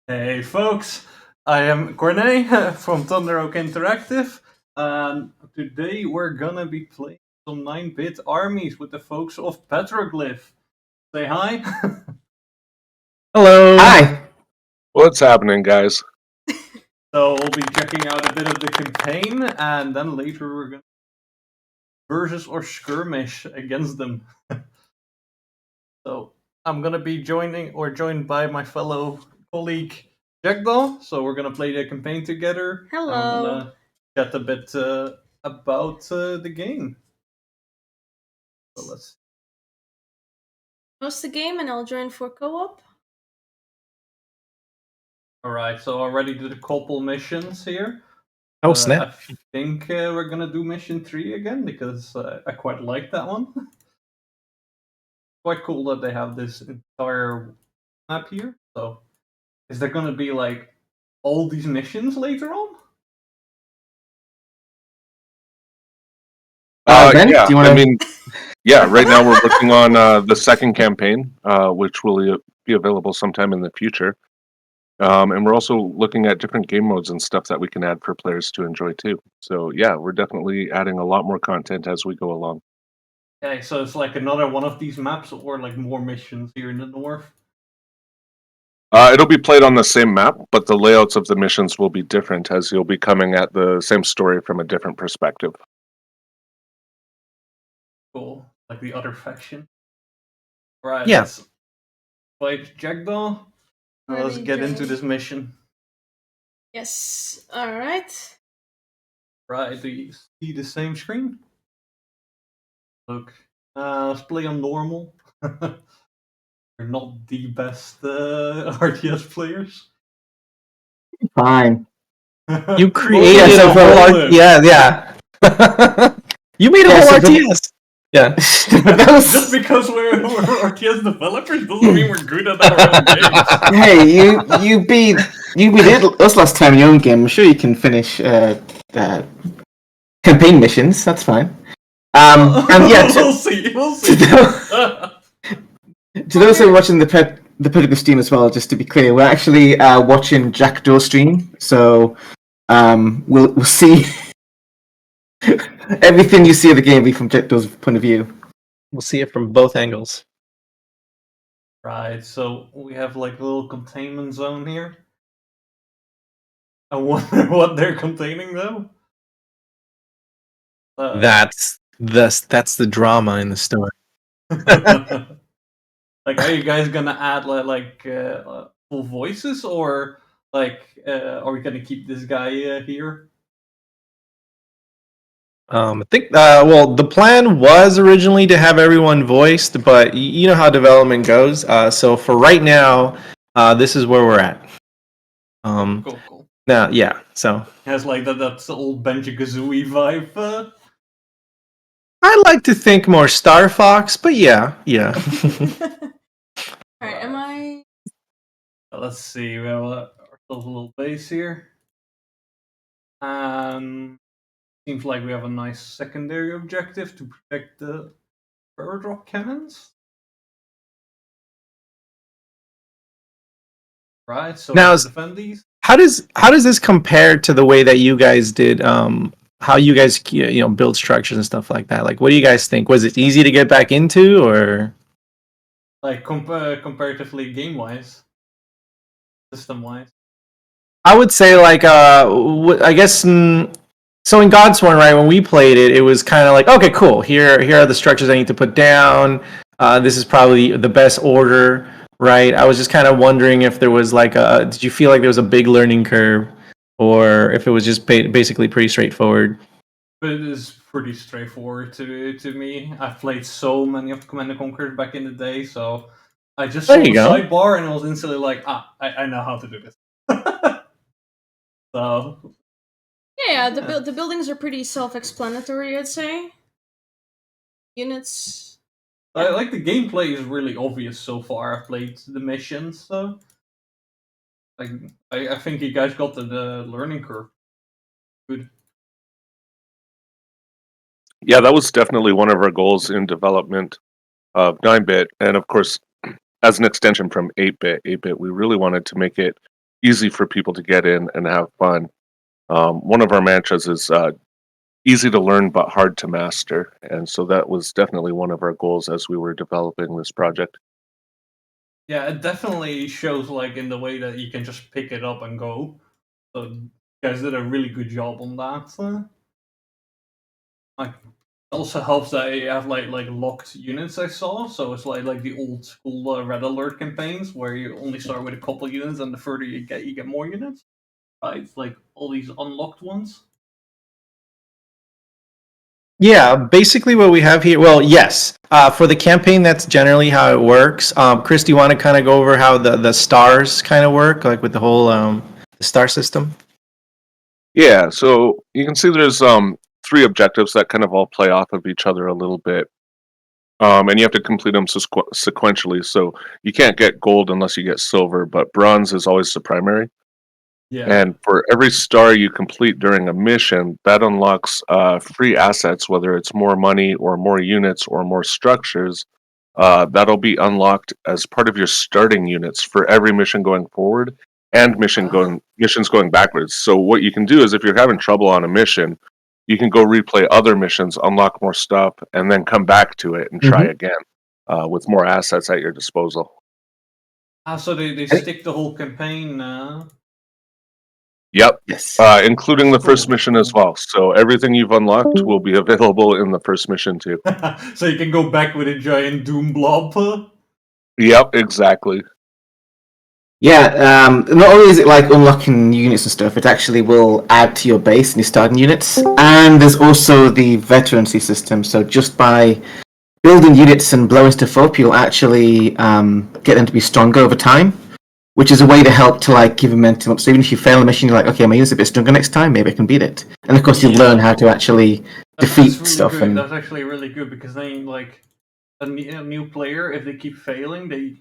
Hey folks, I am Corne from Thunderoak Interactive, and today we're gonna be playing some 9-bit armies with the folks of Petroglyph. Say hi. Hello. Hi. What's happening, guys? So we'll be checking out a bit of the campaign, and then later we're gonna versus or skirmish against them. So I'm gonna be joined by my fellow colleague Jackdaw. So we're gonna play the campaign together. Hello. And we're gonna chat a bit about the game. So let's host the game and I'll join for co-op. Alright, so already did a couple missions here. Oh, snap. I think we're gonna do mission 3 again because I quite like that one. Quite cool that they have this entire map here. So is there gonna be like all these missions later on? Ben, yeah, do you wanna... right now we're working on the second campaign, which will be available sometime in the future. And we're also looking at different game modes and stuff that we can add for players to enjoy too. So yeah, we're definitely adding a lot more content as we go along. Okay, so it's like another one of these maps or like more missions here in the north? It'll be played on the same map, but the layouts of the missions will be different as you'll be coming at the same story from a different perspective. Cool, like the other faction. Right, Yeah. let's fight Jackdaw. Let's get into this mission. Yes, alright. Right, do you see the same screen? Look, let's play on normal. We're not the best RTS players. Fine. You created a whole yeah. You made a whole RTS. Yeah. Just because we're RTS developers doesn't mean we're good at our own games. Hey, you beat us last time in your own game. I'm sure you can finish campaign missions. That's fine. And yeah, we'll see. To those who are watching the Petroglyph stream as well, just to be clear, we're actually watching Jackdaw stream, so we'll see everything you see of the game will be from Jackdaw's point of view. We'll see it from both angles. Right, so we have like a little containment zone here. I wonder what they're containing though. That's the drama in the story. Like, are you guys gonna add like full voices, or like are we gonna keep this guy here? I think well, the plan was originally to have everyone voiced, but you know how development goes. So for right now, this is where we're at. Cool. Now, yeah. So it has like that's old Banjo-Kazooie vibe. I like to think more Star Fox, but yeah. Alright, am I? Let's see. We have ourselves a little base here. Seems like we have a nice secondary objective to protect the airdrop cannons. Right, so now defend these. How does this compare to the way that you guys did? How you guys build structures and stuff like that? Like, what do you guys think? Was it easy to get back into, or like comparatively game-wise, system-wise? I would say like I guess. So in Godsworn, right, when we played it, it was kind of like, okay, cool. Here are the structures I need to put down. This is probably the best order, right? I was just kind of wondering if there was like did you feel like there was a big learning curve, or if it was just basically pretty straightforward? It is pretty straightforward to me. I've played so many of Command & Conquer back in the day, so I just saw the sidebar and I was instantly like, I know how to do this. So Yeah, the buildings are pretty self-explanatory, I'd say. Units. I like the gameplay is really obvious so far. I've played the missions, so I think you guys got the learning curve. Good. Yeah, that was definitely one of our goals in development of 9-bit, and of course, as an extension from 8-bit, we really wanted to make it easy for people to get in and have fun. One of our mantras is easy to learn but hard to master, and so that was definitely one of our goals as we were developing this project. Yeah, it definitely shows like in the way that you can just pick it up and go. So you guys did a really good job on that. Like, also helps that you have like locked units. I saw, so it's like the old school Red Alert campaigns where you only start with a couple units, and the further you get more units. Right, it's like all these unlocked ones. Yeah, basically what we have here. Well, yes, for the campaign, that's generally how it works. Chris, do you want to kind of go over how the stars kind of work, like with the whole the star system? Yeah, so you can see there's 3 objectives that kind of all play off of each other a little bit. And you have to complete them sequentially, so you can't get gold unless you get silver, but bronze is always the primary. Yeah. And for every star you complete during a mission, that unlocks free assets, whether it's more money or more units or more structures. That'll be unlocked as part of your starting units for every mission going forward and missions going backwards. So what you can do is if you're having trouble on a mission, you can go replay other missions, unlock more stuff, and then come back to it and try again with more assets at your disposal. So they stick the whole campaign. Yep. Yes. Including the first mission as well. So everything you've unlocked will be available in the first mission too. So you can go back with a giant doom blob. Yep, exactly. Yeah, not only is it like unlocking units and stuff, it actually will add to your base and your starting units. And there's also the veterancy system, so just by building units and blowing stuff up, you'll actually get them to be stronger over time, which is a way to help to like give momentum up. So even if you fail a mission, you're like, okay, my unit's a bit stronger next time, maybe I can beat it. And of course, you'll learn how to actually defeat really stuff. Good. And that's actually really good because then, like a new player, if they keep failing, they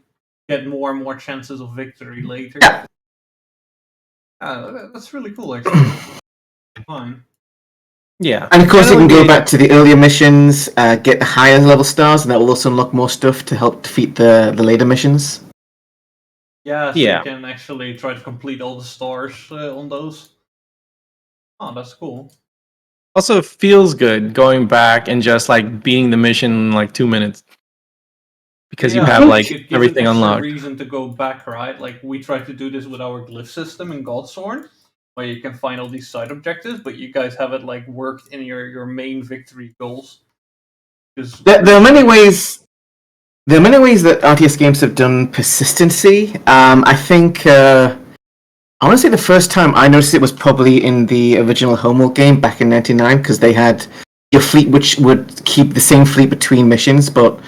get more and more chances of victory later. Yeah. That's really cool, actually. Fine. Yeah. And of course, you can go back to the earlier missions, get the higher level stars, and that will also unlock more stuff to help defeat the later missions. Yeah, so Yeah. you can actually try to complete all the stars on those. Oh, that's cool. Also, it feels good going back and just like beating the mission in like 2 minutes. Because you have like it gives everything an extra unlocked. reason to go back, right? Like we tried to do this with our glyph system in Godsworn, where you can find all these side objectives, but you guys have it like worked in your main victory goals. There are many ways. There are many ways that RTS games have done persistency. I think I want to say the first time I noticed it was probably in the original Homeworld game back in '99, because they had your fleet, which would keep the same fleet between missions, but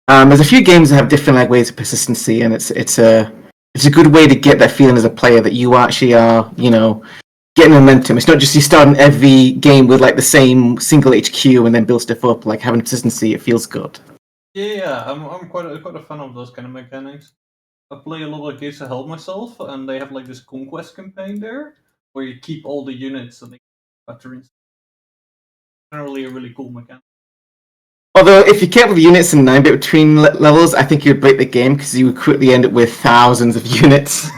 there's a few games that have different like ways of persistency, and it's a good way to get that feeling as a player that you actually are, getting momentum. It's not just you starting every game with like the same single HQ and then build stuff up. Like having consistency, it feels good. Yeah, I'm quite a fan of those kind of mechanics. I play a lot of games to help myself, and they have like this conquest campaign there, where you keep all the units and they veterans. Generally, a really cool mechanic. Although, if you kept the units in 9-bit between levels, I think you'd break the game because you would quickly end up with thousands of units.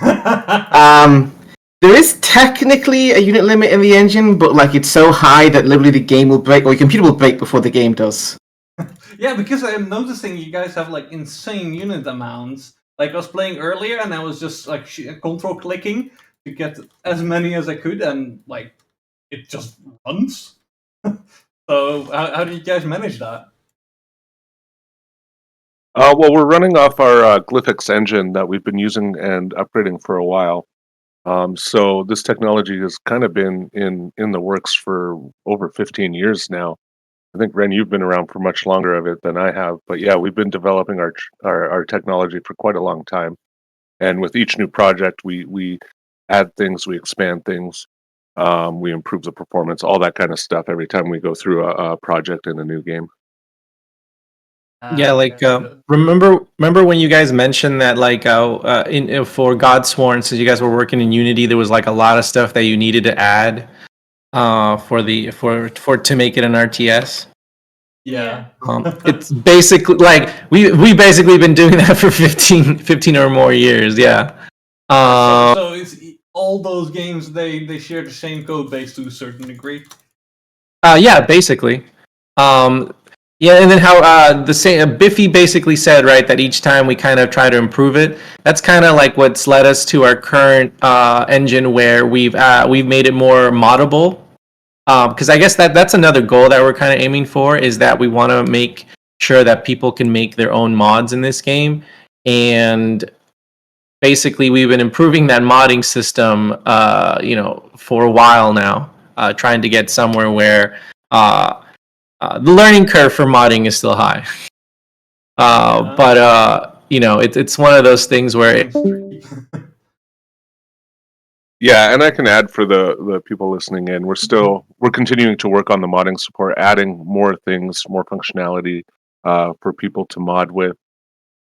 There is technically a unit limit in the engine, but like it's so high that literally the game will break, or your computer will break before the game does. Yeah, because I'm noticing you guys have like insane unit amounts. Like I was playing earlier, and I was just like control clicking to get as many as I could, and like it just runs. So how do you guys manage that? Well, we're running off our Glyphix engine that we've been using and upgrading for a while. So this technology has kind of been in the works for over 15 years now. I think, Ren, you've been around for much longer of it than I have. But yeah, we've been developing our technology for quite a long time. And with each new project, we add things, we expand things, we improve the performance, all that kind of stuff every time we go through a project in a new game. Yeah, like remember when you guys mentioned that like for Godsworn, since you guys were working in Unity, there was like a lot of stuff that you needed to add for to make it an RTS. Yeah. It's basically like we basically been doing that for 15 or more years. Yeah. So all those games they share the same code base to a certain degree. Yeah, basically. Yeah, and then how the same Biffy basically said, right, that each time we kind of try to improve it. That's kind of like what's led us to our current engine, where we've made it more moddable. Because I guess that's another goal that we're kind of aiming for, is that we want to make sure that people can make their own mods in this game. And basically, we've been improving that modding system, for a while now, trying to get somewhere where the learning curve for modding is still high. But it's one of those things where Yeah, and I can add for the people listening in, we're continuing to work on the modding support, adding more things, more functionality for people to mod with.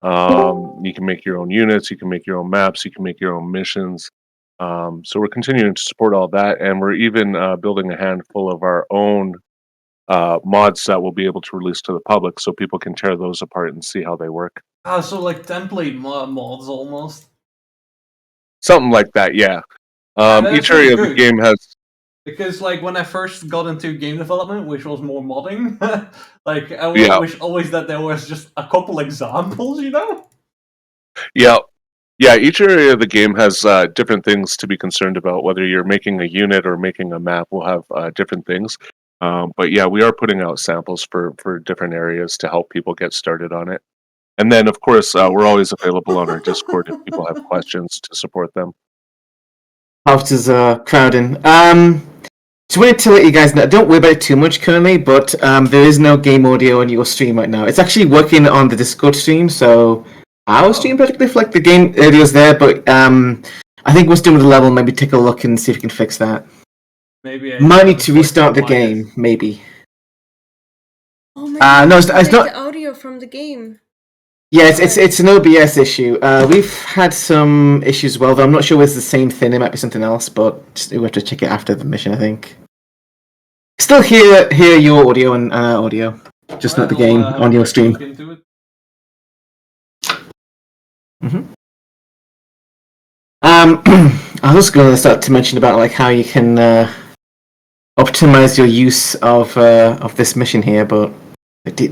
You can make your own units, you can make your own maps, you can make your own missions. So we're continuing to support all that, and we're even building a handful of our own mods that we'll be able to release to the public, so people can tear those apart and see how they work. So like template mods almost. Something like that, yeah. That's Each area of the good. game has. Because like when I first got into game development, which was more modding, like I Yeah. wish always that there was just a couple examples, you know? Yeah. Yeah, each area of the game has different things to be concerned about. Whether you're making a unit or making a map, will have different things. But yeah, we are putting out samples for different areas to help people get started on it. And then, of course, we're always available on our Discord if people have questions to support them. House is crowding. Just wanted to let you guys know, don't worry about it too much currently, but there is no game audio on your stream right now. It's actually working on the Discord stream, so our stream Petroglyph, like the game audio's there, but I think once done with the level, maybe take a look and see if we can fix that. Maybe I Might need to restart the game, maybe. Oh my no, God, it's take not. the audio from the game. Yeah, it's an OBS issue. We've had some issues as well, though I'm not sure whether it's the same thing. It might be something else, but we have to check it after the mission, I think. Still hear your audio and audio, just not the game on your stream. I was going to start to mention about like how you can optimize your use of this mission here, but do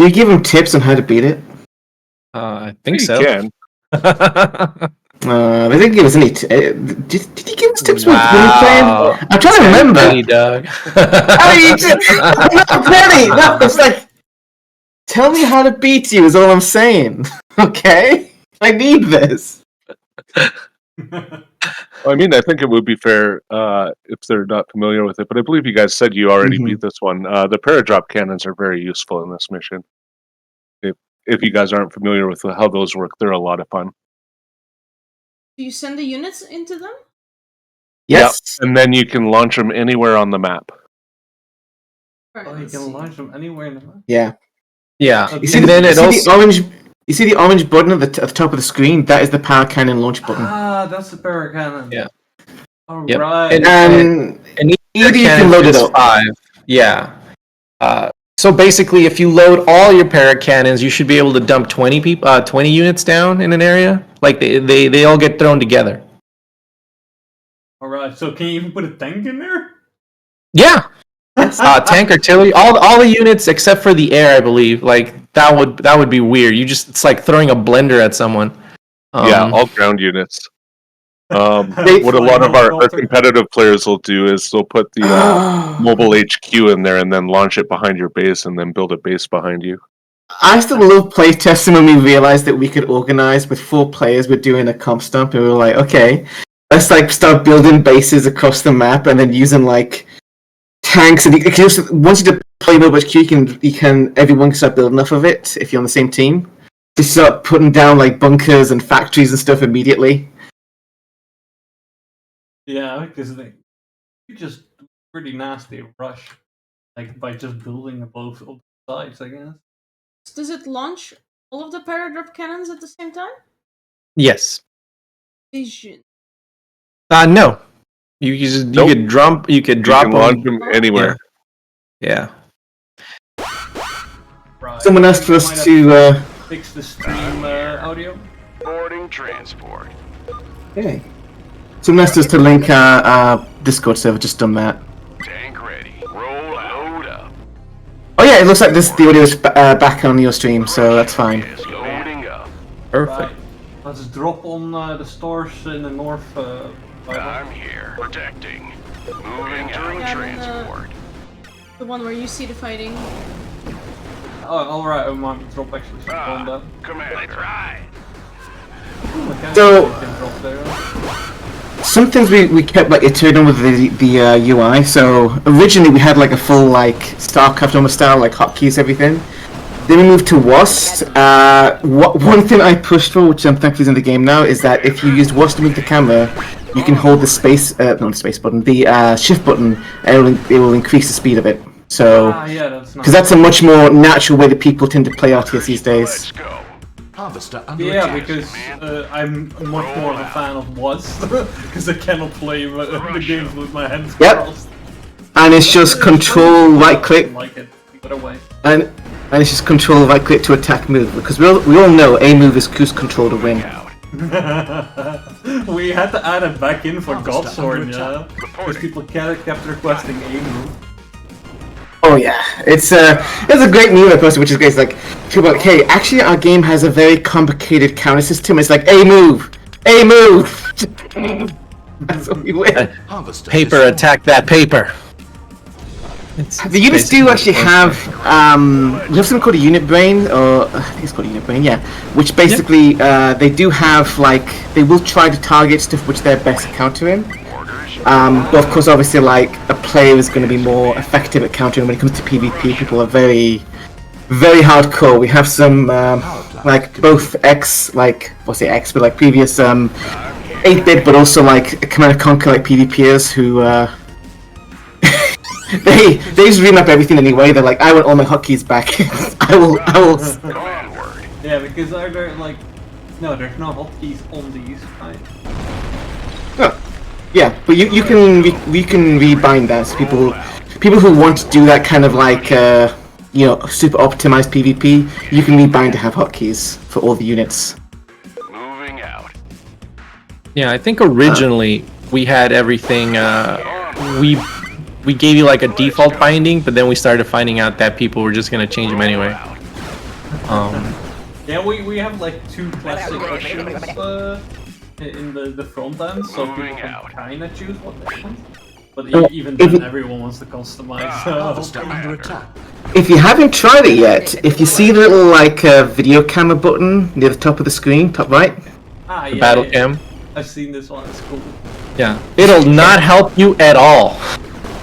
you give them tips on how to beat it? I think You so. can. They didn't give us any. Did you give us tips when we Wow. playing? I'm trying to remember. Petty, Doug. No, Penny. No, it's like, tell me how to beat you is all I'm saying. Okay, I need this. I mean, I think it would be fair if they're not familiar with it, but I believe you guys said you already beat this one. The paradrop cannons are very useful in this mission. If you guys aren't familiar with how those work, they're a lot of fun. Do you send the units into them? Yes. Yep. And then you can launch them anywhere on the map. Right, Oh, you let's can see. launch them anywhere in the map. Yeah. Yeah. You see, And then it also. You see the orange button at the top of the screen? That is the power cannon launch button. Ah, that's the paracannon. Yeah. All Yep. right. And each either you cannon can load it is up. 5. Yeah. So basically, if you load all your paracannons, you should be able to dump 20 units down in an area. Like they all get thrown together. All right. So can you even put a tank in there? Yeah. Tank artillery, all the units except for the air, I believe. Like that would be weird. It's like throwing a blender at someone. Yeah, all ground units. What a lot of our competitive players will do is they'll put the mobile HQ in there and then launch it behind your base and then build a base behind you. I still love playtesting when we realized that we could organize with 4 players. We're doing a comp stump, and we were like, okay, let's like start building bases across the map and then using like tanks. And you can just, once you deploy mobile HQ, everyone can start building off of it if you're on the same team. Just start putting down like bunkers and factories and stuff immediately. Yeah, because they just pretty nasty rush, like by just building both sides, I guess. Does it launch all of the paradrop cannons at the same time? Yes. Vision. No. You could drop. You could drop You can launch them anywhere. Yeah. Right. Someone asked for us to fix the stream audio. Boarding transport. Okay. Someone asked us to link our Discord server. Just done that. Tank ready. Roll out up. Oh yeah, it looks like the audio is back on your stream, so that's fine. Is loading up. Perfect. Right. Let's drop on the stores in the north. I'm here. Protecting. Moving Yeah, out. Transport. The one where you see the fighting. Oh, alright, I might drop actually some on that. Commander. Let's ride. So- Can drop there. Some things we kept like iterating with the UI. So originally we had like a full like StarCraft almost style like hotkeys everything. Then we moved to WASD. One thing I pushed for, which I'm thankful is in the game now, is that if you used WASD to move the camera, you can hold the space, not the space button, the shift button, and it will increase the speed of it. So, Yeah, that's nice. because that's a much more natural way that people tend to play RTS these days. Let's go. Harvester under Yeah, attack. because I'm much more of a fan of WASD, because I cannot play the games with my hands Yep. crossed. And it's just control right click, I like it either way. and it's just control right click to attack move. Because we all know a move is cruise control to win. Out. We had to add it back in for Harvester Godsorn, under yeah, attack. because people kept requesting a move. Oh yeah, it's a great move I posted, which is great. It's like people are like, hey, actually our game has a very complicated counter system. It's like a move. That's what we win. Harvester Paper destroyed. attack that paper. The units do actually have we have something called a unit brain, or I think it's called a unit brain, yeah. Which basically they do have like they will try to target stuff which they're best at countering. But of course, obviously, like a player is going to be more effective at countering when it comes to PvP. People are very, very hardcore. We have some like both X, like what's it X, but like previous 8-bit, but also like Command and Conquer like PvPers who they just remap everything anyway. They're like, I want all my hotkeys back. I will. Onward. Yeah, because are there like no, there's no hotkeys on these, right? Oh, yeah, but you can rebind that. So people who want to do that kind of like super optimized PvP, you can rebind to have hotkeys for all the units. Moving out. Yeah, I think originally we had everything. We gave you like a default binding, but then we started finding out that people were just gonna change them anyway. Yeah, we have like two classic options in the front end, so people Moving can out. kind of choose what they want. But even if then, you- everyone wants to customize. Harvester under attack. If you haven't tried it yet, if you see the little like video camera button near the top of the screen, top right, Yeah, Battle cam. I've seen this one. It's cool. Yeah, it'll not help you at all.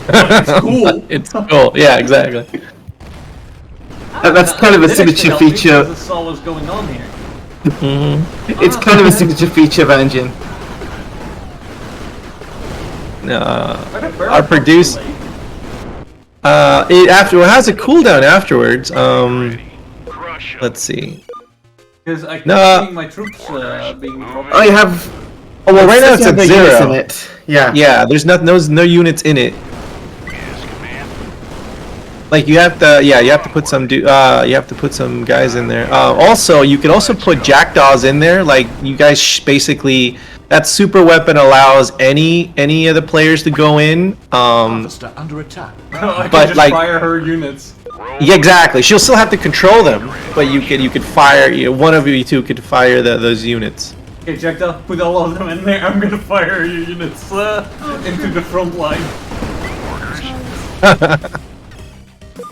It's cool. It's cool. Yeah, exactly. that's kind of a It actually signature helped me feature. because I saw what's going on here. It's kind of a signature feature of our engine. Are there barrel Our produce- pumps It has a cooldown afterwards. Crush 'em. Let's see. Because I keep No. seeing my troops being dropped. Oh, you have. Oh well, right now it's you have at no units 0. in it. Yeah. Yeah, there's no units in it. Yes, command. Like you have to put some you have to put some guys in there. Also, you can also put Jackdaws in there. Like you guys basically, that super weapon allows any of the players to go in. Harvester under attack. I can but, just like- fire her units. Yeah, exactly. She'll still have to control them, but you could fire. One of you two could fire those units. Okay, Jackdaw, put all of them in there. I'm gonna fire your units into the front line.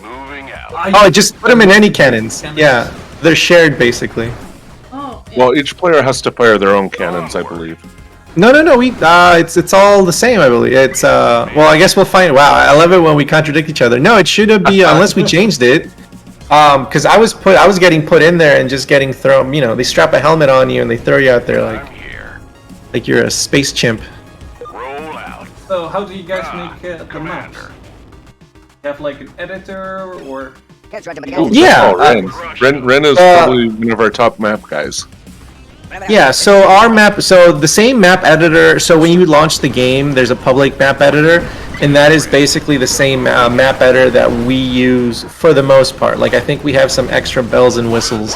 Moving out. Oh, just put them in any cannons. Yeah, they're shared basically. Oh, yeah. Well, each player has to fire their own cannons, I believe. No. It's all the same, I believe. It's well, I guess we'll find. Wow, I love it when we contradict each other. No, it should be unless we changed it. Because I was getting put in there and just getting thrown. You know, they strap a helmet on you and they throw you out there I'm here. like you're a space chimp. Roll out. So, how do you guys make the maps? Commander. You have like an editor or. Yeah, Oh, Ren is probably one of our top map guys. Yeah, so our map, so the same map editor, so when you launch the game, there's a public map editor, and that is basically the same map editor that we use for the most part. Like, I think we have some extra bells and whistles.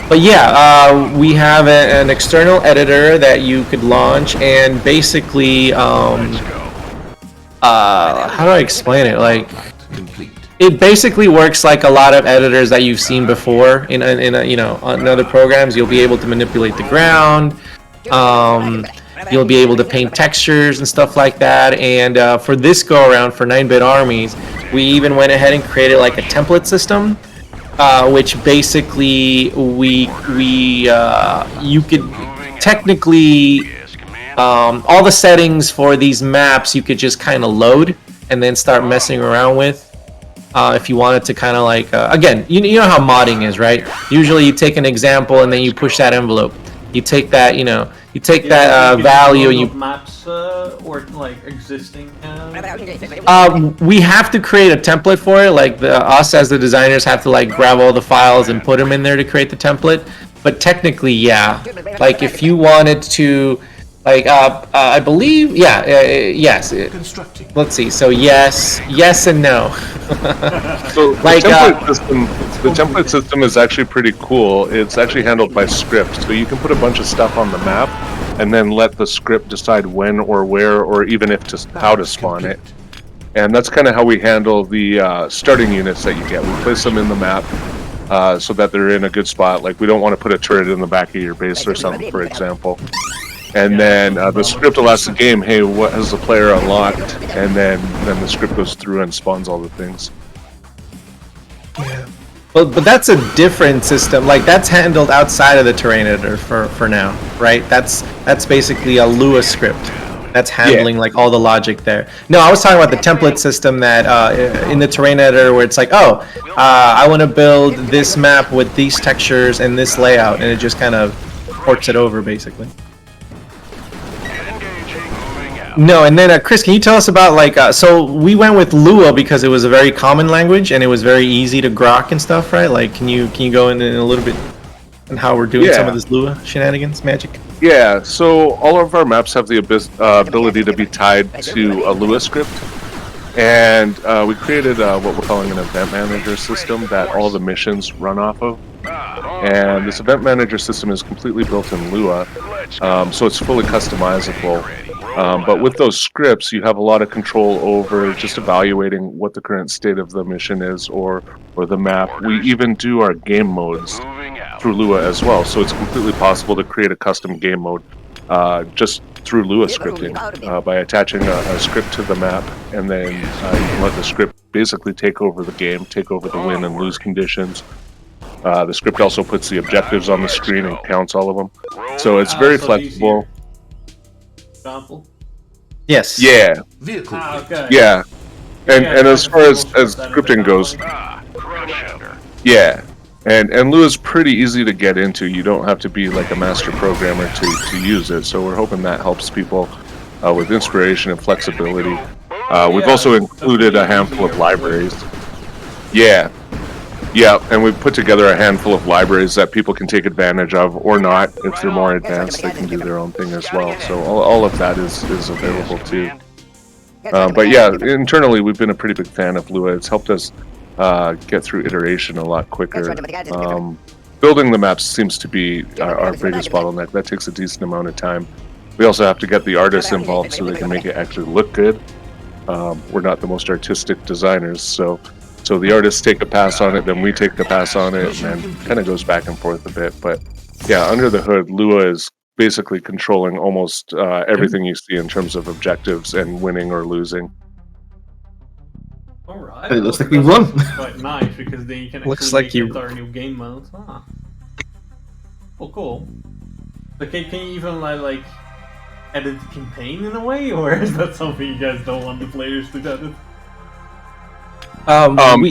But yeah, we have an external editor that you could launch, and basically, how do I explain it? Like, Complete. it basically works like a lot of editors that you've seen before in other programs. You'll be able to manipulate the ground. You'll be able to paint textures and stuff like that. And for this go around for 9-bit armies, we even went ahead and created like a template system, which basically you could technically all the settings for these maps you could just kind of load and then start messing around with. If you wanted to kind of like again, you know how modding is, right? Usually you take an example and then you push that envelope. You take that, you take that value and you maps or like existing. we have to create a template for it. Like us as the designers have to like grab all the files and put them in there to create the template. But technically, yeah. Like if you wanted to, like I believe, yes. Constructing. Let's see. So yes, and no. So Like, the template system is actually pretty cool. It's actually handled by script, so you can put a bunch of stuff on the map, and then let the script decide when or where or even if to how to spawn it. And that's kind of how we handle the starting units that you get. We place them in the map so that they're in a good spot. Like we don't want to put a turret in the back of your base or something, for example. And then the script will ask the game, hey, what has the player unlocked? And then the script goes through and spawns all the things. But that's a different system. Like that's handled outside of the terrain editor for now, right? That's basically a Lua script. That's handling like all the logic there. No, I was talking about the template system that in the terrain editor where it's like, I want to build this map with these textures and this layout, and it just kind of ports it over basically. No, and then Chris, can you tell us about like so we went with Lua because it was a very common language and it was very easy to grok and stuff, right? Like, can you go in a little bit on how we're doing some of this Lua shenanigans magic? Yeah, so all of our maps have the ability to be tied to a Lua script, and we created what we're calling an event manager system that all the missions run off of. And this event manager system is completely built in Lua, so it's fully customizable. But with those scripts, you have a lot of control over just evaluating what the current state of the mission is or the map. We even do our game modes through Lua as well, so it's completely possible to create a custom game mode just through Lua scripting by attaching a script to the map, and then you can let the script basically take over the game, take over the win and lose conditions. The script also puts the objectives on the screen and counts all of them, so it's very flexible. Example. Yes. Yeah. Vehicle. Okay. Yeah. And as far as scripting goes, yeah. And Lua's pretty easy to get into. You don't have to be like a master programmer to use it. So we're hoping that helps people with inspiration and flexibility. We've also included a handful of libraries. Yeah. Yeah, and we've put together a handful of libraries that people can take advantage of, or not. If they're more advanced, they can do their own thing as well. So all of that is available too. But yeah, internally we've been a pretty big fan of Lua. It's helped us get through iteration a lot quicker. Building the maps seems to be our biggest bottleneck. That takes a decent amount of time. We also have to get the artists involved so they can make it actually look good. We're not the most artistic designers, so the artists take a pass on it, then we take the pass on it, and then kind of goes back and forth a bit. But yeah, under the hood, Lua is basically controlling almost everything you see in terms of objectives and winning or losing. All right. It looks like we won. Quite nice because then you can Looks actually like you- get our new game mode. Well, cool. But can you even like edit the campaign in a way, or is that something you guys don't want the players to edit?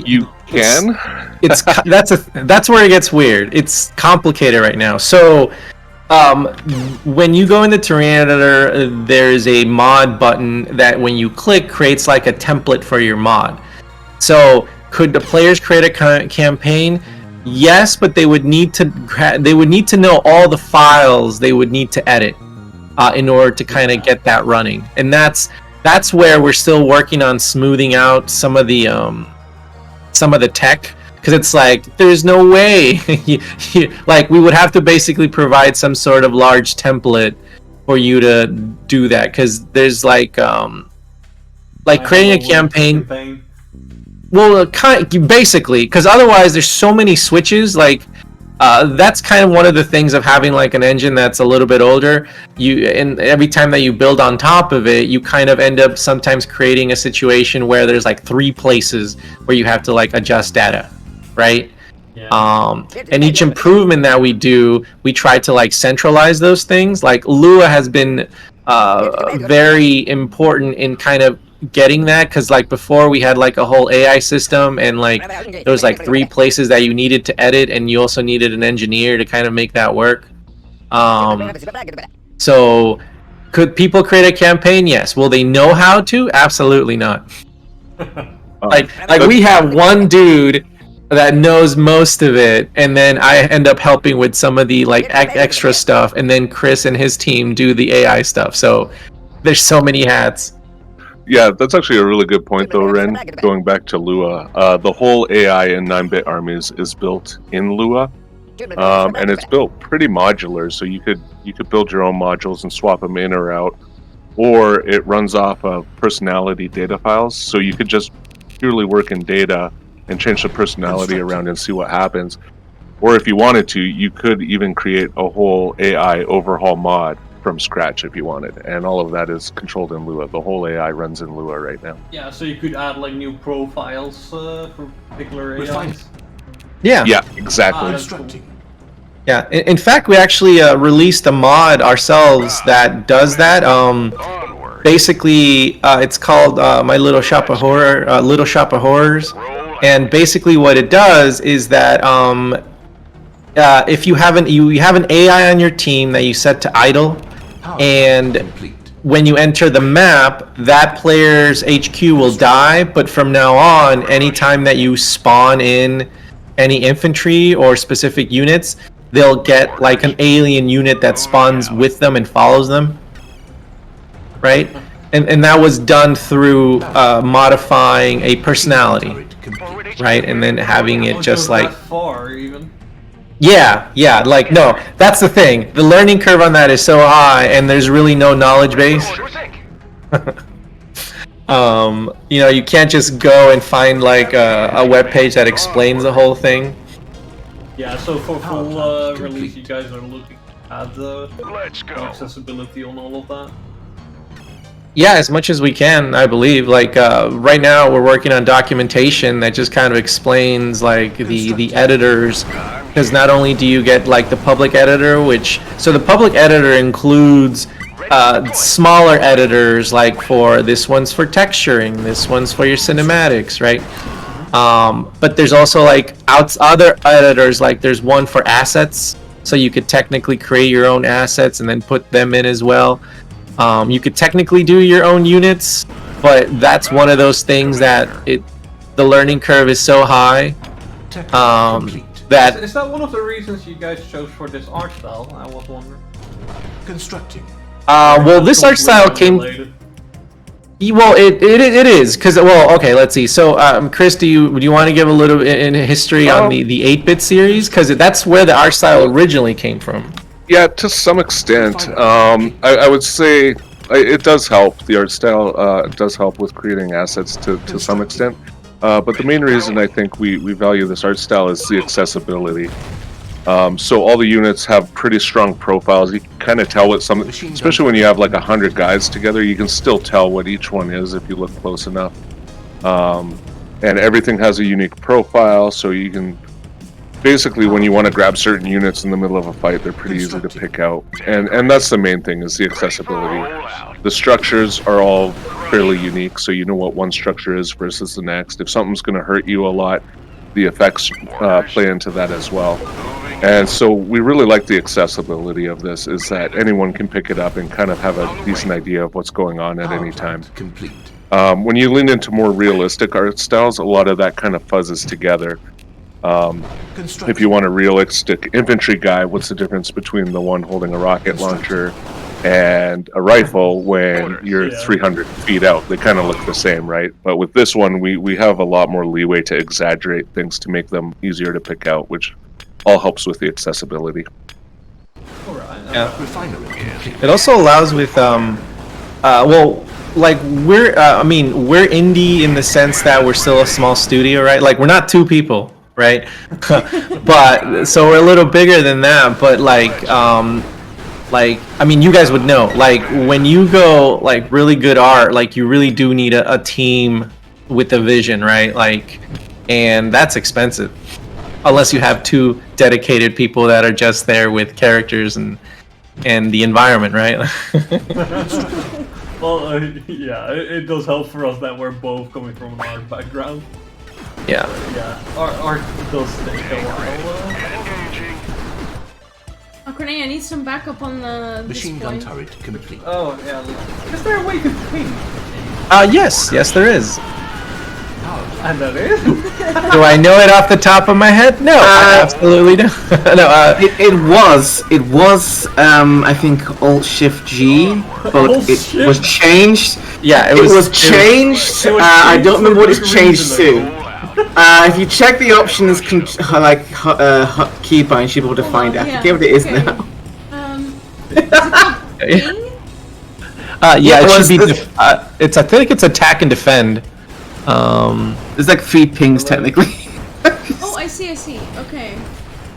You can. That's where it gets weird. It's complicated right now. So, when you go in the terrain editor, there's a mod button that when you click creates like a template for your mod. So, could the players create a campaign? Yes, but they would need to know all the files they would need to edit in order to kind of get that running. And that's where we're still working on smoothing out some of the tech, because it's like there's no way like we would have to basically provide some sort of large template for you to do that, because there's like creating a campaign. Well, basically, because otherwise there's so many switches. Like that's kind of one of the things of having like an engine that's a little bit older. And every time that you build on top of it, you kind of end up sometimes creating a situation where there's like 3 places where you have to like adjust data, right? Yeah. And each improvement that we do, we try to like centralize those things. Like Lua has been very important in kind of getting that, because like before we had like a whole AI system, and like there was like 3 places that you needed to edit, and you also needed an engineer to kind of make that work. So could people create a campaign? Yes. Will they know how to? Absolutely not. like we have one dude that knows most of it, and then I end up helping with some of the like extra stuff, and then Chris and his team do the AI stuff. So there's so many hats. Yeah, that's actually a really good point, though, Ren. Going back to Lua, the whole AI in 9-bit armies is built in Lua, and it's built pretty modular. So you could build your own modules and swap them in or out, or it runs off of personality data files. So you could just purely work in data and change the personality around and see what happens. Or if you wanted to, you could even create a whole AI overhaul mod from scratch if you wanted, and all of that is controlled in Lua. The whole AI runs in Lua right now. Yeah, so you could add like new profiles for particular AIs. Yeah. Yeah, exactly. Cool. Yeah. In fact, we actually released a mod ourselves that does that. Basically, it's called My Little Shop of Horror, Little Shop of Horrors, and basically what it does is that if you have an AI on your team that you set to idle, and when you enter the map, that player's HQ will die, but from now on, anytime that you spawn in any infantry or specific units, they'll get like an alien unit that spawns with them and follows them, right? And that was done through modifying a personality, right? And then having it just like... that far, even. Yeah, like, no, that's the thing. The learning curve on that is so high, and there's really no knowledge base. You can't just go and find, like, a web page that explains the whole thing. Yeah, so for full release, you guys are looking at the accessibility on all of that? Yeah, as much as we can, I believe. Like, right now, we're working on documentation that just kind of explains, like, the editors. Because not only do you get, like, the public editor, so the public editor includes smaller editors, like for this one's for texturing, this one's for your cinematics, right? But there's also, like, other editors, like there's one for assets, so you could technically create your own assets and then put them in as well. You could technically do your own units, but that's one of those things that the learning curve is so high. Is that one of the reasons you guys chose for this art style? I was wondering. Constructing. Well, this art style came. Well, it is because okay, let's see. So, Chris, do you want to give a little in history on the 8-bit series, because that's where the art style originally came from? Yeah, to some extent. I would say it does help. The art style does help with creating assets to some extent. But the main reason I think we value this art style is the accessibility. So all the units have pretty strong profiles. You can kind of tell what some, especially when you have like 100 guys together, you can still tell what each one is if you look close enough. And everything has a unique profile, so you can basically, when you want to grab certain units in the middle of a fight, they're pretty easy to pick out. And that's the main thing, is the accessibility. The structures are all fairly unique, so you know what one structure is versus the next. If something's going to hurt you a lot, the effects play into that as well. And so we really like the accessibility of this, is that anyone can pick it up and kind of have a decent idea of what's going on at any time. When you lean into more realistic art styles, a lot of that kind of fuzzes together. If you want a realistic infantry guy, what's the difference between the one holding a rocket launcher and a rifle when you're Yeah. 300 feet out. They kind of look the same, right? But with this one, we have a lot more leeway to exaggerate things to make them easier to pick out, which all helps with the accessibility. Alright. Yeah. Refinery complete. It also allows with well, like we're we're indie in the sense that we're still a small studio, right? Like we're not 2 people, right? But so we're a little bigger than that, but like I mean, you guys would know, like when you go like really good art, like you really do need a team with a vision, right? Like, and that's expensive unless you have 2 dedicated people that are just there with characters and the environment, right? Well, yeah, it does help for us that we're both coming from an art background. Yeah. Yeah, art does take a while. Engaging. Oh, Corne, I need some backup on the Machine display. gun turret complete. Oh, yeah. Is there a way to ping? Yes, there is. And that is? Do I know it off the top of my head? No, I absolutely don't. No, It was I think Alt Shift G, but Alt it Shift? was changed. yeah, It was changed. It was I changed don't remember what for it's good changed reason, to. If you check the options, keybind, you should be able to find it. I forget what it is okay. now. Is it called ping? yeah, it it was should be. this- It's I think it's attack and defend. There's like 3 pings technically. Oh, I see. Okay.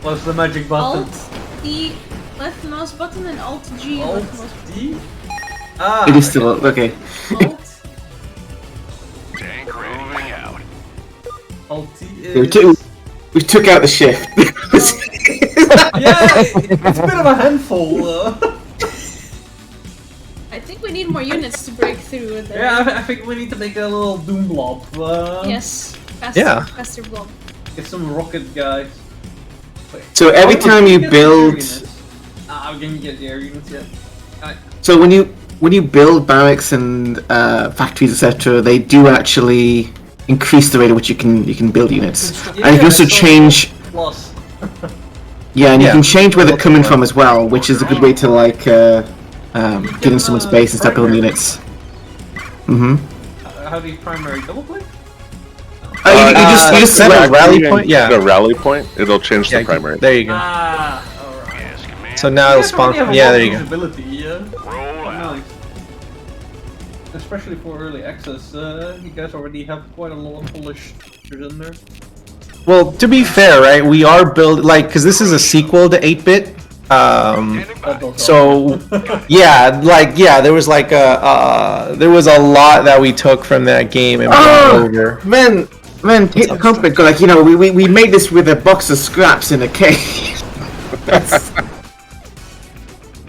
What's the magic button? Alt D left mouse button and Alt G Alt left mouse D? Ah, It is still okay. Alt. Tank moving out. Alt T We is... we took out the shift. Yeah, it's a bit of a handful. I think we need more units to break through there. Yeah, I think we need to make a little doom blob. Yes. Faster, Yeah. faster blob. Get some rocket guys. Wait. So every Oh, time can you get the air build, units? We can get the air units yet. so when you build barracks and factories, etc., they do actually increase the rate at which you can build units. And you can also change. Plus. Yeah, and you Yeah. can change where they're coming from as well, which is a good way to like get in someone's base and start building units. How do you primary double click? You just set a select- rally And point. Yeah. The rally point, it'll change Yeah, the primary. there you go. Alright. Yes, command. So now it'll spawn. Yeah, there you go. Visibility, yeah. Roll out. Nice. Especially for early access, you guys already have quite a lot of polished structures in there. Well, to be fair, right? We are build because this is a sequel to 8-bit. Standing by. That does So yeah, there was like there was a lot that we took from that game and brought over. Man, take the compliment. 'Cause, like, you know, we made this with a box of scraps in a cave.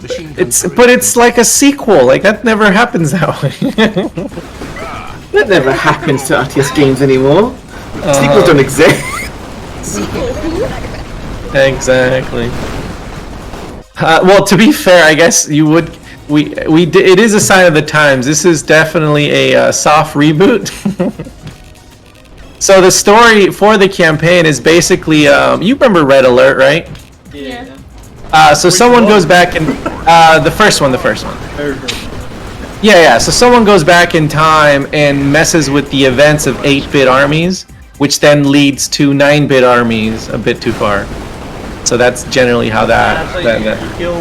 Machine gun turret But it's like a sequel. Like that never happens that way. That never happens to RTS games anymore. Sequels don't exist. Sequel. Exactly. Well, to be fair, I guess you would. It is a sign of the times. This is definitely a soft reboot. So the story for the campaign is basically, you remember Red Alert, right? Yeah. So someone goes back and the first one. Very good. Yeah. So someone goes back in time and messes with the events of 8-bit armies, which then leads to 9-bit armies a bit too far. So that's generally how that. So that, you that kill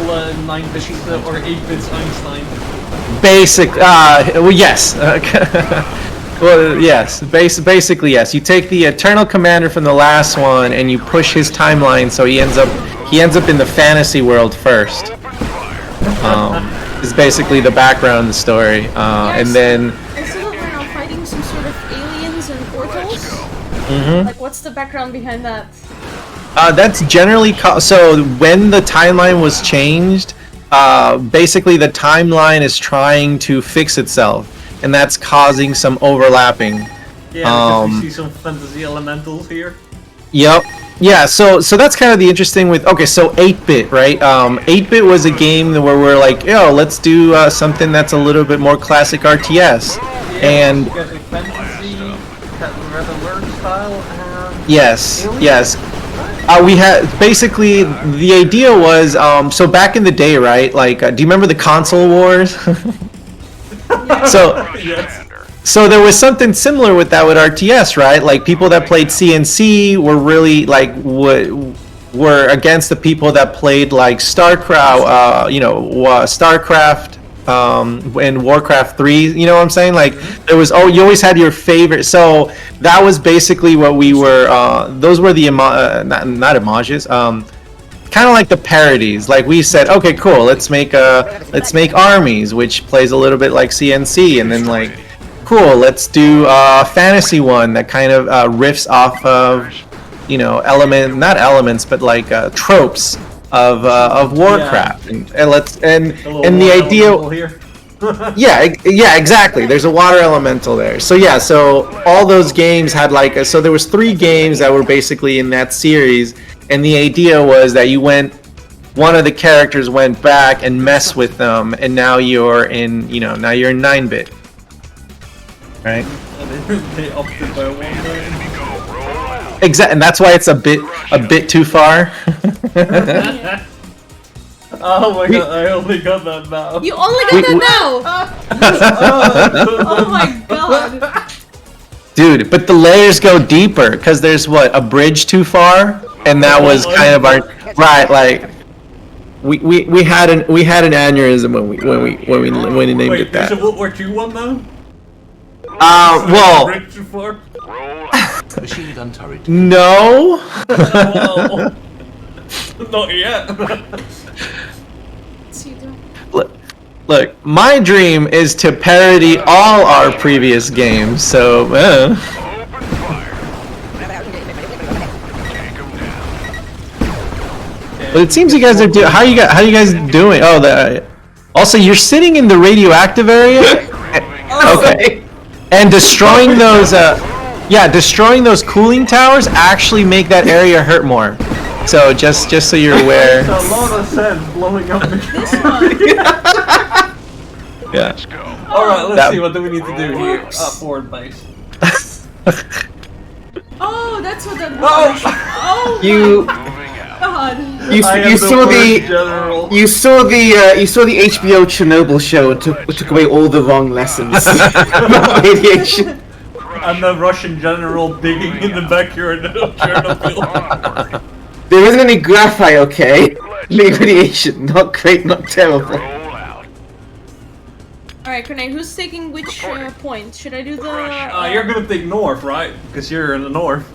9 bits or 8 bits Einstein. basic. Well, yes. Well, yes. Basically, yes. You take the Eternal Commander from the last one and you push his timeline, so he ends up in the fantasy world first. Is basically the background of the story, and then. I saw that we're now fighting some sort of aliens and portals. Like, what's the background behind that? That's generally so when the timeline was changed, basically the timeline is trying to fix itself, and that's causing some overlapping. Yeah, because we see some fantasy elementals here. Yep. Yeah, so that's kind of the interesting with so 8-bit, right? 8-bit was a game where we're like, yo, let's do something that's a little bit more classic RTS. And You got a fantasy, Red Alert style, and yes. We had basically the idea was so back in the day, right? Like, do you remember the console wars? So, so there was something similar with that with RTS, right? Like people that played CNC were really like were against the people that played like StarCraft, StarCraft. And Warcraft 3, you know what I'm saying? Like there was, you always had your favorite. So that was basically what we were. Those were the not homages. Kind of like the parodies. Like we said, okay, cool. Let's make Armies, which plays a little bit like CNC, and then like, cool. Let's do a fantasy one that kind of riffs off of, not elements, but like tropes of Warcraft, and the idea. yeah, exactly. There's a water elemental there. So yeah, so all those games had like so there was 3 games that were basically in that series, and the idea was that one of the characters went back and messed with them, and now you're in 9-bit, right? They upped it by 1 million. Exactly, and that's why it's a bit too far. Oh my god, I only got that now. You only got that now! Oh my god. Dude, but the layers go deeper, because there's a bridge too far, and that was kind of our right. Like we had an aneurysm when we named it that. There's a World War II one now. Well. Bridge too far? Machine gun turret. No. Well, not yet. Look, my dream is to parody all our previous games. So. Open fire. Take 'em down. But it seems you guys are how you guys doing? Oh, also you're sitting in the radioactive area. Okay. And destroying those destroying those cooling towers actually make that area hurt more. So just so you're aware. Makes a lot of sense blowing up the Yeah. Let's go. Alright, let's see, what do we need to do here? Forward base. Oh, that's what that was. Oh You Moving out. god. you saw the HBO Chernobyl show and took away all the wrong lessons about radiation. And the Russian general digging in the backyard of Chernobyl. There isn't any graphite, okay? Radiation, not great, not terrible. Roll out. Alright, Corne, who's taking which point? Should I do the... You're gonna take north, right? Because you're in the north.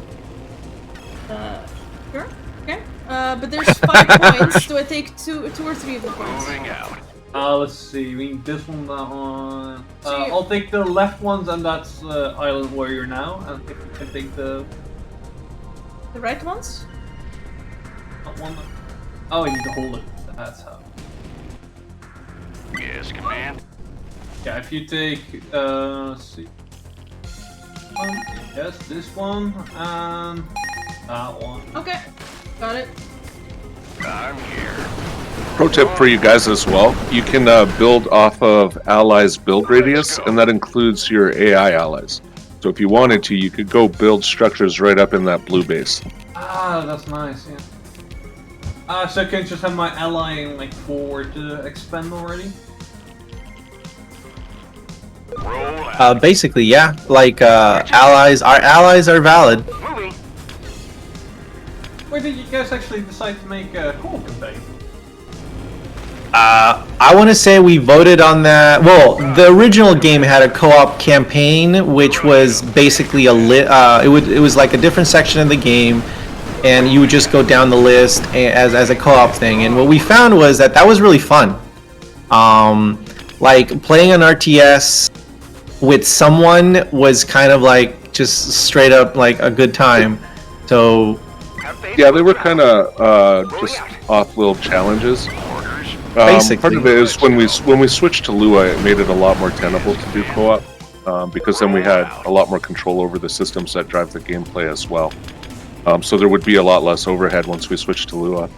Sure. Okay. But there's 5 points. Do I take two or 3 of the points? Moving out. Let's see. We need this one, that one. So you- I'll take the left ones, and that's the island where you're now. And if you can take the The right ones? that one. Oh, you need to hold it. That's how. Yes, command. Yeah, if you take, let's see. Yes, this one, and that one. Okay. Got it. I'm here. Pro tip for you guys as well: you can build off of allies' build radius, and that includes your AI allies. So if you wanted to, you could go build structures right up in that blue base. That's nice, yeah. So I can just have my ally in, like, forward to expand already? Roll out. Basically, yeah. Like our allies are valid. Moving. Where did you guys actually decide to make a co-op campaign? I want to say we voted on that. Well, the original game had a co-op campaign, which was basically it was like a different section of the game, and you would just go down the list as a co-op thing. And what we found was that was really fun. Like playing an RTS with someone was kind of like just straight up like a good time. So Yeah, they were kind of just off little challenges. Basically. Part of it is when we switched to Lua, it made it a lot more tenable to do co-op because then we had a lot more control over the systems that drive the gameplay as well. So there would be a lot less overhead once we switched to Lua.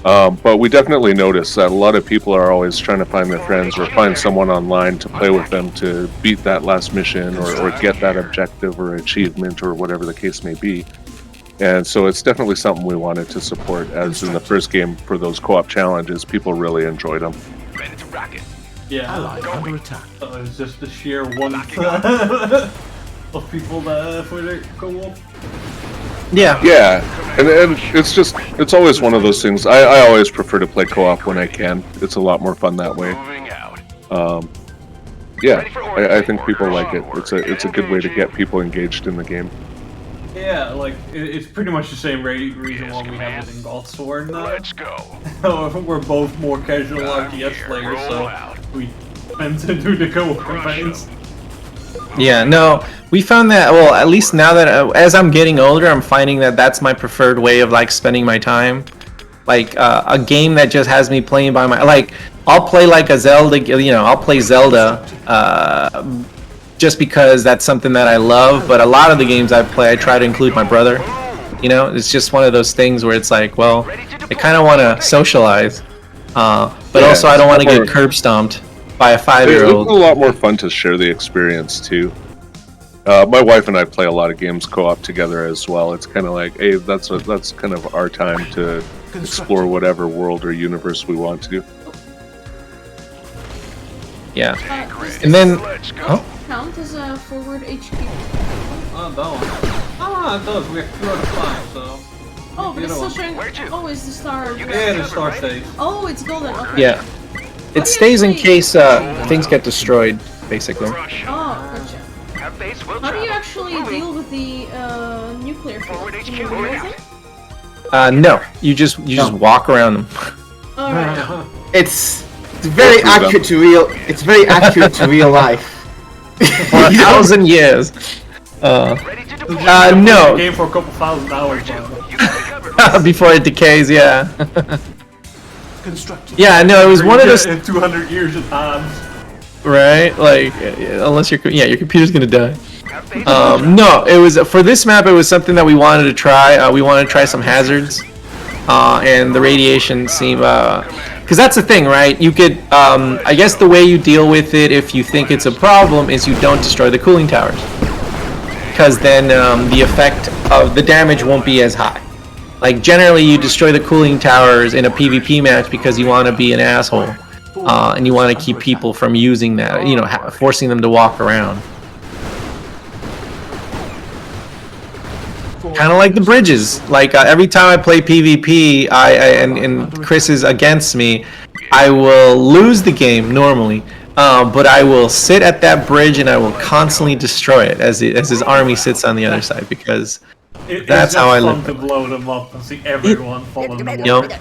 But we definitely noticed that a lot of people are always trying to find their friends or find someone online to play with them to beat that last mission or get that objective or achievement or whatever the case may be. And so it's definitely something we wanted to support, as in the first game for those co-op challenges, people really enjoyed them. Ready to rock it. Yeah, Ally under attack. it's just the sheer warmth of people for the co-op. Yeah. Yeah, and it's always one of those things. I always prefer to play co-op when I can. It's a lot more fun that way. Moving out. Yeah, I think people like it. It's a good way to get people engaged in the game. Yeah, like it's pretty much the same reason why we have it in Godsworn. Let's go. We're both more casual RTS players, so we tend to do the co-op campaigns. Yeah, no, we found that, well, at least now that, as I'm getting older, I'm finding that that's my preferred way of, like, spending my time. Like, a game that just has me playing by my, like, I'll play, like, a Zelda, you know, I'll play Zelda, just because that's something that I love, but a lot of the games I play, I try to include my brother. You know, it's just one of those things where it's like, well, I kind of want to socialize, but also I don't want to get curb stomped by a 5-year-old. It's a lot more fun to share the experience too. My wife and I play a lot of games co-op together as well. It's kind of like, hey, that's kind of our time to explore whatever world or universe we want to. Yeah, and then Count as a forward HQ. Oh, that one. Ah, it does. We're 2 out of 5, so. Oh, but it's still showing. Where'd you? Oh, is the star? Yeah, the star stage. Oh, it's golden. Okay. yeah, it stays in case things get destroyed, basically. Rush. Oh, gotcha. Have base will How do you travel. actually Moving. deal with the nuclear field? Forward Can HQ, you do moving anything? No, you just walk around them All right. It's very accurate to real. It's very accurate to real life. for 1,000 years. Ready to deploy. No, Game for a couple thousand hours. You man. got me covered. before it decays. Yeah, Constructed. yeah. No, it was one of those. In 200 years of time. Right, like unless your computer's gonna die. Have base No, it was for this map. It was something that we wanted to try. We wanted to try some hazards, and the radiation seemed. Because that's the thing, right? You could, I guess the way you deal with it if you think it's a problem is you don't destroy the cooling towers. Because then the effect of the damage won't be as high. Like generally you destroy the cooling towers in a PvP match because you want to be an asshole. And you want to keep people from using that, you know, forcing them to walk around. Kind of like the bridges. Like every time I play PvP, and Chris is against me, I will lose the game normally. But I will sit at that bridge and I will constantly destroy it as his army sits on the other side because that's how I live. It's fun to blow them up and see everyone fall in the You know? water.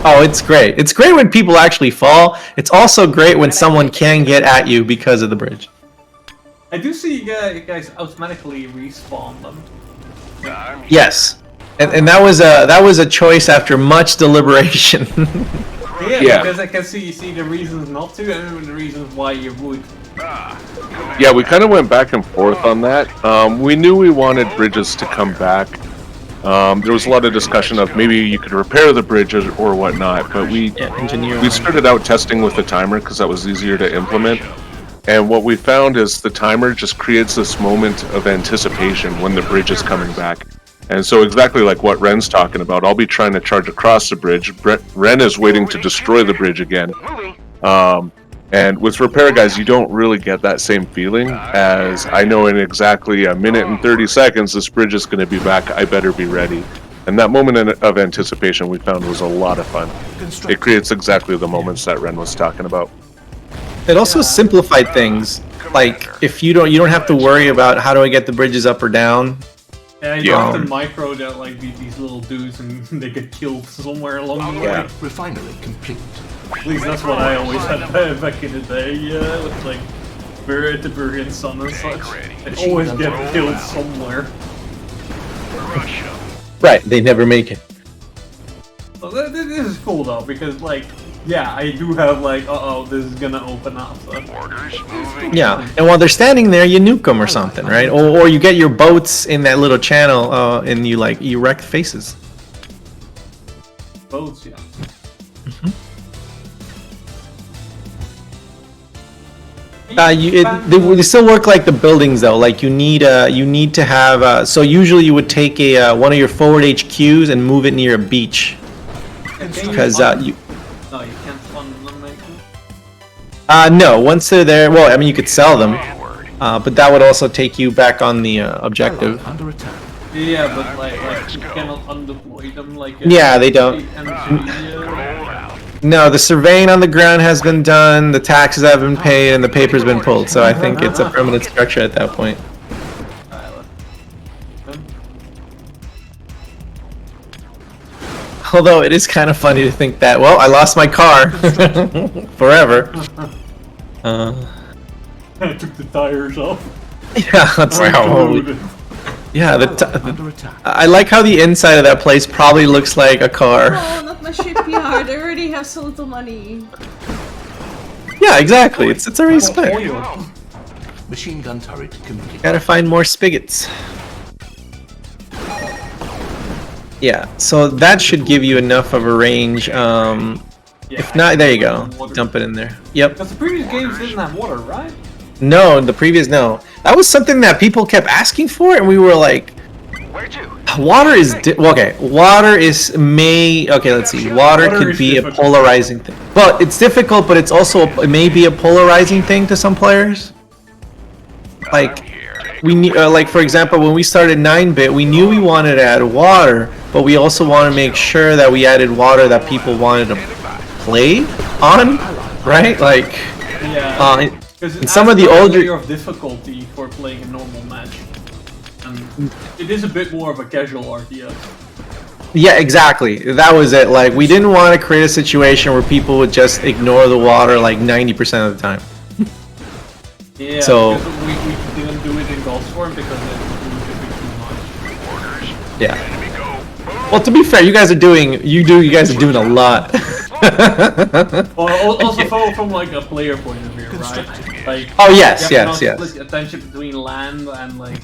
Oh, it's great. It's great when people actually fall. It's also great when someone can get at you because of the bridge. I do see you guys automatically respawn them. Yes, and that was a choice after much deliberation. Yeah. Because I can see the reasons not to and the reasons why you would. Yeah, we kind of went back and forth on that. We knew we wanted bridges to come back. There was a lot of discussion of maybe you could repair the bridge or whatnot, but we started out testing with the timer because that was easier to implement. And what we found is the timer just creates this moment of anticipation when the bridge is coming back. And so exactly like what Ren's talking about, I'll be trying to charge across the bridge. Ren is waiting to destroy the bridge again. And with repair guys, you don't really get that same feeling as I know in exactly a minute and 30 seconds this bridge is going to be back, I better be ready. And that moment of anticipation we found was a lot of fun. It creates exactly the moments that Ren was talking about. It also simplified things. Like if you don't have to worry about how do I get the bridges up or down. Yeah, you have to micro that like these little dudes and they get killed somewhere along the way. Refinery complete. At least that's what I always had back in the day. With like the Burian Sun and such. They always get killed somewhere. Right, they never make it. So this is cool though because like. Yeah, I do have like, this is gonna open up. So. Yeah, and while they're standing there, you nuke them or something, right? Or you get your boats in that little channel, and you like erect faces. Boats, yeah. They still work like the buildings though. Like you need to have. So usually you would take one of your forward HQs and move it near a beach. Because No, you can't fund them. no, once they're there, well, I mean you could sell them, but that would also take you back on the objective. Under attack. Yeah, but like you cannot undeploy them like. Yeah, they don't. No, the surveying on the ground has been done, the taxes have been paid, and the paper's been pulled. So I think it's a permanent structure at that point. Although it is kind of funny to think that, well, I lost my car forever. I took the tires off. Yeah, that's Unloaded. yeah. Under attack. I like how the inside of that place probably looks like a car. Oh, not my shipyard. I already have so little money. Yeah, exactly. It's already spent. Oil. Machine gun turret complete. Gotta find more spigots. Yeah, so that should give you enough of a range. If not, there you go. Dump it in there. Yep. Because the previous games didn't have water, right? No, the previous no. That was something that people kept asking for, and we were like, Where to? water is okay. Water is okay. Let's see. Water Water could is be a difficult. polarizing thing. Well, it's difficult, but it's also it may be a polarizing thing to some players. Like we need, like for example, when we started 9-bit, we knew we wanted to add water, but we also want to make sure that we added water that people wanted to play on, right? Like, Yeah. Because in some of the older layer of difficulty for playing a normal match, and it is a bit more of a casual RTS. yeah, exactly. That was it. Like, we didn't want to create a situation where people would just ignore the water like 90% of the time. Yeah. So- because we didn't do it in Godswarm because it was too much. Yeah. Well, to be fair, you guys are doing a lot. Well, also from like a player point of view, right? Like, Oh, yes, you have yes, to yes. split attention between land and like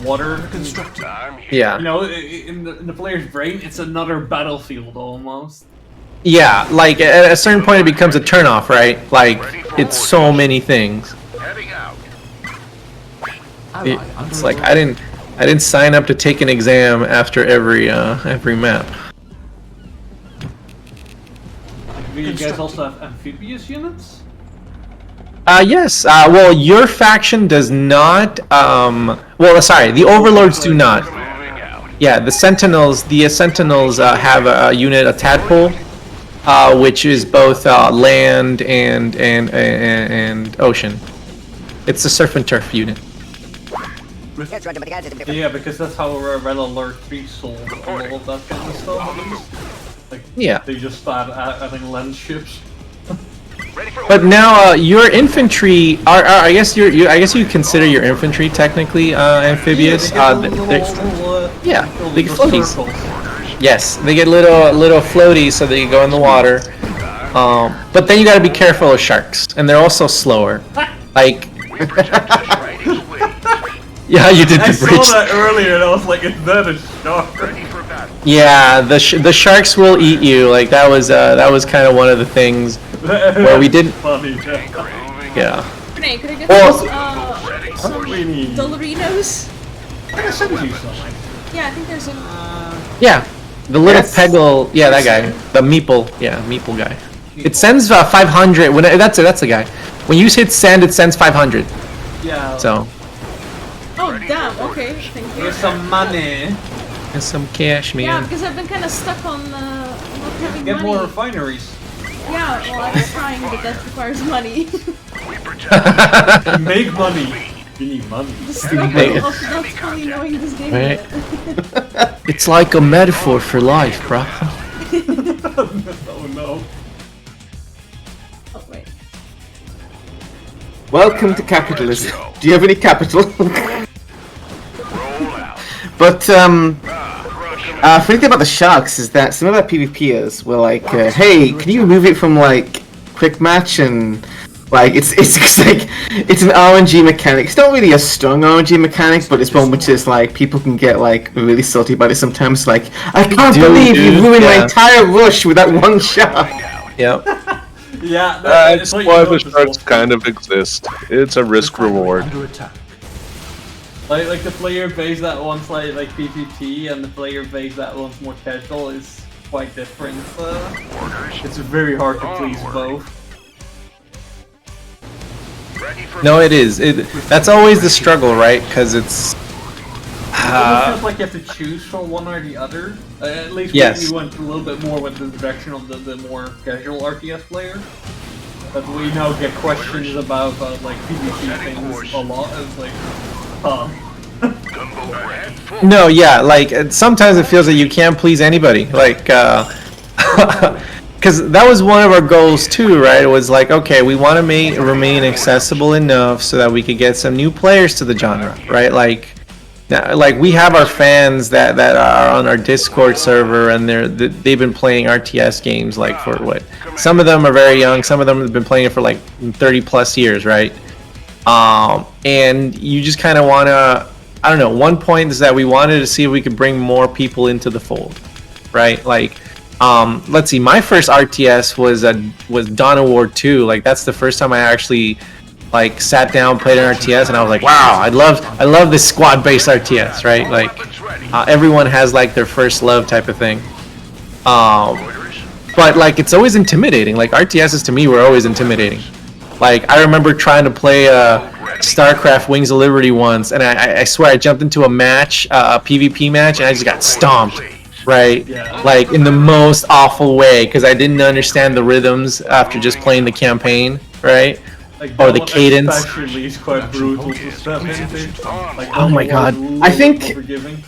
water. Constructed. Yeah. You know, in the player's brain, it's another battlefield almost. Yeah, like at a certain point it becomes a turnoff, right? Like, it's so many things. Heading out. Ally under It's like attack. I didn't sign up to take an exam after every map. Do you guys also have amphibious units? Yes. Well, your faction does not. Well, sorry, the Overlords do not. Moving out. Yeah, the Sentinels. The Sentinels have a unit, a tadpole, which is both land and ocean. It's a surf and turf unit. Yeah, because that's how Red Alert 3 sold all of that kind of stuff. Like, Yeah. they just start adding land ships. Ready for But now your infantry are I guess I guess you consider your infantry technically amphibious. Yeah, Yeah, little they get floaties. circles. Yes, they get little floaties so they can go in the water. But then you got to be careful of sharks, and they're also slower. Like, yeah, you did I the saw bridge. that earlier and I was like, is that a shark? ready for battle. Yeah, the sharks will eat you. Like that was kind of one of the things where we didn't. Funny, Yeah. Renee, could I get Well- some Really? Dolorinos? I can send you some. Yeah, I think there's a... Yeah, the little Yes. Peggle. Yeah, that guy. The Meeple. Yeah, Meeple guy. It sends 500. When that's the guy. When you hit send, it sends 500. Yeah. So Oh, damn, okay, thank you. Here's some money. and some cash, Yeah, man. because I've been kind of stuck on not having Get money. more refineries. Yeah, well, I was trying, but that requires money. Make money. You need money. The struggle Make- of not fully knowing this game Right. yet. It's like a metaphor for life, bro. Oh no. Oh, wait. Welcome to capitalism. Do you have any capital? But funny thing about the sharks is that some of our PvPers were like, "Hey, can you move it from like quick match and like it's like it's an RNG mechanic. It's not really a strong RNG mechanic, but it's one which is like people can get like really salty about it sometimes. Like, I can't believe you ruined my yeah. entire rush with that one shot." Yep. Yeah, That's what you why the notice sharks often. kind of exist. It's a risk Refinery reward. under attack. Like the player base that wants like PvP and the player base that wants more casual is quite different. It's very hard to please both. Ready for No, it is. That's always the struggle, right? Because it's. It almost feels like you have to choose from one or the other. At least Yes. we went a little bit more with the direction of the more casual RTS player. But we now get questions about like PvP things a lot. It's like, Gumbo ahead full. No, yeah, like sometimes it feels like you can't please anybody. Like, because that was one of our goals too, right? It was like, okay, we want to remain accessible enough so that we could get some new players to the genre, right? Like we have our fans that are on our Discord server, and they've been playing RTS games like for what? Some of them are very young. Some of them have been playing it for like 30 plus years, right? And you just kind of want to, I don't know. One point is that we wanted to see if we could bring more people into the fold, right? Like, let's see. My first RTS was Dawn of War 2. Like that's the first time I actually like sat down, played an RTS, and I was like, wow, I love this squad-based RTS, right? Like everyone has like their first love type of thing. But like it's always intimidating. Like RTSs to me were always intimidating. Like I remember trying to play StarCraft Wings of Liberty once, and I swear I jumped into a match, a PvP match, and I just got stomped. Right, like in the most awful way because I didn't understand the rhythms after just playing the campaign, right? like Or that the one cadence. especially is quite brutal to step into. Like, Oh my God. I think- Unforgiving.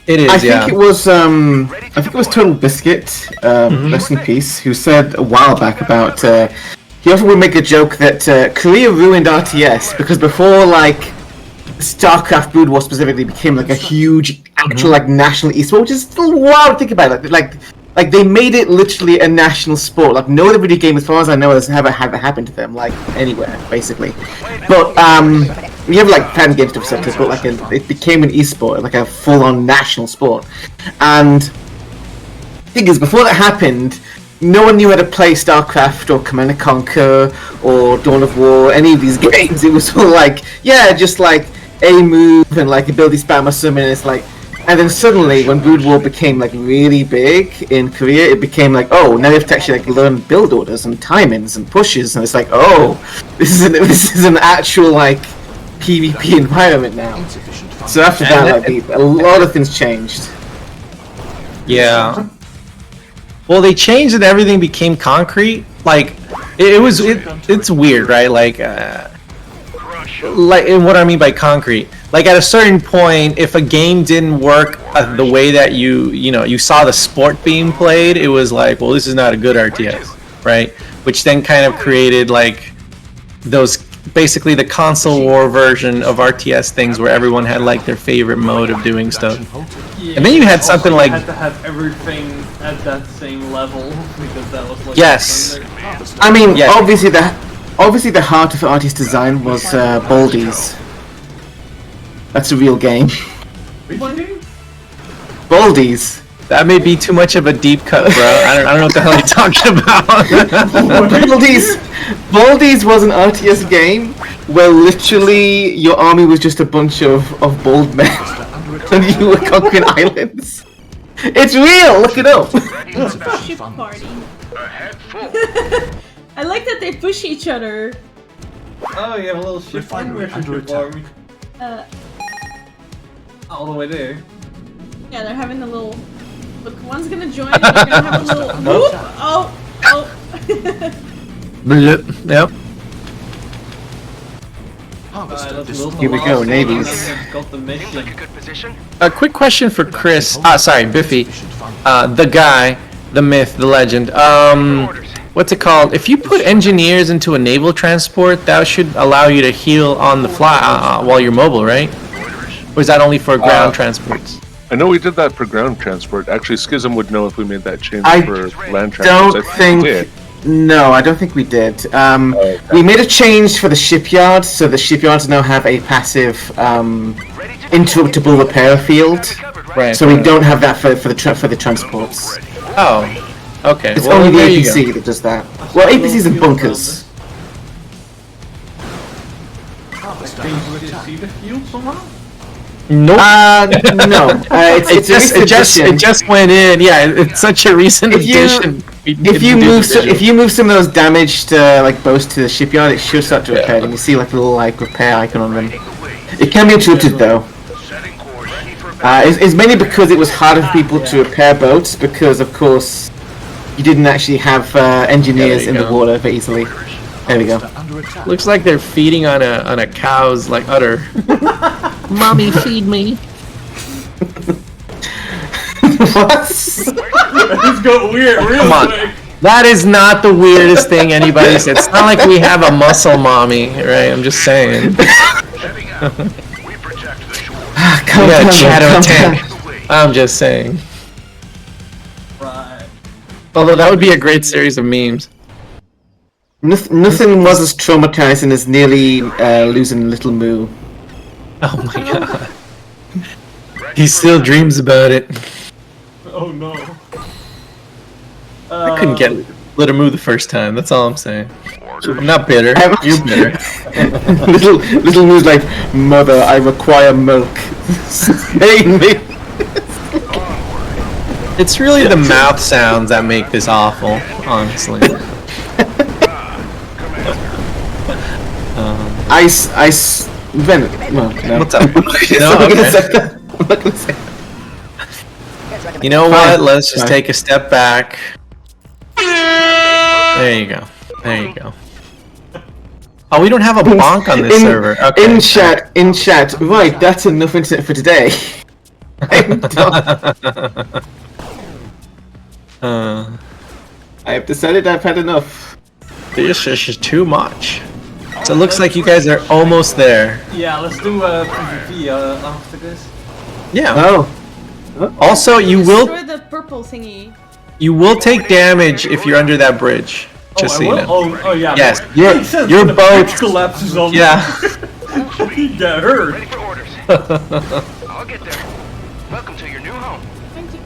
It is, I yeah. think it was Total Biscuit, rest in peace, who said a while back about he often would make a joke that Korea ruined RTS because before like StarCraft Brood War specifically became like a huge actual like national esport, which is still wild to think about. Like they made it literally a national sport. Like no other video game, as far as I know, has ever had that happen to them. Like anywhere, basically. But we have like fan games stuff, but like it became an esport, like a full-on national sport. And the thing is, before that happened, no one knew how to play StarCraft or Command & Conquer or Dawn of War, any of these games. It was all like, yeah, just like a move and like ability spam or something. And it's like, and then suddenly when Brood War became like really big in Korea, it became like, oh, now you have to actually like learn build orders and timings and pushes, and it's like, oh, this is an actual like PvP environment now. Insufficient funds. So after that, like a lot of things changed. Yeah. Well, they changed and everything became concrete. Like it's weird, right? Like and what I mean by concrete, like at a certain point, if a game didn't work the way that you saw the sport being played, it was like, well, this is not a good RTS, right? Which then kind of created like those basically the console war version of RTS things where everyone had like their favorite mode of doing stuff. Yeah, And then you had also something like- you had to have everything at that same level because that was like Yes. I mean, Yeah. obviously the heart of RTS design was Baldies. That's a real game. Baldies. That may be too much of a deep cut, bro. I don't know what the hell you're talking about. Baldies was an RTS game where literally your army was just a bunch of bald men and you were conquering islands. It's real. Look it up. Ship party. Ahead full. I like that they push each other. Oh, you have a little ship Refinery army. under attack. All the way there. Yeah, they're having a little. Look, one's gonna join. And they're gonna have a little. Whoop! Oh. Yep. Harvester That's destroyed. Here we go, navies. Got the Seems like a mission. good position. A quick question for Chris. Sorry, Biffy. Insufficient funds. The guy, the myth, the legend. What's it called? If you put engineers into a naval transport, that should allow you to heal on the fly while you're mobile, right? Or is that only for ground transports? I know we did that for ground transport. Actually, Schism would know if we made that change I for land transport. don't think. No, I don't think we did. We made a change for the shipyard, so the shipyards now have a passive interruptible repair field. Right. So we don't have that for the transports. Oh. Okay, It's well, only the there you APC that does that. Well, APCs and bunkers. Can you see the field somehow? Nope. No. It's a recent addition. It just went in. Yeah, it's such a recent If you- addition. If you move some of those damaged like boats to the shipyard, it should start to repair them. You see like a little like repair icon on them. It can be interrupted though. Setting course. Ready for battle. It's mainly because it was harder for people to repair boats because, of course, you didn't actually have engineers There in you the go. water very easily. There we go. Under attack. Looks like they're feeding on a cow's like udder. Mommy, feed me. What? It's got weird, real Come on. quick. That is not the weirdest thing anybody said. It's not like we have a muscle mommy, right? I'm just saying. Heading out. We protect the shore. Calm We got down, Shadow calm Tank. down. I'm just saying. Right. Although that would be a great series of memes. Nothing was as traumatizing as nearly losing Little Moo. Oh my god. He still dreams about it. Oh no. I couldn't get Little Moo the first time, that's all I'm saying. I'm not bitter. You're bitter. Little Moo's like, Mother, I require milk. Sustain me. It's really the mouth sounds that make this awful, honestly. Ice, Venom. Well, no. What's up? I'm not gonna say that. I'm not gonna say that. You know what? Fine. Let's just Fine. take a step back. There you go. There you go. Oh, we don't have a bonk on this server. Okay. In chat. Right, that's enough internet for today. I'm done. I have decided I've had enough. This is just too much. So it looks like you guys are almost there. Yeah, let's do PvP after this. Yeah. Oh. Also, you Destroy will the purple thingy. take damage if you're under that bridge. Just so you know. Oh yeah. Yes, Makes sense your when the boat- bridge collapses on Yeah. you get hurt. Ready for orders. I'll get there. Welcome to your new home. Thank you.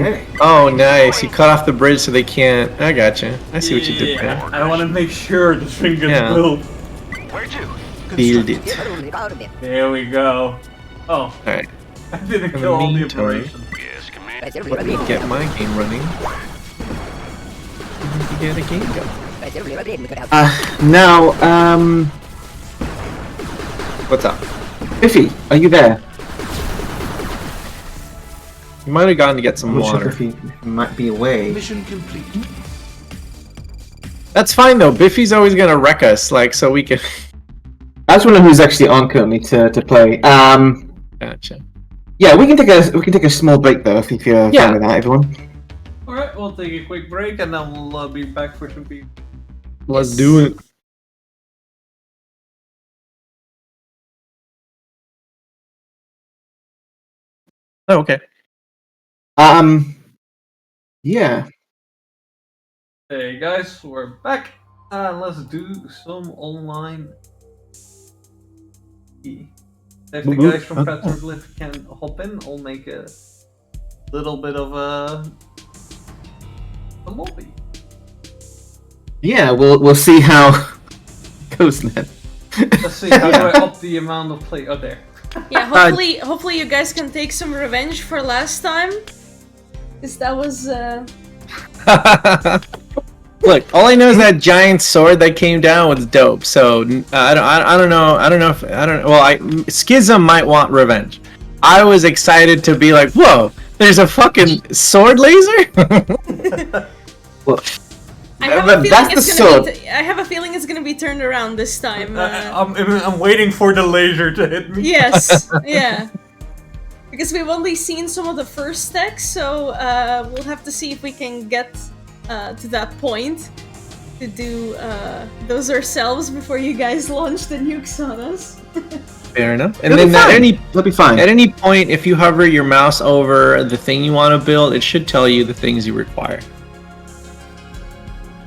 Okay. Oh, nice. You cut off the bridge so they can't. I gotcha. I see what you did there. Yeah, I want to make sure the thing gets Yeah. built. Where to? Build it. There we go. Oh, Alright. I didn't the kill all the meantime- operation. Yes, command. Let me get my game running. Get a game going. Now, What's up? Biffy, are you there? You might have gone to get some I'm not sure water. if he might be away. Mission complete. That's fine though. Biffy's always gonna wreck us, like, so we can. I just wonder who's actually on currently to play. Gotcha. Yeah, we can take a small break though if you're Yeah. fine with that, everyone. Alright, we'll take a quick break and then we'll be back for some PvP. Let's do it. Oh, okay. Yeah. Hey guys, we're back and let's do some online. If the guys from Petroglyph can hop in, I'll make a little bit of a lobby. Yeah, we'll see how it goes then. Let's see, how do I up the amount of play? Oh, there. Yeah, hopefully you guys can take some revenge for last time. Cause that was Look, all I know is that giant sword that came down was dope. So I don't know. Well, Schism might want revenge. I was excited to be like, whoa, there's a fucking sword laser. Well, I have But a feeling that's the it's gonna be sword. I have a feeling it's gonna be turned around this time. I'm waiting for the laser to hit me. Yes, yeah. Because we've only seen some of the first stacks, so we'll have to see if we can get to that point to do those ourselves before you guys launch the nukes on us. Fair enough. And It'll then be fine. It'll be fine. at any point, if you hover your mouse over the thing you want to build, it should tell you the things you require.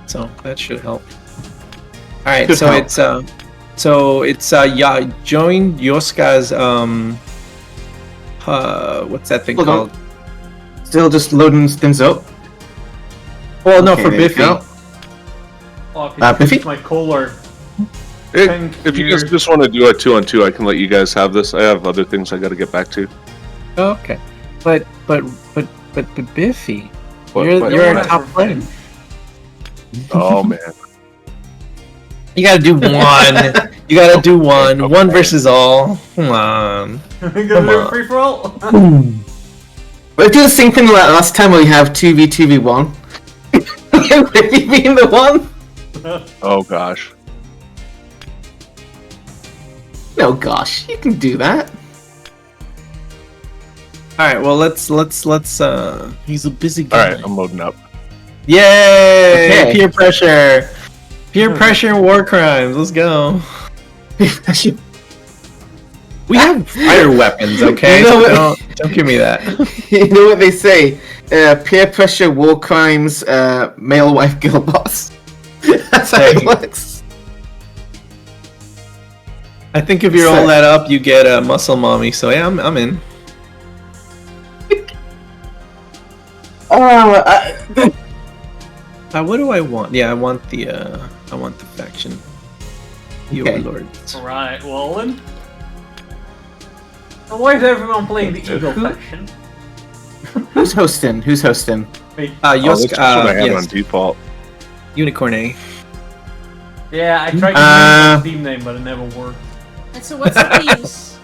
So that should help. All right, Should so help. join Yoska's what's that thing Hold on. called? Still just loading things up. Well, no, Okay, for there you Biffy. go. Oh, I can Biffy? use my collar. If you guys just want to do a 2-on-2, I can let you guys have this. I have other things I got to get back to. Okay, but Biffy, What- you're what- you're what? a top player. Oh man. You gotta do one. You gotta do one. Okay. One versus all. Come on. We're gonna do a free for all. We'll do the same thing like last time where we have 2v2v1. Biffy being the one? Oh gosh. No, gosh, you can do that. All right. Well, let's. He's a busy All guy. right, I'm loading up. Yay! Okay. Peer pressure. Peer pressure and war crimes. Let's go. We have fire weapons, okay? You know So what- don't give me that. You know what they say? Peer pressure, war crimes, male wife, girl boss. That's how it works. I think if you roll that up, you get a muscle mommy. So yeah, I'm in. What do I want? Yeah, I want the faction. The Okay. overlords. Alright, well then. Why is everyone playing the Eagle faction? Who's hosting? Who's hosting? Me. Oh, that's Yoska, just what I had yes. on default. Unicorne. Yeah, I tried to use my Steam name, but it never worked. And so what's the teams?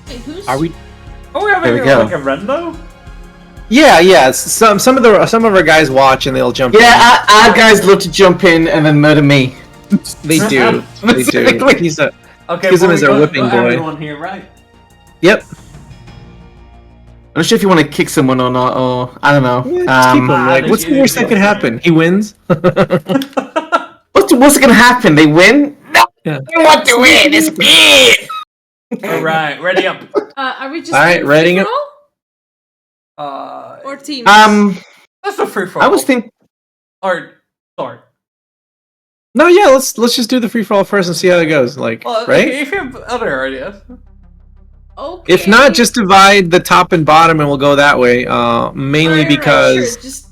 Wait, who's? Are we? Oh, we're There we having go. like a rando? Yeah. Some of our guys watch and they'll jump. Yeah, our guys love to jump in and then murder me. in. They do. They do. Specifically. He's a. Okay, Schism well, is we our got whipping boy. everyone here, right? Yep. I'm not sure if you want to kick someone or not, or I don't know. Yeah, just keep him. Like, they what's the should worst that be could okay. happen? He wins. what's gonna happen? They win? No, Yeah. I want to win. It's me. Alright, ready up. Are we just Alright, doing reading it. free-for-all? Or teams? That's a free for I all. was thinking. Or, sorry. No, yeah. Let's just do the free for all first and see how it goes. Like, Well, right? if you have other ideas. Okay. If not, just divide the top and bottom, and we'll go that way. Mainly Right, because, sure. Just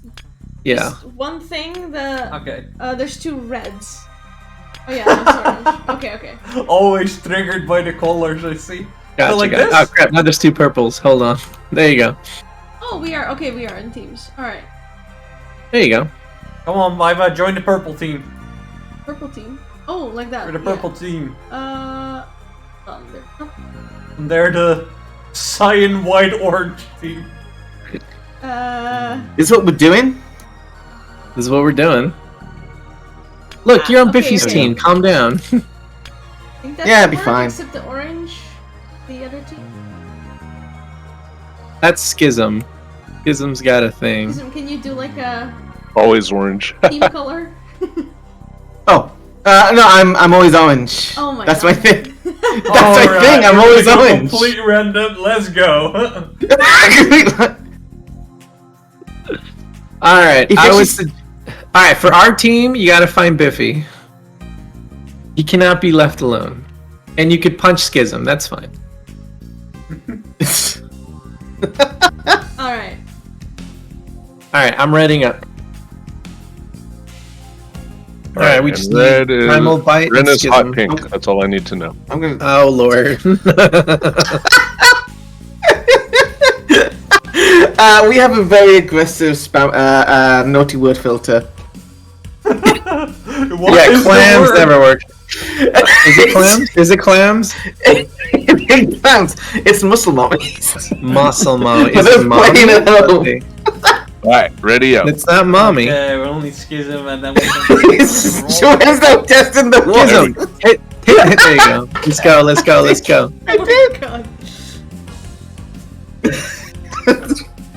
yeah. one thing. Okay. There's two reds. Oh yeah, that's orange. Okay. Always triggered by the colors, I see. Gotcha, like gotcha. this? Oh crap! Now there's two purples. Hold on. There you go. Oh, we are in teams. All right, There you go. Come on, Viva, join the purple team. purple team. Oh, like that. We're the purple team. Thunder. And they're the cyan, white, orange team. This is what we're doing. This is what we're doing. Look, you're on Okay, Biffy's okay. team. Calm down. I think that's Yeah, it'd be one, fine. Except the orange, the other team. That's Schism. Schism's got a thing. Schism, can you do like a Always orange. team color? Oh, no, I'm always orange. Oh my That's god. my thing. That's my Alright, thing. I'm we're always gonna go orange. Complete random. Let's go. All right. If I it's was. just- All right. For our team, you got to find Biffy. He cannot be left alone, and you could punch Schism. That's fine. All right. All right. I'm reading up. All right. We and just red need is primal bite. red and is hot Schism. pink. That's all I need to know. I'm gonna. Oh Lord. We have a very aggressive spam, naughty word filter. What Yeah, is the clams word? never work. Is it clams? Is it clams? Clams. It's muscle mommies. Muscle mommy. For Is those it mommy? playing at home. Okay. All right, ready up. It's not mommy. Okay, we're only Schism and then we can Joanne's now testing the Schism. word. Hit. There you go. Let's go. Let's go. Let's go. I Oh did. my god.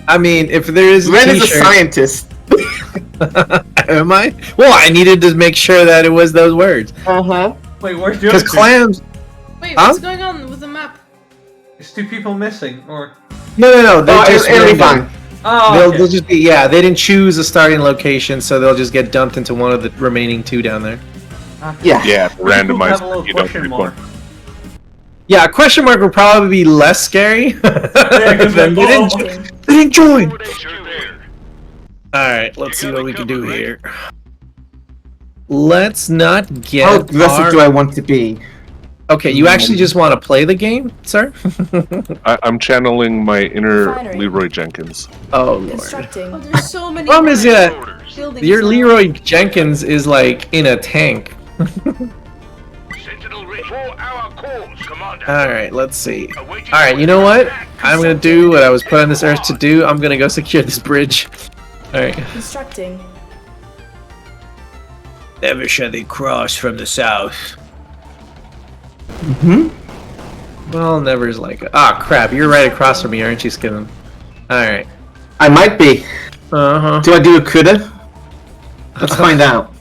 I mean, if there is a Ren is a t-shirt, scientist. am I? Well, I needed to make sure that it was those words. Uh-huh. Wait, where's the Because other two? clams. Wait, Huh? what's going on with the map? Is two people missing, or No. They're Oh, just it'll be random. fine. oh, They'll, okay. they'll just be they didn't choose a starting location, so they'll just get dumped into one of the remaining two down there. Okay. Yeah. Yeah, Have a randomized. little You don't question pick mark. one. Yeah, a question mark would probably be less scary. 'cause than like, they didn't join. You're there. Alright, let's see what we can do here. Let's not get How aggressive do I want to be? Okay, you actually just want to play the game, sir? I'm channeling my inner Finery. Leroy Jenkins. Oh, Lord. Constructing. Oh, there's so many. Problem is that buildings your now. Leroy Jenkins is like in a tank. Sentinel ready. 4-hour calls, Commander. Alright, let's see. Alright, you know what? I'm gonna do what I was put on this earth to do. I'm gonna go secure this bridge. Alright. Constructing. Never shall they cross from the south. Well, never's like... Ah, crap. You're right across from me, aren't you, Schism? Alright. I might be. Uh-huh. Do I do a critter? Let's find out.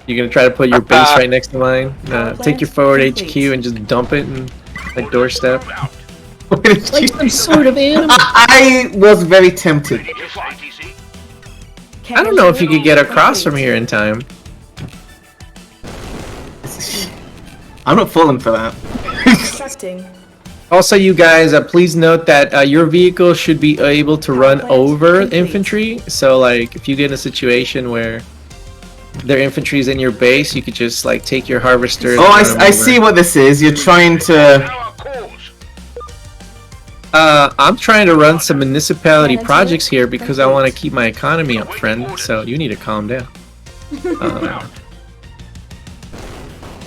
You're gonna try to put your base right next to mine? Take your forward HQ and just dump it in a doorstep? Like some sort of animal. I was very tempted. Ready to fight, TC. I don't know if you could get across from here in time. I'm not falling for that. Constructing. Also, you guys, please note that your vehicle should be able to run over infantry. So, like, if you get in a situation where their infantry is in your base, you could just, like, take your harvester and Oh, run 'em I over. see what this is. You're trying to... 4-hour calls. I'm trying to run some municipality projects here because I want to keep my economy up, friend. So, you need to calm down.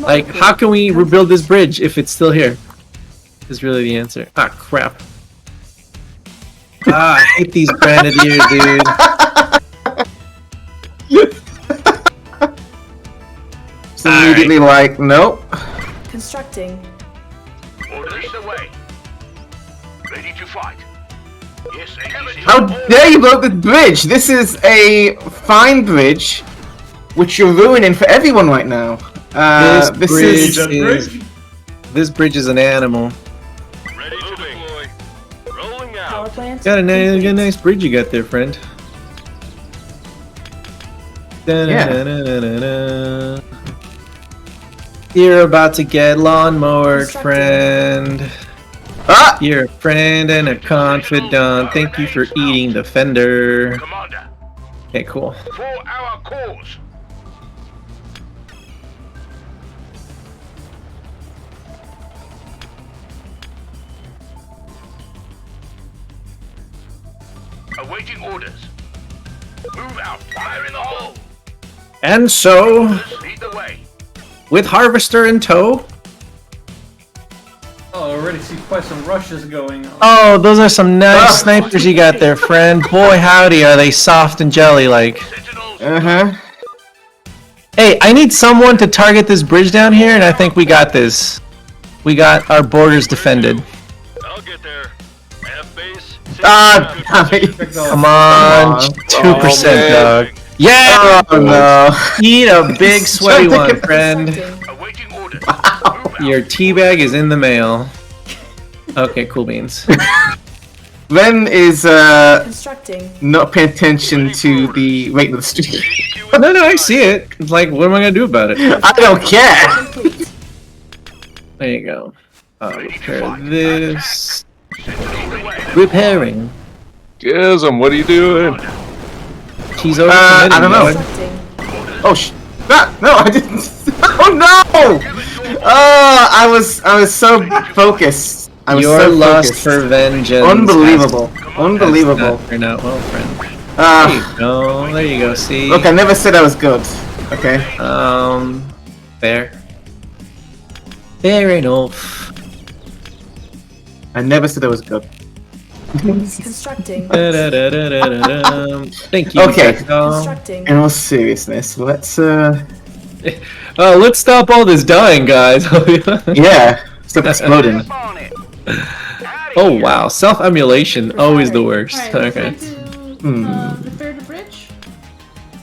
Like, how can we rebuild this bridge if it's still here? Is really the answer. Ah, crap. Ah, I hate these grenadiers, dude. So immediately like, nope. Constructing. Orders away. Ready to fight. Yes, ATC. How dare you blow up this bridge? This is a fine bridge, which you're ruining for everyone right now. This bridge is an animal. Ready to deploy. Rolling Power out. plant. Got a nice bridge you got there, friend. Da-na-na-na-na-na. You're about to get lawnmowered, friend. Ah! You're a friend and a confidant. Thank you for eating the fender. Commander. Okay, cool. 4-hour calls. Awaiting orders. Move out. Fire in the hole. And so, Lead the way. with Harvester in tow. Oh, I already see quite some rushes going on. Oh, those are some nice snipers you got there, friend. Boy, howdy, are they soft and jelly-like. Sentinels. Uh-huh. Hey, I need someone to target this bridge down here, and I think we got this. We got our borders defended. I'll get there. Have base. Ah, damn it. Come on, 2%, dog. Yeah! Oh no. Eat a big sweaty one, friend. Constructing. Awaiting orders. Move out. Your teabag is in the mail. Okay, cool beans. Ren is Constructing. not paying attention to the rate of the stream. No, I see it. It's like, what am I gonna do about it? I don't care. Complete. There you go. Repair this. Lead the way. Repairing. Schism, what are you doing? He's over I don't know. Constructing. Oh no, I didn't. Oh no! Oh, I was so focused. I was Your so lust focused. for vengeance. Unbelievable. Has Unbelievable. not turned out well, friend. No, there you go. See. Look, I never said I was good. Okay. Fair. Fair enough. I never said I was good. Constructing. Thank you. Okay. Jackdaw. Constructing. In all seriousness, let's Let's stop all this dying, guys. yeah, stop exploding. On it. Oh wow, self-emulation always the worst. Alright, Okay. repair the bridge.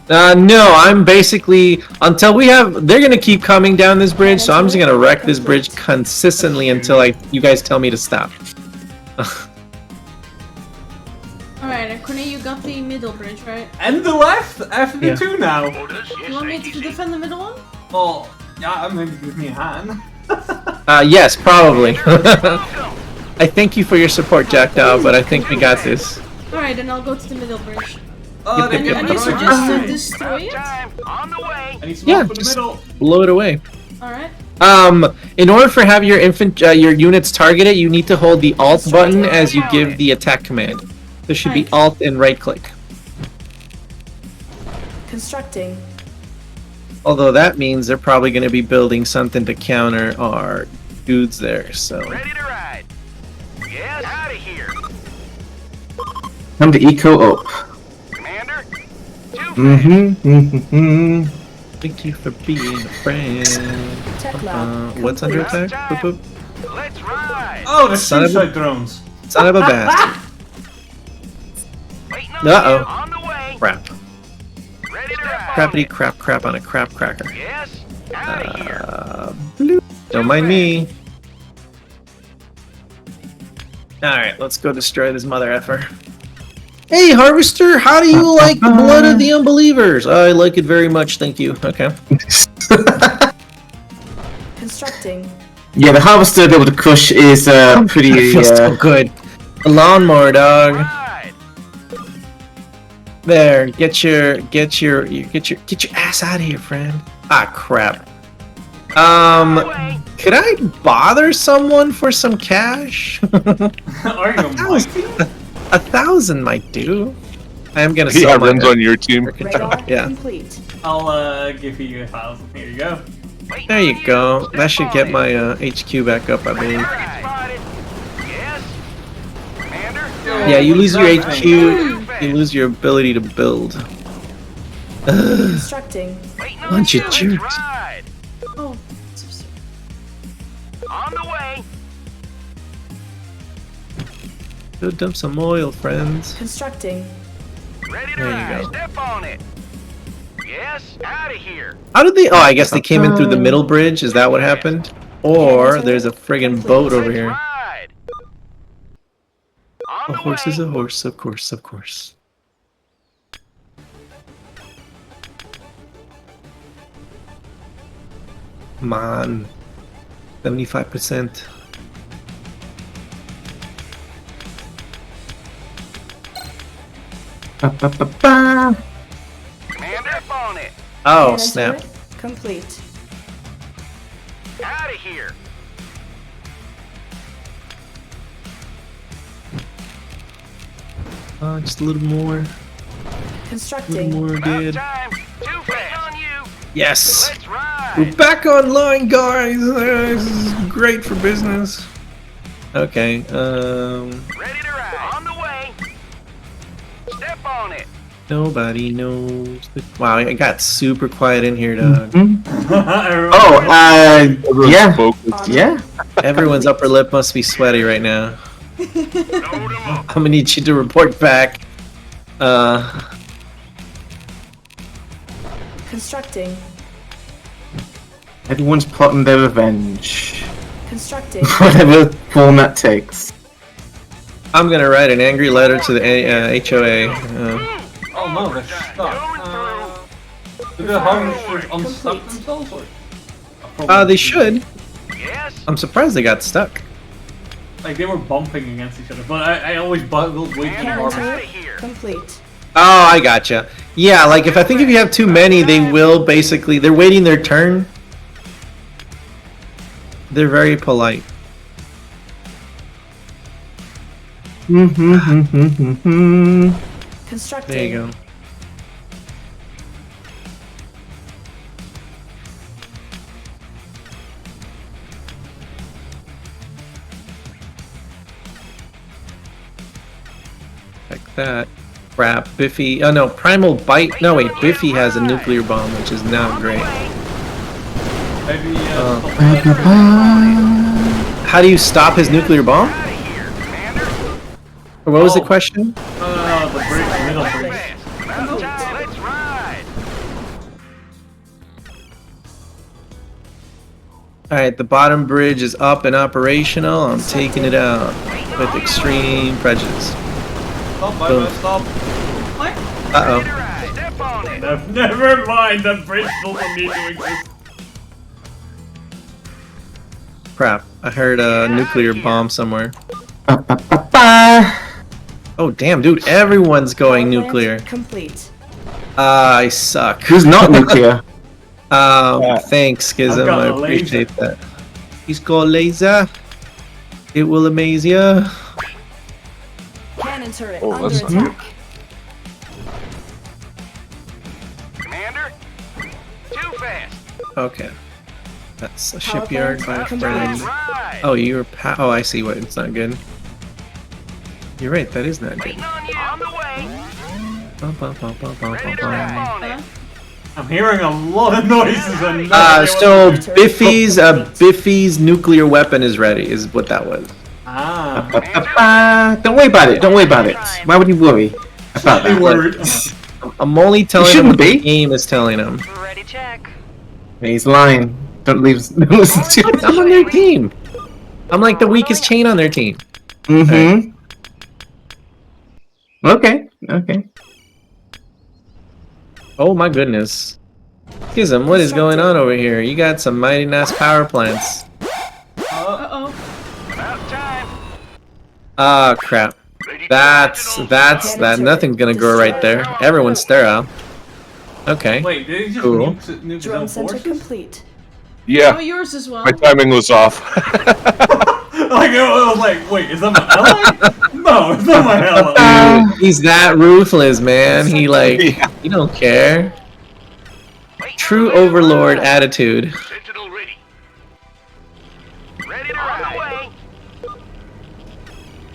No, I'm basically until we have. They're gonna keep coming down this bridge, so I'm just gonna wreck this bridge consistently until you guys tell me to stop. Alright, Corne, you got the middle bridge, right? And the left? I have to do Yeah. two now. Orders. Yes, You want me to ATC. defend the middle one? Well, yeah, maybe give me a hand. Yes, probably. I thank you for your support, Jackdaw, but I think we got this. Alright, then I'll go to the middle bridge. Oh, they Any can throw it suggestion away. destroy it? Time on the way. I need some Yeah, help in the just- middle. Blow it away. Alright. In order for have your your units target it, you need to hold the Alt button as you give the attack command. There should be Right. Alt and right click. Constructing. Although that means they're probably going to be building something to counter our dudes there. So Ready to ride. Yes, out of here. Time to eco up. Commander. thank you for being a friend. Tech lab. What's under complete. attack? Boop, Let's ride. Oh, the Son of a- suicide drones. boop. Son of a bastard. Waiting on Uh-oh. you. On the way. Crap. Ready to ride. Crappity crap crap on a crap cracker. Yes, out of here. Bloop. Don't mind me. Alright, let's go destroy this mother effer. Hey, Harvester, how do you like the blood of the unbelievers? I like it very much, thank you. Okay. Constructing. Yeah, the harvester able to crush is pretty. Feels so good. A lawnmower, dog. Ride. There, get your ass out of here, friend. Ah, crap. Could I bother someone for some cash? Are you Mikey? 1,000 might do. I am gonna Yeah, sell my runs on your team. Radar Yeah. complete. I'll give you 1,000. Here you go. Waiting There on you go. That should get my HQ back up, I believe. Target spotted. Yes. Commander. Yeah, you lose your HQ, you lose your ability to build. Constructing. Waiting on Bunch you. of Let's jerks. ride. Oh, so sorry. On the way. Go dump some oil, friends. Constructing. Ready to There you ride. go. Step on it. Yes, out of here. How did they? Oh, I guess they came in through the middle bridge. Is that what happened? Or there's a friggin' boat over Let's here. ride. On A the horse way. is a horse, of course, of course. Come on. 75%. Ba-ba-ba-ba. Commander, step on it. Oh, Cannon snap. turret complete. Out of here. Just a little more. A little Constructing. more, About dude. time. Too fast. On you. Yes! Let's We're ride. back online, guys! This is great for business. Okay, Ready to ride. On the way. Step on it. nobody knows. Wow, I got super quiet in here, dog. Oh, yeah, Focus. yeah. Everyone's upper lip must be sweaty right now. Load 'em up. I'm gonna need you to report back. Constructing. Everyone's plotting their revenge. Constructing. Whatever form that takes. I'm gonna write an angry letter to the HOA. Oh no, they're stuck. Do the harvesters unstuck themselves? Or? They should. Yes. I'm surprised they got stuck. Like they were bumping against each other, but I always build way too Cannon harvesters. Out of turret here. complete. Oh, I gotcha. Yeah, like if you have too many, they will basically, they're waiting their turn. They're very polite. Constructing. There you go. Like that. Crap. Biffy. Oh no, Primal Bite. No, wait. Biffy has a nuclear bomb, which is not great. Maybe How do you stop his nuclear bomb? Out of here. Commander. Or what was the Oh. question? the bridge, middle bridge. Fast. About time. Let's ride. Alright, the bottom bridge is up and operational. I'm taking it out with extreme prejudice. Stop, Boom. stop. What? Uh-oh. Ready to ride. Step on it. Never mind, the bridge doesn't need to exist. Crap. I heard a nuclear bomb somewhere. Ba-ba-ba-ba. Oh damn, dude! Everyone's going Power plant nuclear. Complete. I suck. Who's not nuclear? Thanks, Schism. I've got I a laser. appreciate that. He's got laser. It will amaze you. Cannon turret Oh, under that's not attack. Commander, too fast. Okay. That's a Power shipyard, plant my complete. friend. Right. Oh, you're oh, I see what it's not good. You're right, that is not good. Waiting on you. On the way. Bum, bum, bum, bum, bum, Ready bum, to bum. wrap on it. I'm hearing a lot of noises and no idea what So to do. Biffy's nuclear weapon is ready, is what that was. Ah. Don't worry about it. Don't worry about it. Why would you worry about Slightly that? worried. I'm only telling him shouldn't what the be. game is telling him. Ready, check. He's lying. Don't listen to it. I'm on their team. I'm like the weakest chain on their team. Mm-hmm. Okay. Okay. Oh my goodness. Schism, what is going on over here? You got some mighty nice power plants. Uh-oh. About time. Ah, crap. Ready That's that. Nothing's gonna grow right there. Everyone's sterile. Okay. Wait, did he just Cool. nuke his Drone own center forces? complete. Oh, Yeah, yours as well. my timing was off. Like, I was like, wait, is that my ally? No, it's not my ally. Dude, he's that ruthless, man. He like, Yeah. he don't care. Waiting True on the way. overlord attitude. Sentinel ready. Ready to ride.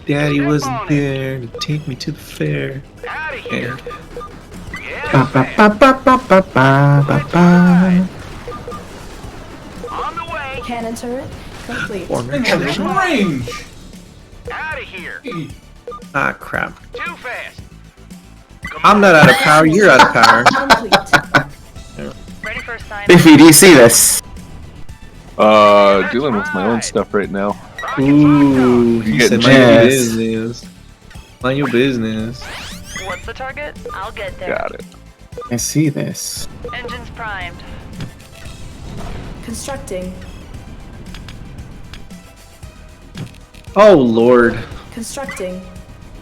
Daddy wasn't there to take me to the fair. Out of here. And Yeah, Ba, ba, ba, ba, ba, ba, ba, ba. on the way. Cannon turret complete. Thing has range. Out of here. Ah, crap. Too fast. I'm not out of power. You're out of power. Complete. Ready for assignment. Biffy, do you see this? Dealing with my own stuff right now. Ooh, he You're said getting mind your jealous. business. Mind your business. What's the target? I'll get there. Got it. I see this. Engines primed. Constructing. Oh lord. Constructing.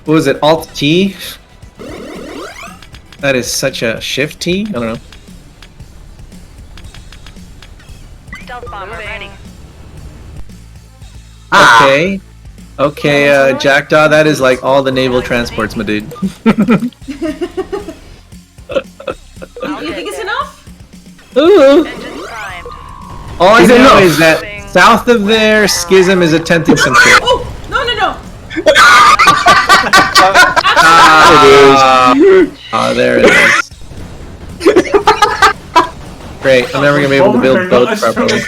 What was it? Alt T? That is such a shift T? I don't know. Stealth bomber ready. Ah. Okay. Okay, Jackdaw, that is like all the naval transports, my dude. I'll You get think it's there. enough? Ooh. Engines primed. All I Is it know enough? is that south of there, Schism is attempting some shit. Oh! No, no, no! Ah, there it is. Great, I'm never gonna be able to build boats properly.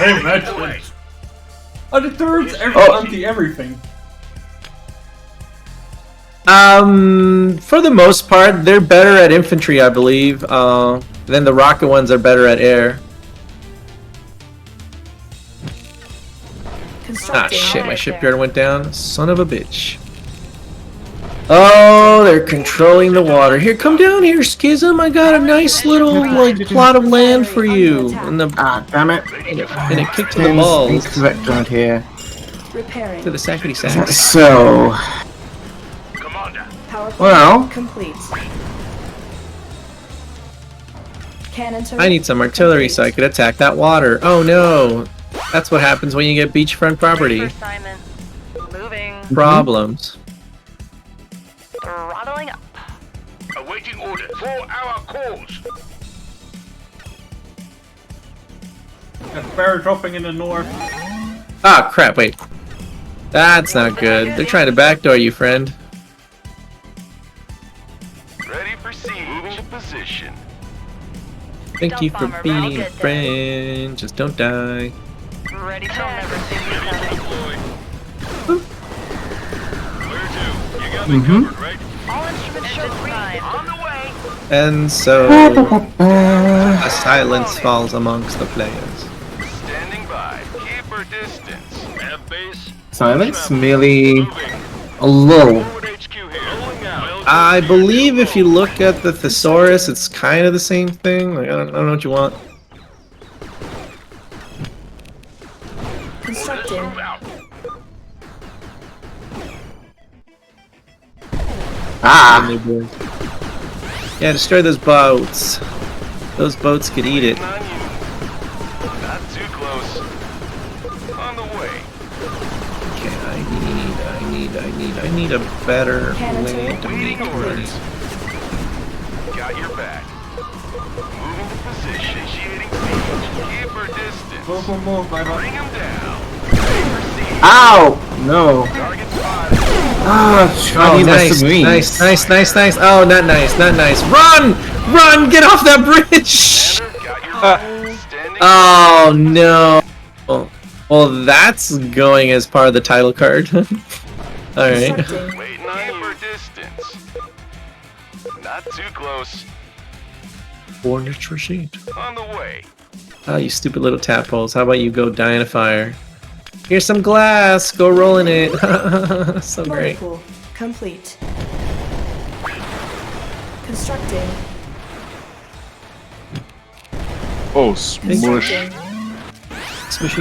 Are the turrets anti-everything? For the most part, they're better at infantry, I believe. Then the rocket ones are better at air. Ah, Constructing. shit, my shipyard went down. Son of a bitch. Oh, they're controlling the water. Here, come down here, Schism. I got a nice little, like, plot of land for you. And Ah, damn it. a kick to the balls. Incorrect around here. Repairing. To the sackety sack. So, Commander. Power plant well, complete. Cannon turret. I need some artillery so I could attack that water. Oh no. That's what happens when you get beachfront property. Ready for assignment. Moving. Problems. Throttling up. Awaiting orders for our cause. A bear dropping in the north. Ah, crap, wait. That's not good. They're trying to backdoor you, friend. Ready for siege. Moving to position. Thank you for Stealth bomber, being I'll a get there. friend. Just don't die. Ready to never see me coming. Where to? You got me covered, right? All instruments show primed. On the way. And so a silence falls amongst the players. Standing by. Keep our distance. Have base. silence, merely Moving. a lull. Forward HQ here. Rolling out. I believe if you look at the thesaurus, it's kind of the same thing. Like, I don't know what you want. Constructing. Move out. Ah! Yeah, destroy those boats. Those boats could eat it. Waiting on you. Not too close. On the way. Okay, I need a better Cannon way turret. to make Waiting money. orders. Got your back. Moving to position. Initiating siege. Keep her distance. Move, bye bye. Bring him down. Proceed. Ow! No. Target spotted. Ah, Oh, I need my nice, submarines. nice. Oh, not nice. Run! Get off that bridge! Commander, got your back. Standing. Oh, no. Well, that's going as part of the title card. Alright. Constructing. Waiting on you. Keep her distance. Not too close. Coordinates received. On the way. Oh, you stupid little tadpoles. How about you go die in a fire? Here's some glass. Go roll in it. So great. Vertical. Complete. Constructing. Oh, smush. Constructing.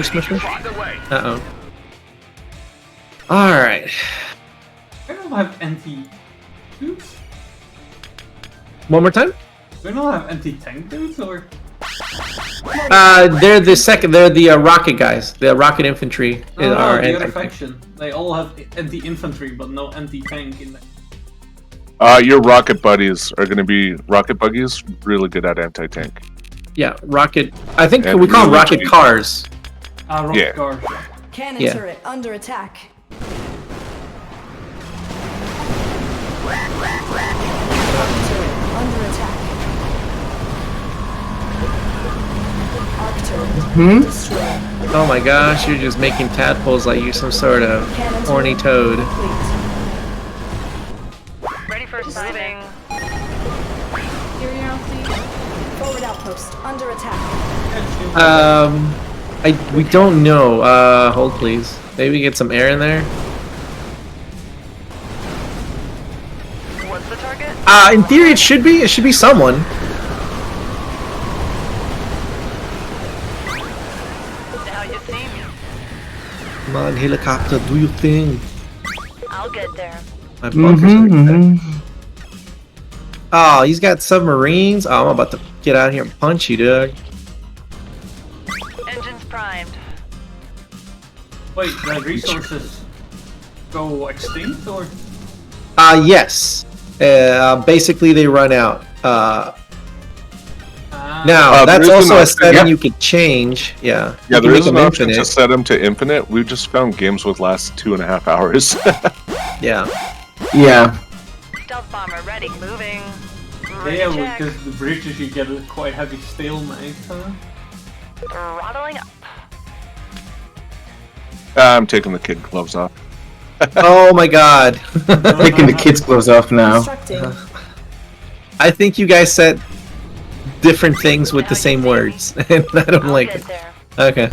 Smushy. On the way. Uh-oh. Alright. I don't have anti-dudes? One more time? Do I not have anti-tank dudes, or? They're the rocket guys. The rocket infantry No, are the other anti-tank. faction. They all have anti-infantry, but no anti-tank in there. Your rocket buddies are going to be rocket buggies, really good at anti-tank. Yeah, rocket. I think And we call them really rocket cheap. cars. Rocket Yeah. cars. Cannon Yeah. turret under attack. Arc turret under attack. Arc turret destroyed. Oh my gosh, you're just making tadpoles like you're some sort of Cannon horny turret toad. complete. Ready for assignment. Forward outpost under attack. We don't know. Hold please. Maybe get some air in there. What's the target? In theory, it should be. It should be someone. Now you see me. Come on, helicopter, do your thing. I'll get there. My bunkers are good. Oh, he's got submarines. Oh, I'm about to get out here and punch you, dude. Engines primed. Wait, the resources go extinct, or? Yes. Basically, they run out. Now, there that's is an also a option- setting yep. you could change. Yeah. Yeah, You can there make is an them option to infinite. set them to infinite. We just found games with last 2.5 hours. Yeah. Yeah. Stealth bomber ready. Moving. Yeah, Ready to check. because the bridges you get a quite heavy stalemate. Throttling up. I'm taking the kid gloves off. Oh my god. Taking the kids' clothes off now. Constructing. I think you guys said different things with the same words, and I don't I'll like get it. there. Okay.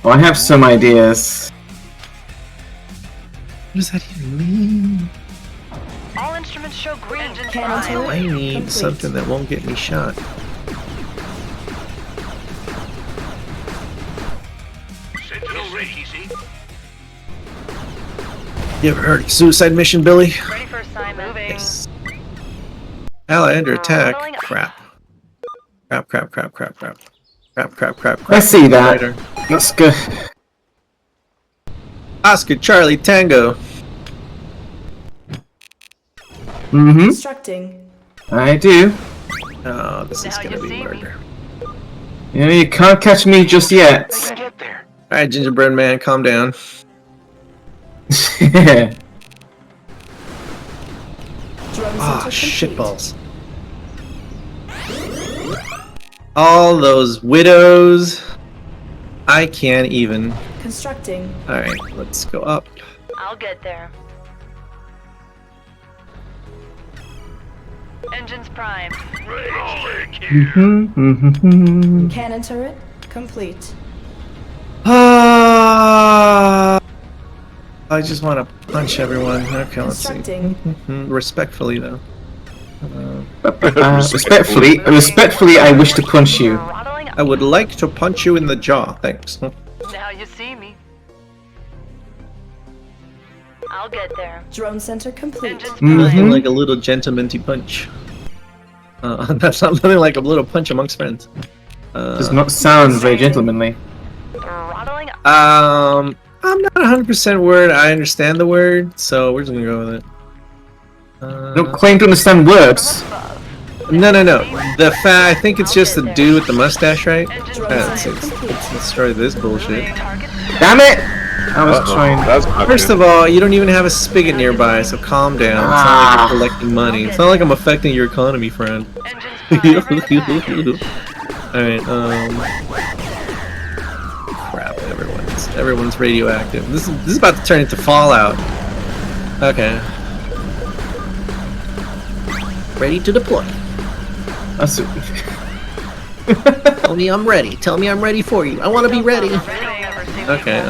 Well, I have some ideas. What does that even mean? All instruments show green. Engines Cannon primed. turret I need complete. something that won't get me shot. Sentinel ready. You ever heard of suicide mission, Billy? Ready for assignment. Moving. Yes. Ally under attack. Rolling up. Crap. Crap. I see that. Rider. That's good. Oscar Charlie Tango. Mm-hmm. Constructing. I do. Oh, this is Now gonna you be see me. murder. You know, you can't catch me just yet. We can get there. Alright, gingerbread man, calm down. Drone Ah, center complete. shitballs. All those widows. I can't even. Constructing. Alright, let's go up. I'll get there. Engines primed. Ready to check here. Cannon turret complete. Ah, I just want to punch everyone. Okay, let's see. Constructing. Respectfully, though. Respectfully, I wish to punch you. Throttling up. I would like to punch you in the jaw. Thanks. Now you see me. I'll get there. Drone center complete. Engines Mhm. prime. Like a little gentleman-y punch. That's not nothing like a little punch amongst friends. Does not sound very gentlemanly. Throttling up. I'm not 100% word. I understand the word, so we're just gonna go with it. Don't claim to understand words. No. I think it's just the dude with the mustache, right? Engines Let's prime. destroy this bullshit. Target. Damn it! I was Uh-oh, trying. That's not First good. of all, you don't even have a spigot nearby, so calm down. It's not like you're collecting money. It's not like I'm affecting your economy, friend. Engines prime. Alright, crap, everyone's radioactive. This is about to turn into Fallout. Okay. Ready to deploy. That's it. Tell me I'm ready. Tell me I'm ready for you. I want to be ready. Okay,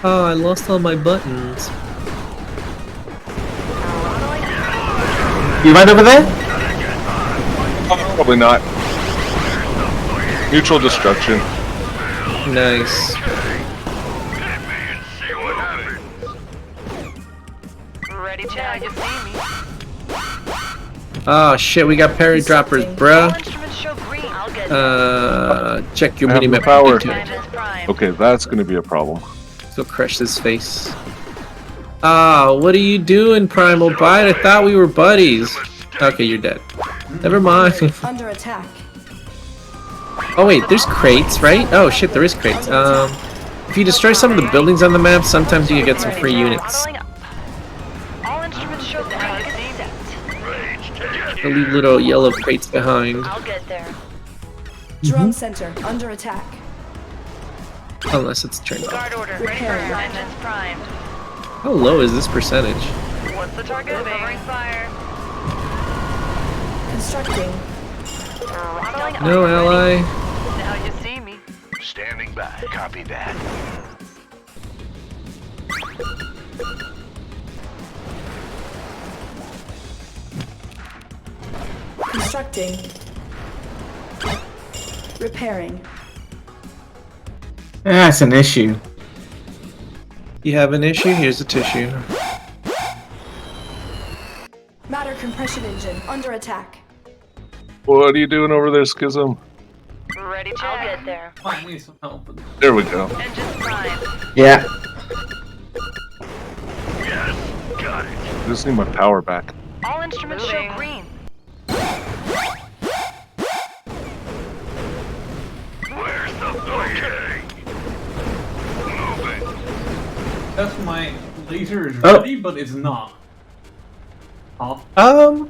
oh, I lost all my buttons. You right over there? Probably not. Mutual destruction. Nice. Ready, Chad. You see me. Oh shit, we got parry droppers, All bruh. instruments show green. I'll get there. Check your I have mini no map. power. Engines prime. Okay, that's gonna be a problem. Go crush this face. Ah, what are you doing, Primal Bite? I thought we were buddies. Okay, you're dead. Never mind. Under attack. Oh wait, there's crates, right? Oh shit, there is crates. If you destroy some of the buildings on the map, sometimes you can get some free units. Throttling up. All instruments show target set. They'll leave little yellow crates behind. I'll get there. Drone center under attack. Unless it's turned off. Guard order. Repairing. Engines primed. How low is this percentage? What's the target? Covering fire. Constructing. Throttling up. No ally. Now you see me. Standing by. Copy that. Constructing. Repairing. That's an issue. You have an issue? Here's the tissue. Matter compression engine under attack. What are you doing over there, Schism? Ready, Chad. I'll get there. Might need some help. There we go. Engines primed. Yeah. Got it. I just need my power back. All instruments show green. Where's the okay? Moving. That's my laser is Oh. ready, but it's not. Off.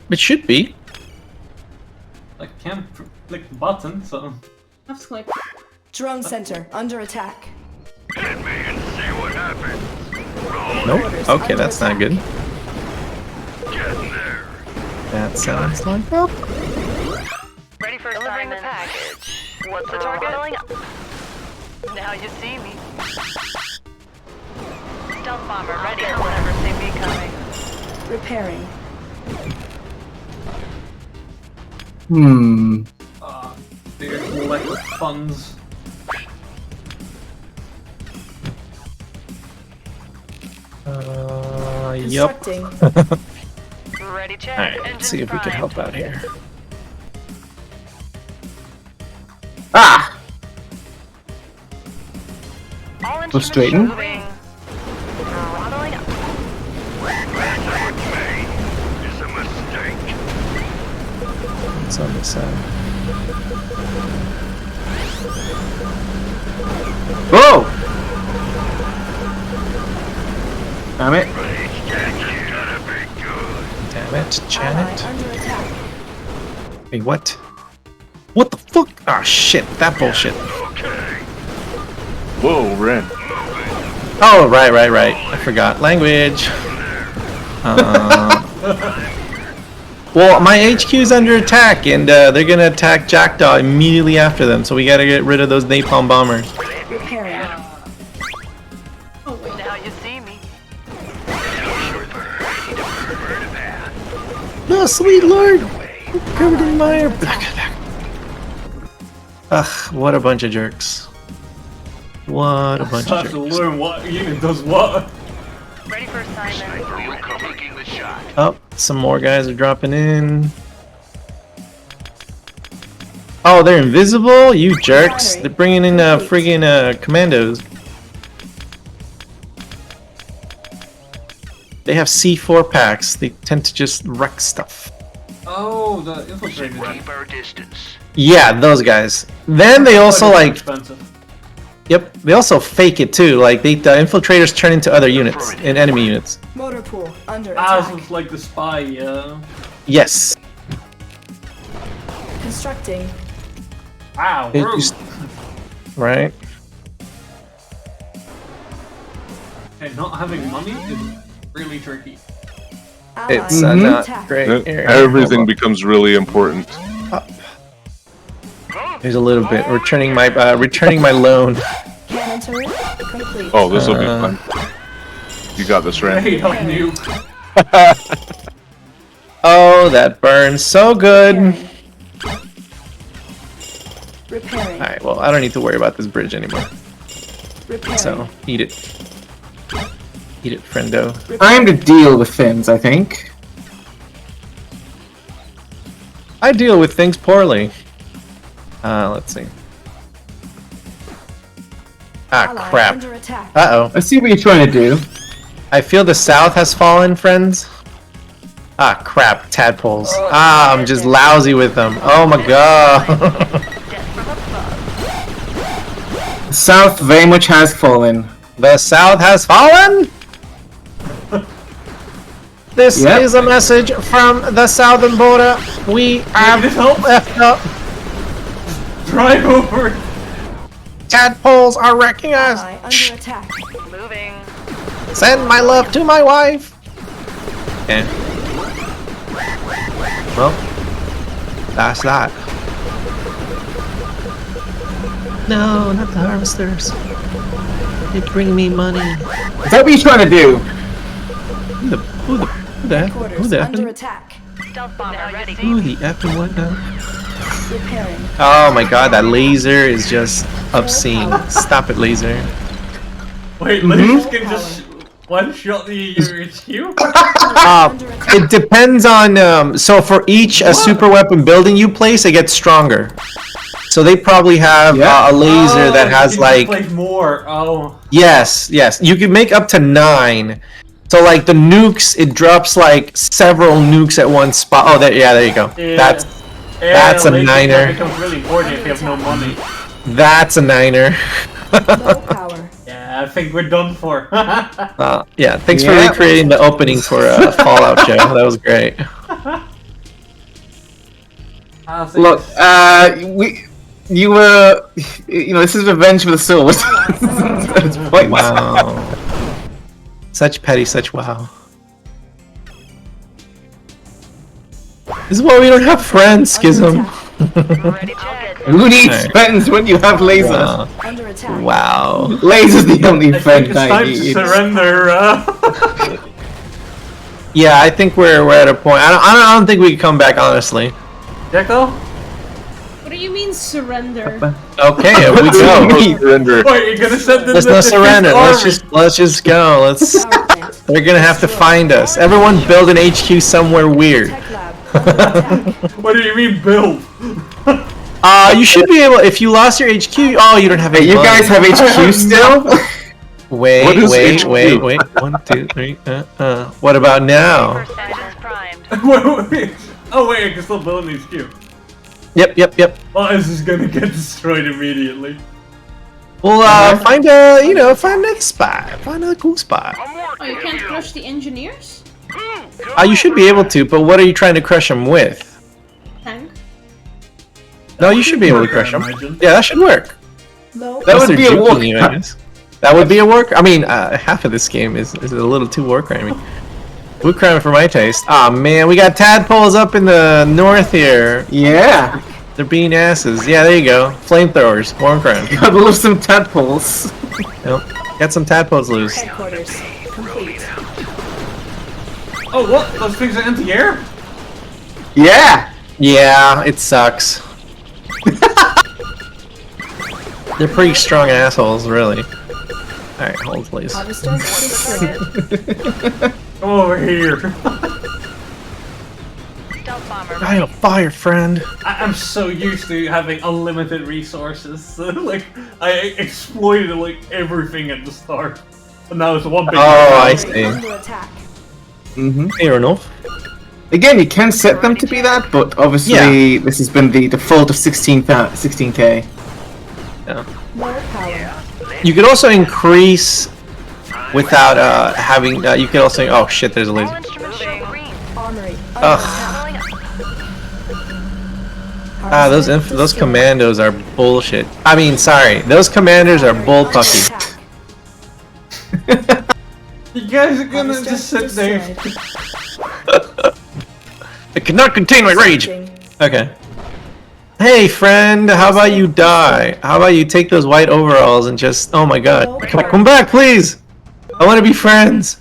It should be. I can't click the button, so. Have to click. Drone center under attack. Hit me and see what happens. Roll. Nope. Okay, that's not good. Get there. That sounds like Ready for delivering the package. What's the target? Throttling up. Now you see me. Stealth bomber ready. I'll never see me coming. Repairing. Hmm. They collect funds. Yup. Constructing. Ready, Chad. Alright, let's see if we can help out here. Ah! All Go instruments straight in. moving. Throttling up. Messing with me is a mistake. It's on this side. Whoa! Damn it. Rage Jackdaw gotta be good. Damn it, Ally Janet. under attack. Wait, what? What the fuck? Ah, shit, that bullshit. Okay. Whoa, Ren. Oh, right. I forgot. Language. Well, my HQ's under attack, and they're gonna attack Jackdaw immediately after them, so we gotta get rid of those napalm bombers. Repairing. Now you see me. No, sweet lord! Covered in mire. Ugh, what a bunch of jerks. What a bunch I of have to jerks. learn what unit does what. Ready for assignment. Sniper taking the shot. Oh, some more guys are dropping in. Oh, they're invisible? You jerks. They're bringing in friggin' commandos. They have C4 packs. They tend to just wreck stuff. Oh, the infiltrators. Keep our distance. Yeah, those guys. Then they also like, Expensive. yep, they also fake it too. Like the infiltrators turn into other units, and enemy units. Motor pool under Ah, attack. so it's like the spy, yeah. Yes. Constructing. Wow, It rude. just- right. Okay, not having money is really tricky. It's Ally not attack. great. Here, Everything becomes really important. There's a little bit. Returning my loan. Cannon turret complete. Oh, this will be fun. You got this, Rand. Hey, I knew. Oh, that burns so good. Repairing. Alright, well, I don't need to worry about this bridge anymore. Repairing. So, eat it. Eat it, friendo. Time to deal with things, I think. I deal with things poorly. Let's see. Ah, Ally crap. under attack. Uh-oh. I see what you're trying to do. I feel the south has fallen, friends. Ah, crap. Tadpoles. Ah, I'm just lousy with them. Oh my god. South very much has fallen. The south has fallen? This Yep. is a message from the southern border. We have this help? left up. Drive over. Tadpoles are wrecking us. Ally under attack. Moving. Send my love to my wife. Okay. Well, that's that. No, not the harvesters. They bring me money. Is that what you're trying to do? Who the Quarters under attack. Stealth bomber ready. Who the F and what now? Repairing. Oh my god, that laser is just obscene. Stop it, laser. Wait, lasers can just one-shot your HQ? Under attack. It depends on, so for each super weapon building you place, it gets stronger. So they probably have Yeah. a laser that has like, Like more. Oh. yes, you can make up to 9. So like the nukes, it drops like several nukes at one spot. Oh, there you go. Yeah. That's a lasers niner. becomes really important if you have no money. That's a 9er. Low power. Yeah, I think we're done for. Yeah, thanks for Yeah. recreating the opening for Fallout, Joe. That was great. Look, you were, this is revenge for the sword. That's point. Wow. Such petty, such wow. This is why we don't have friends, Schism. Ready check. Who needs Alright. friends when you have lasers? Wow. Under attack. Wow. Lasers the only I think friend it's I time to need. surrender. Yeah, I think we're at a point. I don't think we can come back, honestly. Jackdaw? What do you mean surrender? Okay, here we go. Surrender. Wait, you're gonna send in Let's the not surrender. Army. Let's just go. Power plant. They're gonna have to find us. Everyone build an HQ somewhere weird. Tech lab. Under attack. What do you mean build? You should be able. If you lost your HQ, oh, you don't have any. You money. guys have HQ still? What Wait, is wait, HQ? wait. 1, 2, 3. What about now? First engine's primed. Oh wait, I can still build an HQ. Yep. Well, this is gonna get destroyed immediately. Well, find a spot. Find a cool spot. I'm Oh, working you can't here. crush the engineers? You should be able to, but what are you trying to crush them with? Tank? No, you should be able to crush them. Imagine. Yeah, that should work. Low. That Unless would they're be a war juking you, I guess. That would be a work. I mean, half of this game is a little too war crimey. War crimey for my taste. Aw, man, we got tadpoles up in the north here. Yeah. They're being asses. Yeah, there you go. Flamethrowers. War crime. Gotta love some tadpoles. Yep. Got some tadpoles loose. Headquarters. Complete. Oh, what? Those things are anti-air? Yeah. Yeah, it sucks. They're pretty strong assholes, really. Alright, hold please. Harvester destroyed. Come over here. Stealth bomber. I on fire, friend. I'm so used to having unlimited resources. Like, I exploited like everything at the start. And now it's one big. Oh, I see. Under attack. Fair enough. Again, you can set them to be that, but obviously this has been the default of 16k. Yeah. Low power. You could also increase without having. You could also. Oh shit! There's a All laser. instruments show green. Armory. Under Ugh. attack. Those those commandos are bullshit. I mean, sorry, those commanders are bullpucky. You guys are gonna just sit there. I cannot contain my rage. Okay. Hey friend, how about you die? How about you take those white overalls and just... Oh my god. Come back, please! I want to be friends!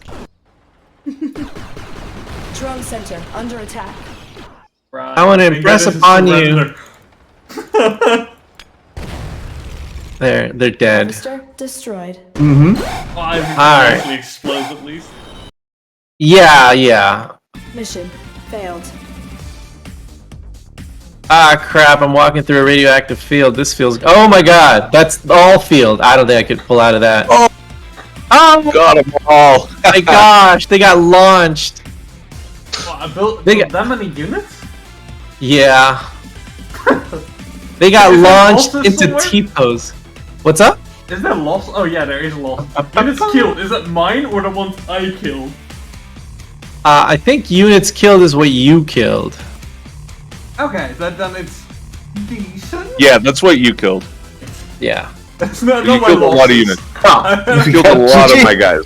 Drone center under attack. Right, I want to think impress this is upon you. surrender. They're dead. Harvester destroyed. Alright. Alright. Explodes at least. Yeah. Mission failed. Ah crap, I'm walking through a radioactive field. This feels... Oh my god, that's all field. I don't think I could pull out of that. Oh Got them all. my gosh, they got launched. Well, I built They got- that many units? Yeah. They got Is that launched also into somewhere? T-pose. What's up? Is there loss? Oh yeah, there is loss. Units killed. Is it mine or the ones I killed? I think units killed is what you killed. Okay, then it's decent. Yeah, that's what you killed. Yeah. It's not You my killed a lot of losses. units. I- You killed a lot of my guys.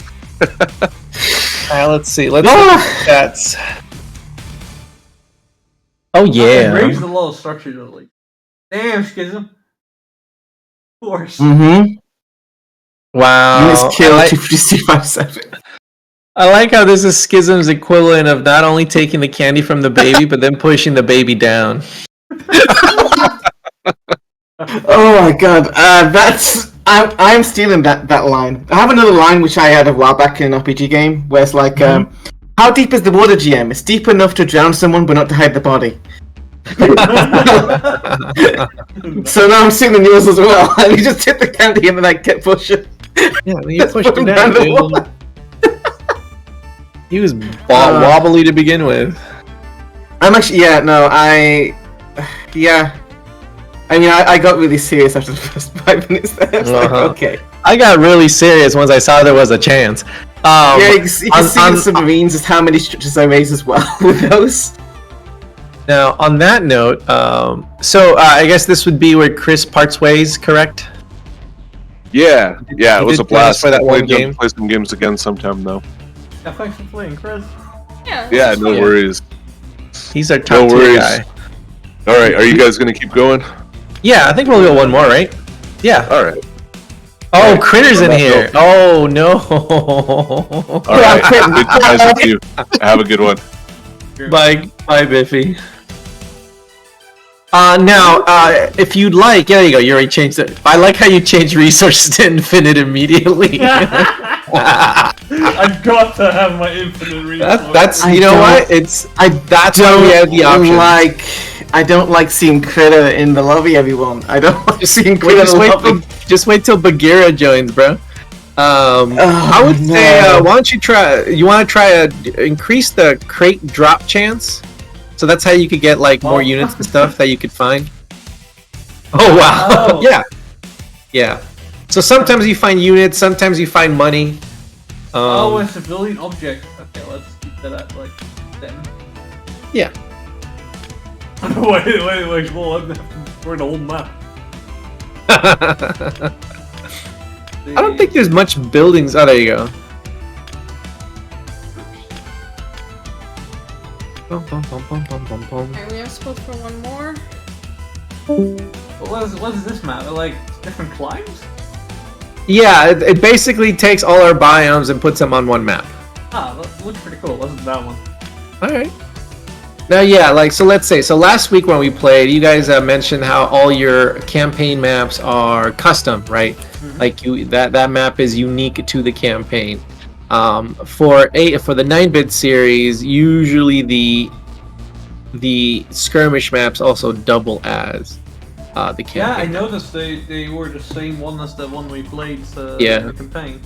Let's see. Let's look at stats. Oh I yeah. raised a lot of structure though, like. Damn, Schism. Of course. Wow. Units killed 25657. I like how this is Schism's equivalent of not only taking the candy from the baby, but then pushing the baby down. Oh my god, that's... I'm stealing that line. I have another line which I had a while back in an RPG game, where it's like, how deep is the water, GM? It's deep enough to drown someone, but not to hide the body. So now I'm stealing yours as well, and you just hit the candy and then I kept pushing. Yeah, you pushed him Put him down, down the dude. wall. He was wobbly to begin with. I'm actually, yeah, I mean, I got really serious after the first 5 minutes there. It's like, okay. I got really serious once I saw there was a chance. Yeah, you can see in the submarines just how many structures I raised as well with those. Now, on that note, I guess this would be where Chris parts ways, correct? Yeah, it You was did a blast. play us for that one We'll game? play some games again sometime though. Yeah, thanks for playing, Chris. Yeah. Yeah, no Yeah. worries. He's our No top tier worries. guy. All right, are you guys gonna keep going? Yeah, I think we'll go one more, right? Yeah. All right. Oh, Critter's in here. Oh, no. All right. Good guys with you. Have a good one. Bye, Biffy. Now, if you'd like, there you go. You already changed it. I like how you changed resources to infinite immediately. I've got to have my infinite resources. That's I you know don't- what? That's why we have the option. I don't like seeing Critter in the lobby, everyone. I don't like seeing Critter in the lobby. Just wait till Bagheera joins, bro. I would say, why don't you try? You want to try increase the crate drop chance? So that's how you could get like more units and stuff that you could find. Oh wow! Oh. yeah. So sometimes you find units, sometimes you find money. A civilian object. Okay, let's keep that at like 10. Yeah. wait, well, for the whole map. I don't think there's much buildings. Oh, there you go. Alright, we have spot for one more. What is this map? Like different climbs? Yeah, it basically takes all our biomes and puts them on one map. Ah, that looks pretty cool. Let's do that one. All right. Now, yeah, like, so let's say, so last week when we played, you guys mentioned how all your campaign maps are custom, right? Like, that map is unique to the campaign. For the 9-bit series, usually the skirmish maps also double as the campaign. Yeah, I noticed they were the same one as the one we played in the campaign.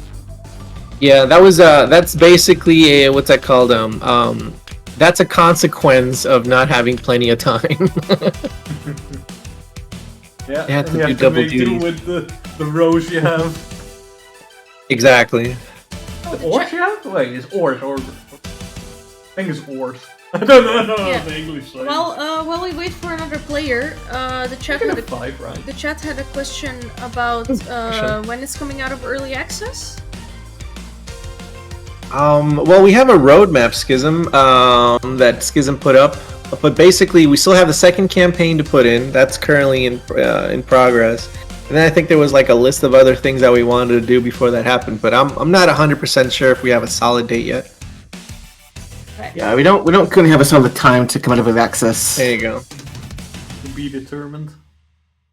Yeah, that's basically what's that called? That's a consequence of not having plenty of time. Yeah, You have to and you do have to double make do duties. with the rows you have. Exactly. The ores you have? Wait, it's ores or... I think it's ores. I don't know Yeah. the English side. Well, while we wait for another player, the chat had a 5, right? the chat had a question about when it's coming out of early access. Well, we have a roadmap, Schism, that Schism put up, but basically we still have the second campaign to put in. That's currently in progress. And then I think there was like a list of other things that we wanted to do before that happened, but I'm not 100% sure if we have a solid date yet. Right. Yeah, we don't currently have a solid time to come out of early access. There you go. To be determined.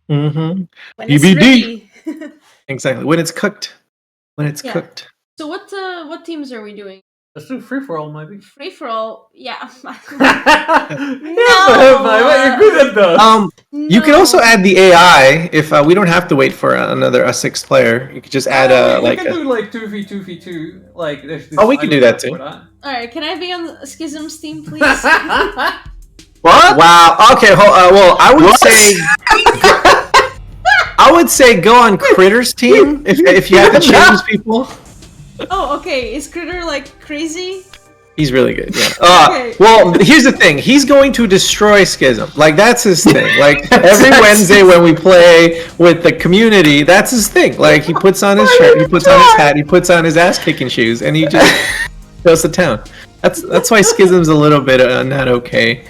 Mm-hmm. When it's PBD. ready. Exactly. When it's cooked. When it's Yeah. cooked. So what teams are we doing? Let's do free for all, maybe. Free for all? Yeah. Yeah, you're good at those. You can also add the AI if we don't have to wait for a sixth player. You could just add we can do like 2v2v2. Like, there's this we can do that too. Alright, can I be on Schism's team, please? What? Wow. Okay. Well, I would say. I would say go on Critter's team if you have to choose people. Oh, okay. Is Critter like crazy? He's really good. Yeah. Okay. Well, here's the thing. He's going to destroy Schism. Like that's his thing. Like every Wednesday when we play with the community, that's his thing. Like he puts on his shirt, he puts on his hat, he puts on his ass kicking shoes, and he just goes to town. That's why Schism's a little bit not okay.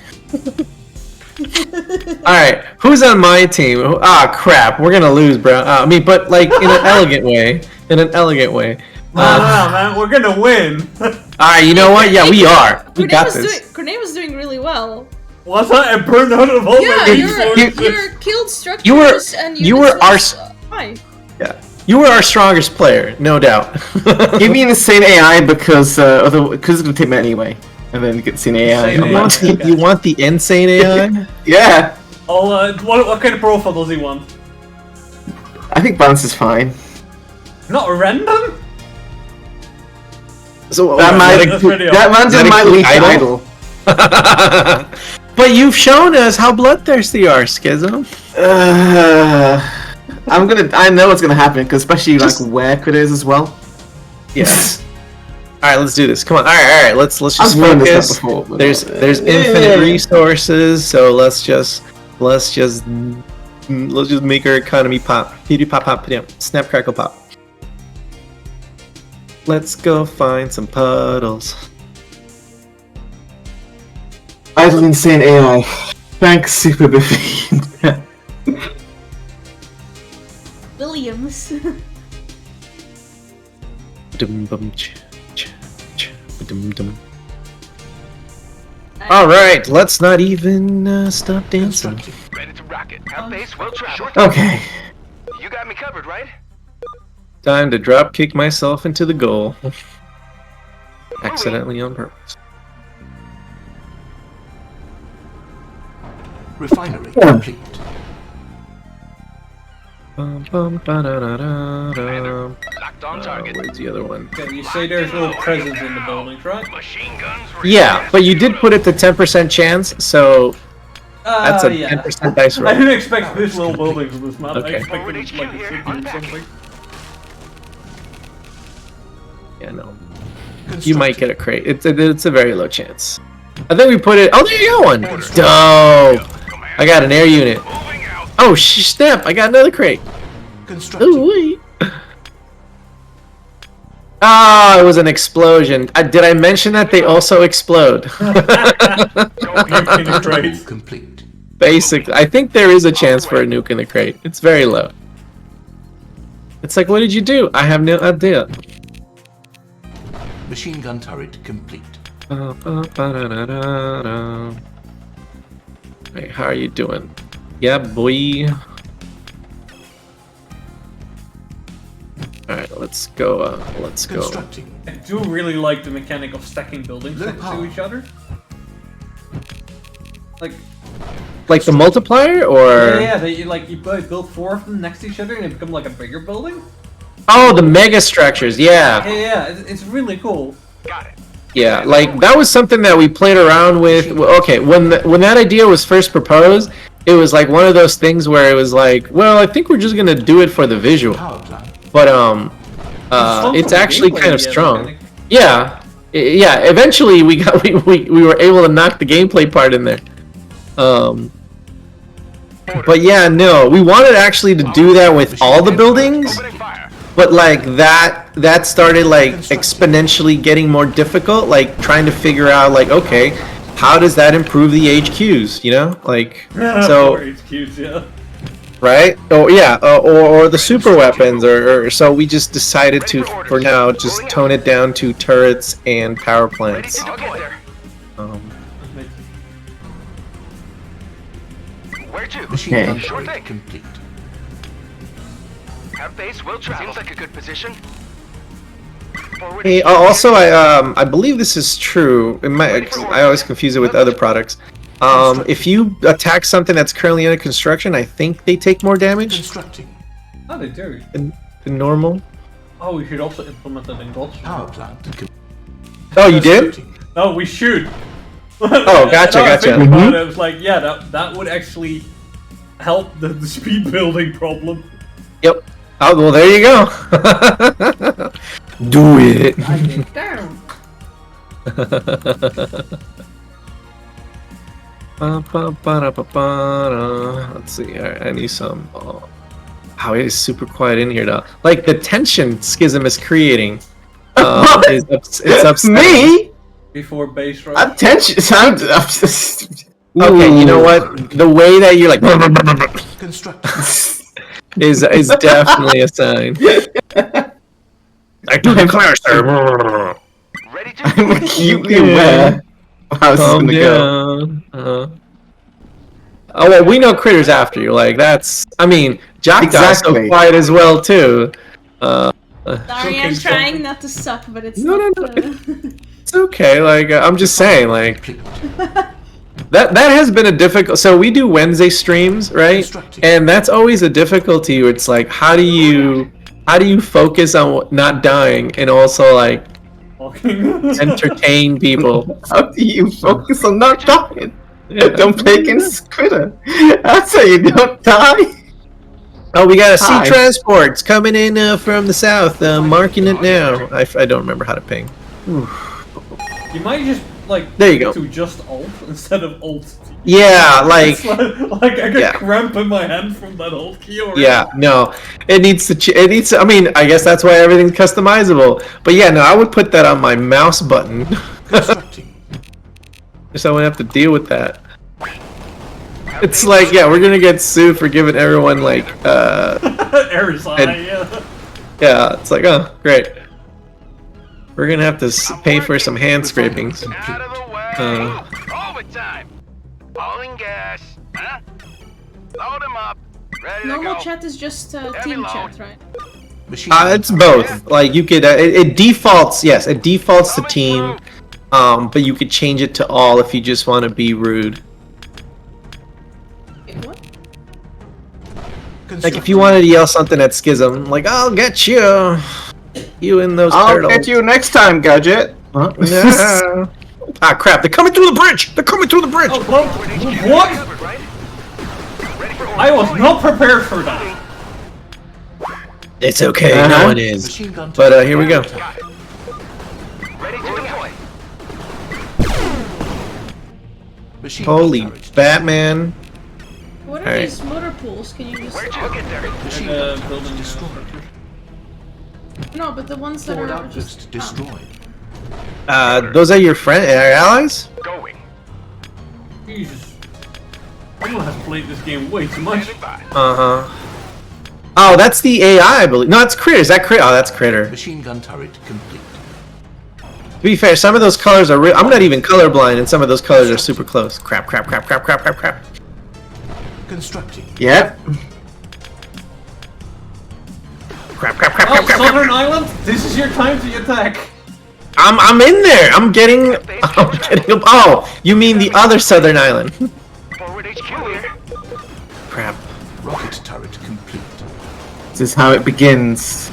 All right, who's on my team? Ah, crap, we're gonna lose, bro. I mean, but like in an elegant way. In an elegant way. No, man, we're gonna win. All right, you know what? Yeah, we are. We got this. Corne was doing really well. What's that? A burnout of all Yeah, my your resources. killed structures You were- and you were units our was, high. Yeah, you were our strongest player, no doubt. Give me an insane AI because it's gonna take me anyway, and then get insane AI. Insane on You my want team. the, you want the insane AI? Yeah, What kind of profile does he want? I think balance is fine. Not random? So That that's pretty man's that in my include league idol? idol. But you've shown us how bloodthirsty you are, Schism. I know what's gonna happen, because especially Just- like where it is as well. Yes. All right, let's do this. Come on. All right. Let's just I've learned this focus. stuff before, but There's infinite resources, so let's just make our economy pop. Pity pop pop pity, snap crackle pop. Let's go find some puddles. Idle insane AI. Thanks, Super Biffy. Williams. Dum bum ch ch ch dum dum. All right, let's not even stop dancing. Ready to rock it. Outbase, well traveled. Okay. You got me covered, right? Time to drop kick myself into the goal. Accidentally on purpose. Refinery complete. Bum, bum, ba-da-da-da-da. Locked on target. Where's the other one? Okay, you say there's no presence in the buildings, right? Machine guns. Yeah, but you did put it to 10% chance, so that's a yeah. 10% dice I roll. didn't expect this little buildings on this map. Okay. I expected it like a city or something. Yeah, no. You might get a crate. It's a very low chance. I think we put it. Oh, there you go one. Dope. I got an air unit. Moving out. Oh, snap! I got another crate. Ooh wee. Ah, it was an explosion. Did I mention that they also explode? Nuke in the crate. Complete. Basically, I think there is a chance for a nuke in the crate. It's very low. It's like, what did you do? I have no idea. Machine gun turret complete. Hey, how are you doing? Yeah, boy. Alright, let's go, let's go. I do really like the mechanic of stacking buildings next to each other. Like the multiplier, or? Yeah, you build 4 of them next to each other and they become like a bigger building. Oh, the mega structures, yeah. Yeah, it's really cool. Got it. Yeah, like that was something that we played around with. Okay, when that idea was first proposed, it was like one of those things where it was like, well, I think we're just gonna do it for the visual, but it's actually kind of strong. Yeah, yeah. Eventually, we were able to knock the gameplay part in there. But yeah, no, we wanted actually to do that with all the buildings. Opening fire. But like that started like exponentially getting more difficult, like trying to figure out like, okay, how does that improve the HQs, you know? Like so HQs, yeah. right? Oh yeah, or the super weapons or so we just decided to for now just tone it down to turrets and power plants. I'll get there. Where to? Okay. Sure thing. Complete. Have base will travel. Seems like a good position. Forward. Hey, also I believe this is true. It might, I always confuse it with other products. If you attack something that's currently under construction, I think they take more damage Oh, they do. than normal. Oh, we should also implement that in God's. Oh, you did? Oh, we should. Oh, gotcha, And now I gotcha. think about it, I was like, yeah, that would actually help the speed building problem. Yep. Oh, well, there you go. Do it. Damn. Let's see. Alright, I need some. Oh, it is super quiet in here, though. Like the tension Schism is creating. It's upsetting. Me? Before base rush. Attention! Okay, you know what? The way that you're like is definitely a sign. I do declare, sir. Ready to? I'm acutely aware of how this is Calm gonna go. down. Oh well, we know Critter's after you. Like that's. I mean, Jackdaw's so Exactly. quiet as well too. Sorry, Okay, I'm so- trying not to suck, but it's No, not. no, It's okay. Like I'm just saying. Like that has been a difficult. So we do Wednesday streams, right? And that's always a difficulty. Where it's like, how do you focus on not dying and also like entertain people? How do you focus on not dying? Yeah. Don't play against Critter. That's how you don't die. Oh, we got a Hi. sea transports coming in from the south. Marking it now. I don't remember how to ping. You might just like There you go. to just alt instead of alt. Yeah, like It's like I get yeah. cramp in my hand from that alt key already. yeah, no, it needs to. It needs. To, I mean, I guess that's why everything's customizable. But yeah, no, I would put that on my mouse button. Just so I wouldn't have to deal with that. It's like, yeah, we're gonna get sued for giving everyone like, Errors And- yeah. yeah, it's like, oh, great. We're gonna have to pay for some hand scrapings. Out of the way. Overtime. Hauling gas. Huh? Load him up. Ready to Normal go. chat is just team chat, right? It's both. Like you could, it defaults. Yes, it defaults to team. But you could change it to all if you just want to be rude. Wait, what? Like if you wanted to yell something at Schism, like "I'll get you," you and those I'll turtles. get you next time, Gadget. Huh? Yeah. Ah, crap! They're coming through the bridge. They're coming through the bridge. Oh, well, what? Covered, right? Ready for I was not prepared for that. It's okay. Uh-huh. No one is. But here we go. Got it. Ready to deploy. Holy Batman! What are Alright. these motor pools? Can you just... Where'd you get there? Building No, but the ones that are just... Those are your allies? Going. Jesus. Everyone has played this game way too much. Standing by. Uh huh. Oh, that's the AI, I believe. No, it's Critter. Is that Critter? Oh, that's Critter. Machine gun turret complete. To be fair, some of those colors are real. I'm not even colorblind, and some of those colors are super close. Crap, crap, crap, crap, crap, crap, crap. Constructing. Yep. Crap, crap, crap, Oh, crap, crap, crap. Southern Island, this is your time to attack. I'm in there. I'm getting. Oh, you mean the other southern island? Forward HQ here. Crap. Rocket turret complete. This is how it begins.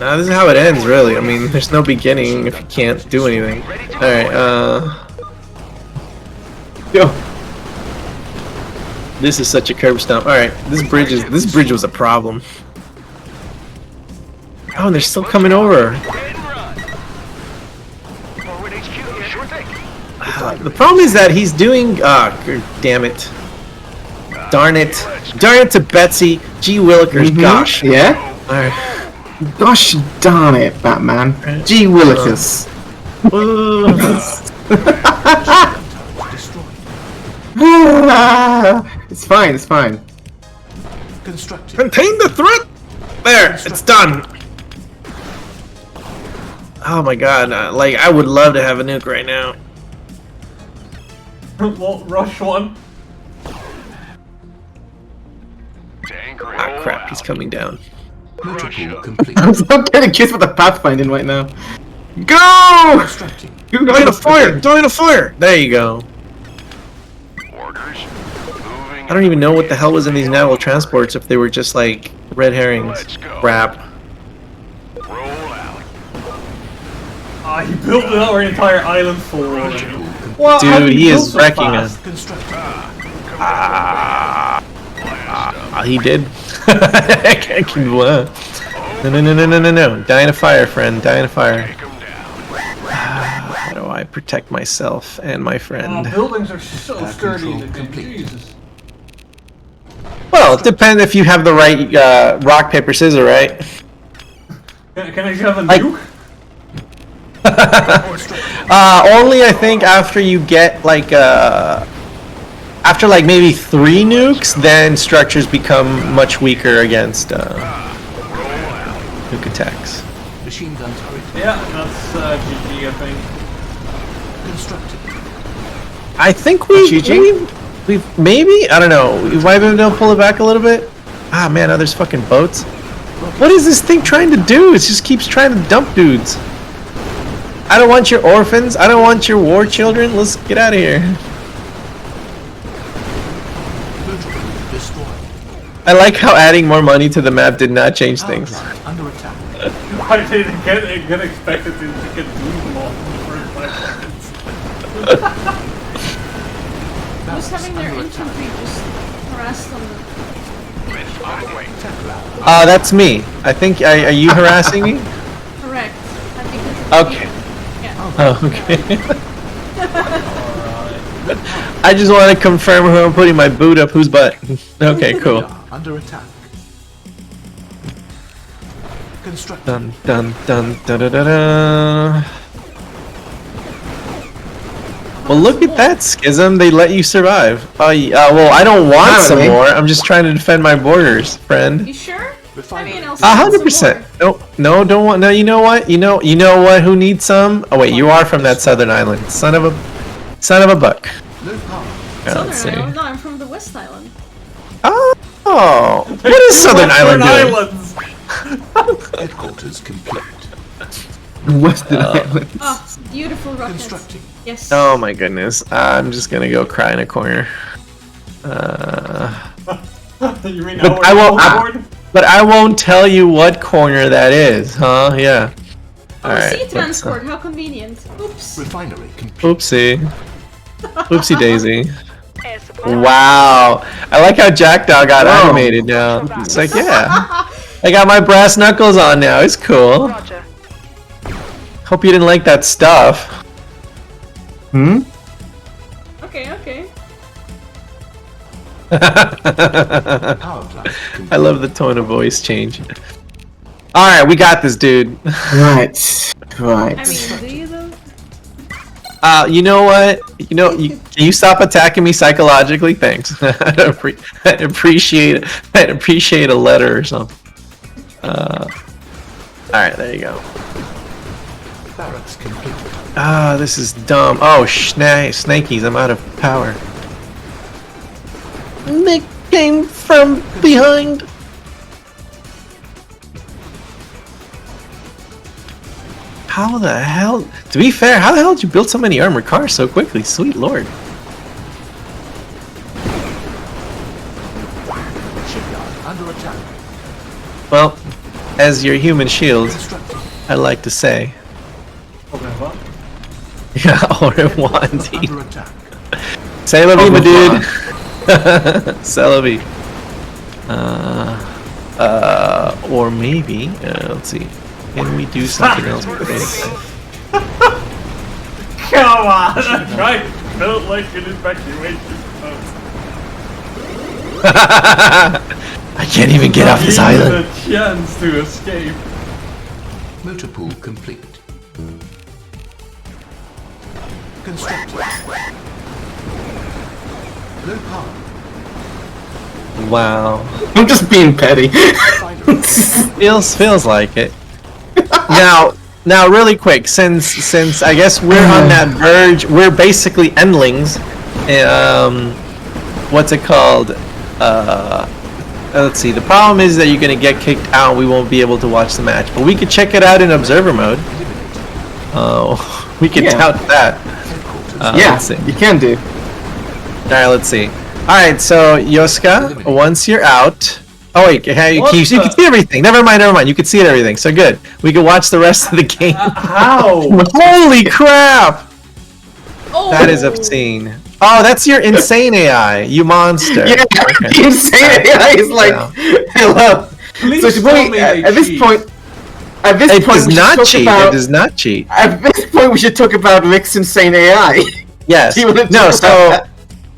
No, this is how it ends, really. I mean, there's no beginning if you can't do anything. Alright, Yo. This is such a curb stomp. Alright, this bridge was a problem. Oh, and they're still coming over. Hit and run. Forward HQ here. Sure thing. The problem is that he's doing. Damn it. Darn it. Darn it to Betsy. Gee Willikers, gosh. Yeah? Alright. Gosh darn it, Batman. Gee Willikers. It's fine, it's fine. Constructing. Contain the threat! There, it's done. Oh my god, like, I would love to have a nuke right now. Well, rush one. Tank Ah, crap, he's coming down. Motor pool complete. I'm getting kissed with the pathfinding right now. Go! Constructing. Join a fire! Join a fire! There you go. Orders. Moving. I don't even know what the hell was in these naval transports if they were just like red herrings. Let's go. Crap. Roll out. Ah, he built our entire island full. Motor pool complete. Well, how Dude, did he build is so wrecking fast? us. Constructing. He did. I can, no. Die in a fire, friend. Die in a fire. Take 'em down. How do I protect myself and my friend? Buildings are so Air sturdy in control the game. complete. Jesus. Well, it depends if you have the right rock, paper, scissors, right? Can I just have a Like- nuke? Only I think after you get like after like maybe 3 nukes, then structures become much weaker against nuke attacks. Machine gun turret. Yeah, that's GG, I think. Constructing. I think GG? we've maybe, I don't know, we might be able to pull it back a little bit. Ah man, now there's fucking boats. What is this thing trying to do? It just keeps trying to dump dudes. I don't want your orphans. I don't want your war children. Let's get out of here. Motor pool destroyed. I like how adding more money to the map did not change Power things. plant under attack. I didn't get expected to get doom off in the first 5 seconds. Who's having their infantry just harassed on the... On the way. That's me. I think, are you harassing me? Correct. I think it's... Okay. Yeah. Oh, okay. I just want to confirm who I'm putting my boot up whose butt. Okay, cool. Radar under attack. Constructing. Dun dun dun da da da da. Well, look at that, Schism. They let you survive. Well, I don't want some Apparently. more. I'm just trying to defend my borders, friend. You sure? I Refinery. mean, I'll send some 100%. more. No, don't want. No, you know what? You know what? Who needs some? Oh wait, you are from that southern island. Son of a buck. No power. Yeah, let's Southern see. Island? No, I'm from the West Island. Oh, what is Southern Island doing? Islands! Headquarters complete. Western Island. Oh, beautiful rockets. Constructing. Yes. Oh my goodness. I'm just gonna go cry in a corner. You mean But our I won't- overboard? But I won't tell you what corner that is, huh? Yeah. Oh, Alright, sea let's, transport. How convenient. Oops. Refinery complete. Oopsie. Oopsie daisy. Air support. Wow. I like how Jackdaw got Whoa. animated now. It's like, yeah. I got my brass knuckles on now. It's cool. Roger. Hope you didn't like that stuff. Hmm? Okay, okay. Power plant complete. I love the tone of voice change. Alright, we got this, dude. Right. Right. I mean, do you though? You know what? Can you stop attacking me psychologically? Thanks. I'd appreciate a letter or something. Alright, there you go. Barracks complete. Ah, this is dumb. Oh, snakies, I'm out of power. came from behind. How the hell? To be fair, how the hell did you build so many armored cars so quickly? Sweet lord. Shipyard under attack. Well, as your human shield, I'd like to say. Yeah, au revoir indeed. Under attack. Say la vie, my dude. Say la vie. Or maybe, let's see. Can we do something else with this? Come on! I tried to build like an evacuation post. I can't even get off this island. A chance to escape. Motor pool complete. Constructed. Low power. Wow. I'm just being petty. Feels like it. Now, really quick, since I guess we're on that verge, we're basically endlings. What's it called? Let's see. The problem is that you're gonna get kicked out. We won't be able to watch the match, but we could check it out in observer mode. We could tout that. Yeah, let's see. you can do. All right, let's see. All right, so Yoska, once you're out. Oh wait, you can see everything. Never mind. You can see it everything. So good. We can watch the rest of the game. How? Holy crap! Oh. That is obscene. Oh, that's your insane AI, you monster. Yeah, Okay. insane AI is like, hello. Please So tell me at this cheat. point, It we does should not talk cheat. about- It does not cheat. At this point, we should talk about Rick's insane AI. Yes. Do you wanna No. talk about that?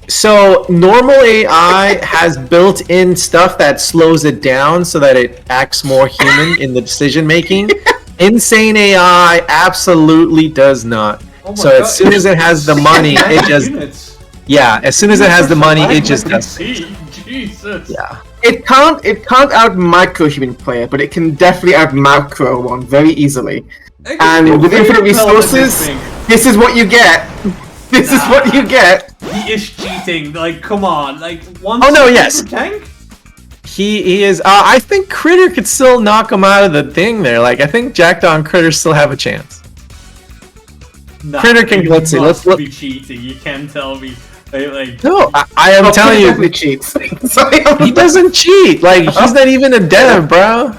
So normal AI has built-in stuff that slows it down so that it acts more human in the decision making. Insane AI absolutely does not. Oh my So God, as soon as it has the money, it just Units. as soon as it has the money, it just does. Jesus. Yeah. It can't out micro human player, but it can definitely out macro one very easily. And with infinite resources, this is what you get. This is what you get. He is cheating. Like, come on. Like, one. Oh, no, yes. per tank. He is. I think Critter could still knock him out of the thing there. Like I think Jackdaw and Critter still have a chance. Nah, Critter can. you Let's see. must Let's. be cheating. You can't tell me. Like, No, I am telling you, He cheats. he doesn't cheat. Like he's not even a dev, bro.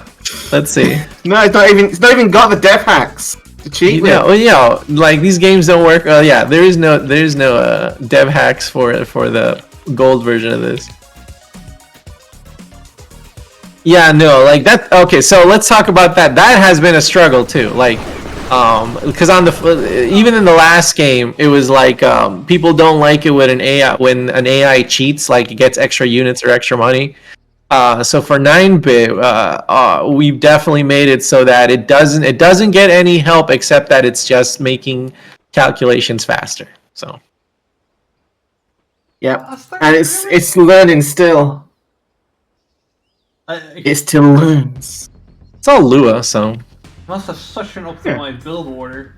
Let's see. No, it's not even got the dev hacks to cheat with. Like these games don't work. There is no dev hacks for the gold version of this. Yeah, no, like that. Okay, so let's talk about that. That has been a struggle too. Like, because even in the last game, it was like people don't like it when an AI cheats, like it gets extra units or extra money. So for 9-bit, we've definitely made it so that it doesn't get any help except that it's just making calculations faster. So. Yeah, and it's learning still. It still learns. It's all Lua, so. Must have such an optimized build order.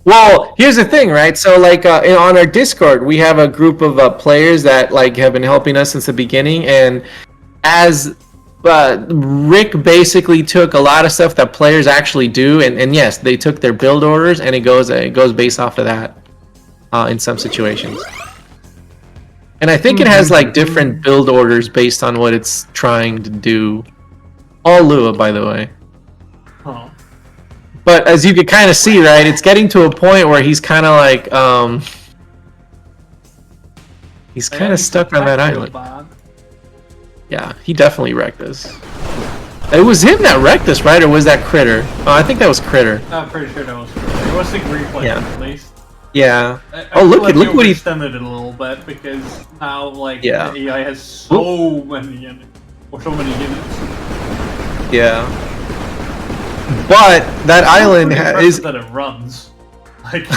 Well, here's the thing, right? So, like, on our Discord, we have a group of players that like have been helping us since the beginning, and as Rick basically took a lot of stuff that players actually do, and yes, they took their build orders, and it goes based off of that in some situations. And I think it has like different build orders based on what it's trying to do. All Lua, by the way. Oh. But as you could kind of see, right, it's getting to a point where he's kind of like, he's kind of stuck on that island. Yeah, he definitely wrecked us. It was him that wrecked us, right? Or was that Critter? Oh, I think that was Critter. I'm pretty sure that was Critter. It was the Greek one, at least. Yeah. I look what he extended it a little bit because now, like, the Yeah. AI has so many units. Or so many units. Yeah. But that island is. that it runs. Like,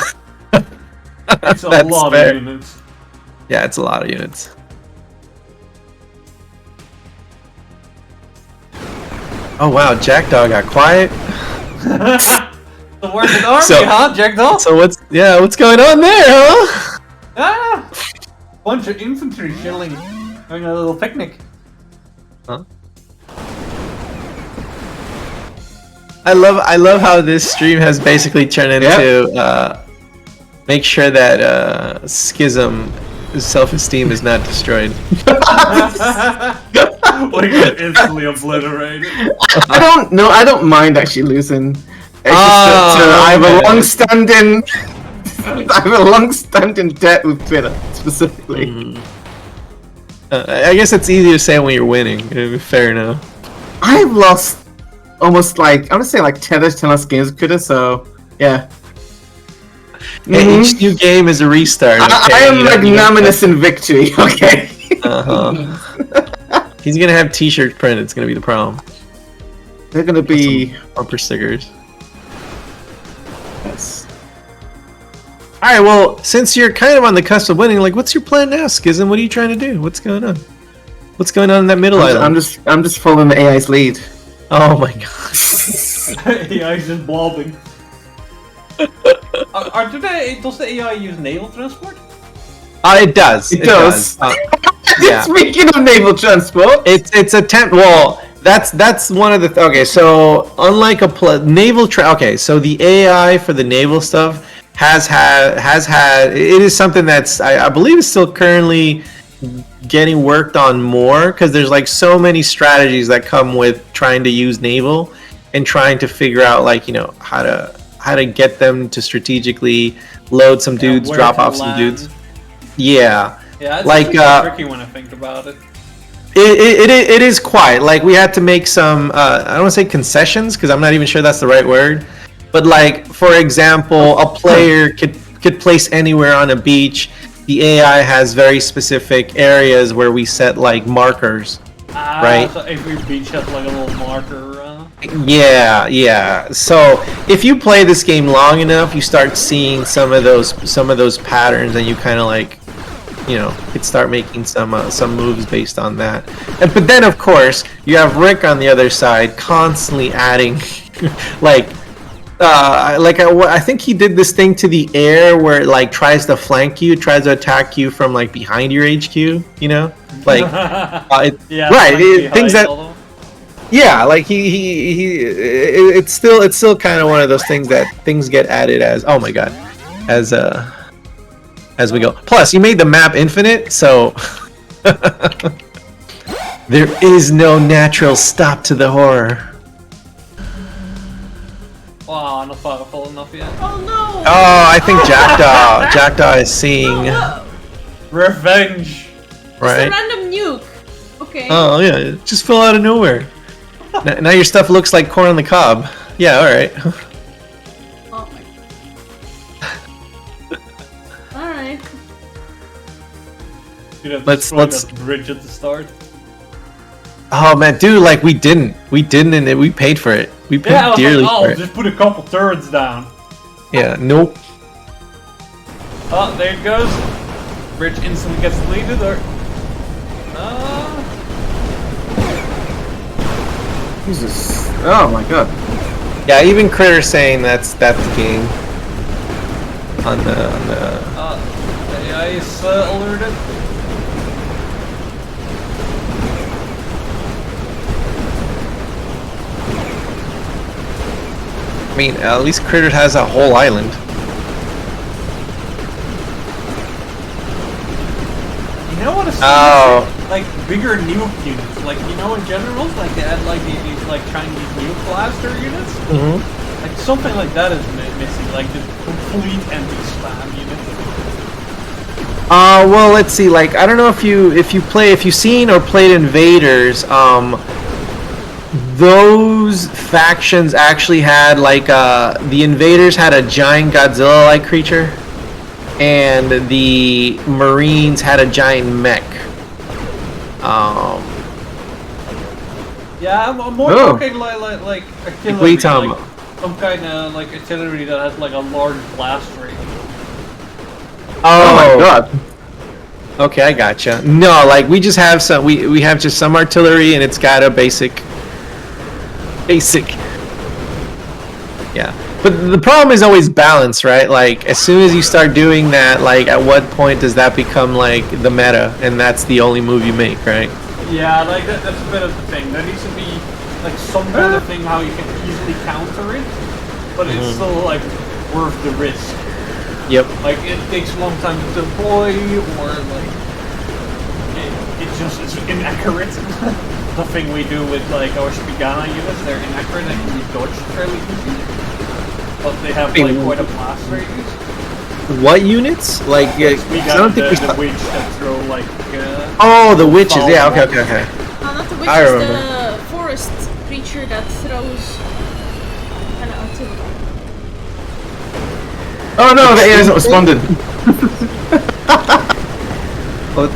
it's a That's lot fair. of units. Yeah, it's a lot of units. Oh wow, Jackdaw got quiet. The working army, So- huh, Jackdaw? So what's going on there, huh? Ah! Bunch of infantry killing. Having a little picnic. Huh? I love how this stream has basically turned into make sure that Schism self-esteem is not destroyed. We got instantly obliterated. I don't mind actually losing. It's just that, I have a long-standing debt with Twitter, specifically. I guess it's easy to say when you're winning. Fair enough. I've lost almost I want to say 10 last games with Twitter, so yeah. Hey, each new game is a restart. Okay? I am magnanimous in victory, okay? He's gonna have t-shirts printed, it's gonna be the problem. They're gonna be bumper stickers. Yes. Alright, well, since you're kind of on the cusp of winning, what's your plan now, Schism? What are you trying to do? What's going on? What's going on in that middle island? I'm just following the AI's lead. Oh my god. AI's just blobbing. Does the AI use naval transport? It does. It does. Yeah. Speaking of naval transport, it's a temp. Well, that's one of the. Okay, so unlike a naval okay, so the AI for the naval stuff has had. It is something that's I believe is still currently getting worked on more, because there's so many strategies that come with trying to use naval and trying to figure out how to get them to strategically load some dudes, drop off some dudes. Yeah. Yeah, it's tricky when I think about it. It is quite we had to make some I don't want to say concessions, because I'm not even sure that's the right word, but for example, a player could place anywhere on a beach. The AI has very specific areas where we set markers, right? So every beach has a little marker. Yeah. So if you play this game long enough, you start seeing some of those patterns, and you kind of could start making some moves based on that. But then of course you have Rick on the other side constantly adding I think he did this thing to the air where it tries to flank you, tries to attack you from behind your HQ, Yeah, right, things that yeah, it's still kind of one of those things that things get added as, oh my god, as we go. Plus, you made the map infinite, so there is no natural stop to the horror. Wow, not powerful enough yet. Oh no! Oh, I think Jackdaw is seeing revenge. Right? It's a random nuke. Okay. Oh yeah, it just fell out of nowhere. Now your stuff looks like corn on the cob. Yeah, all right. Oh my god. All right. Let's that bridge at the start. Oh man, dude, we didn't, and we paid for it. We paid dearly for it. Just put a couple turrets down. Yeah, nope. Oh, there it goes. Bridge instantly gets deleted, or Jesus. Oh my god. Yeah, even Critter saying that's the game. On the AI is alerted. I mean, at least Critter has a whole island. You know what? Bigger nuke units. In generals, they had these Chinese nuke blaster units. Mm-hmm. Something like that is missing. The complete anti-spam unit. Well, let's see. I don't know if you've seen or played Invaders. Those factions actually had the Invaders had a giant Godzilla-like creature, and the Marines had a giant mech. Yeah, I'm more talking like artillery, some kind of artillery that has a large blast rate. Oh my god. Okay, I gotcha. No, we just have some. We have just some artillery, and it's got a basic. Yeah, But the problem is always balance, right? Like, as soon as you start doing that, like, at what point does that become, like, the meta, and that's the only move you make, right? Yeah, like, that's a bit of the thing. There needs to be, like, some kind of thing how you can easily counter it, but it's still, like, worth the risk. Yep. Like, it takes a long time to deploy, or, like, it just is inaccurate. The thing we do with, like, our Spigana units, they're inaccurate and can be dodged fairly easily. But they have, like, quite a blast radius. What units? Like, We I got don't think we the witch that throw, like, Oh, the witches. foul Yeah, okay. Not the witch, I it's remember. the forest creature that throws an artillery. Oh no, the AI hasn't responded.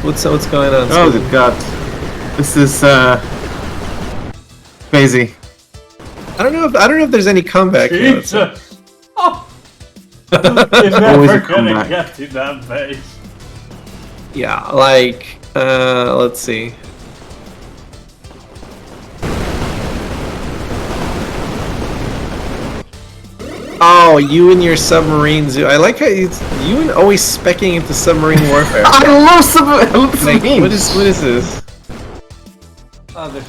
What's going on? Oh good god. This is crazy. I don't know if there's any comeback here. Jesus! Oh! You're Always a never gonna comeback. get to that base. Yeah, like, let's see. Oh, you and your submarines. I like how you and always specking into submarine warfare. I love submarines. Like, what is this? There's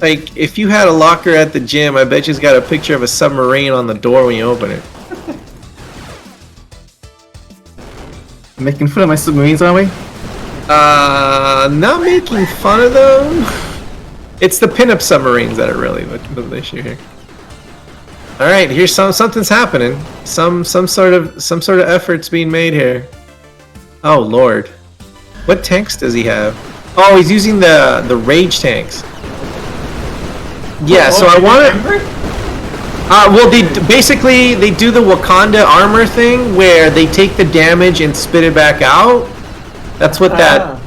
Like, if you had a locker at the gym, I bet you's got a picture of a submarine on the door when you open it. Making fun of my submarines, are we? Not making fun of them. It's the pinup submarines that are really the issue here. All right, here's something's happening. Some sort of efforts being made here. Oh lord, what tanks does he have? Oh, he's using the rage tanks. Yeah, so I want to. Well, they do the Wakanda armor thing where they take the damage and spit it back out. That's what that.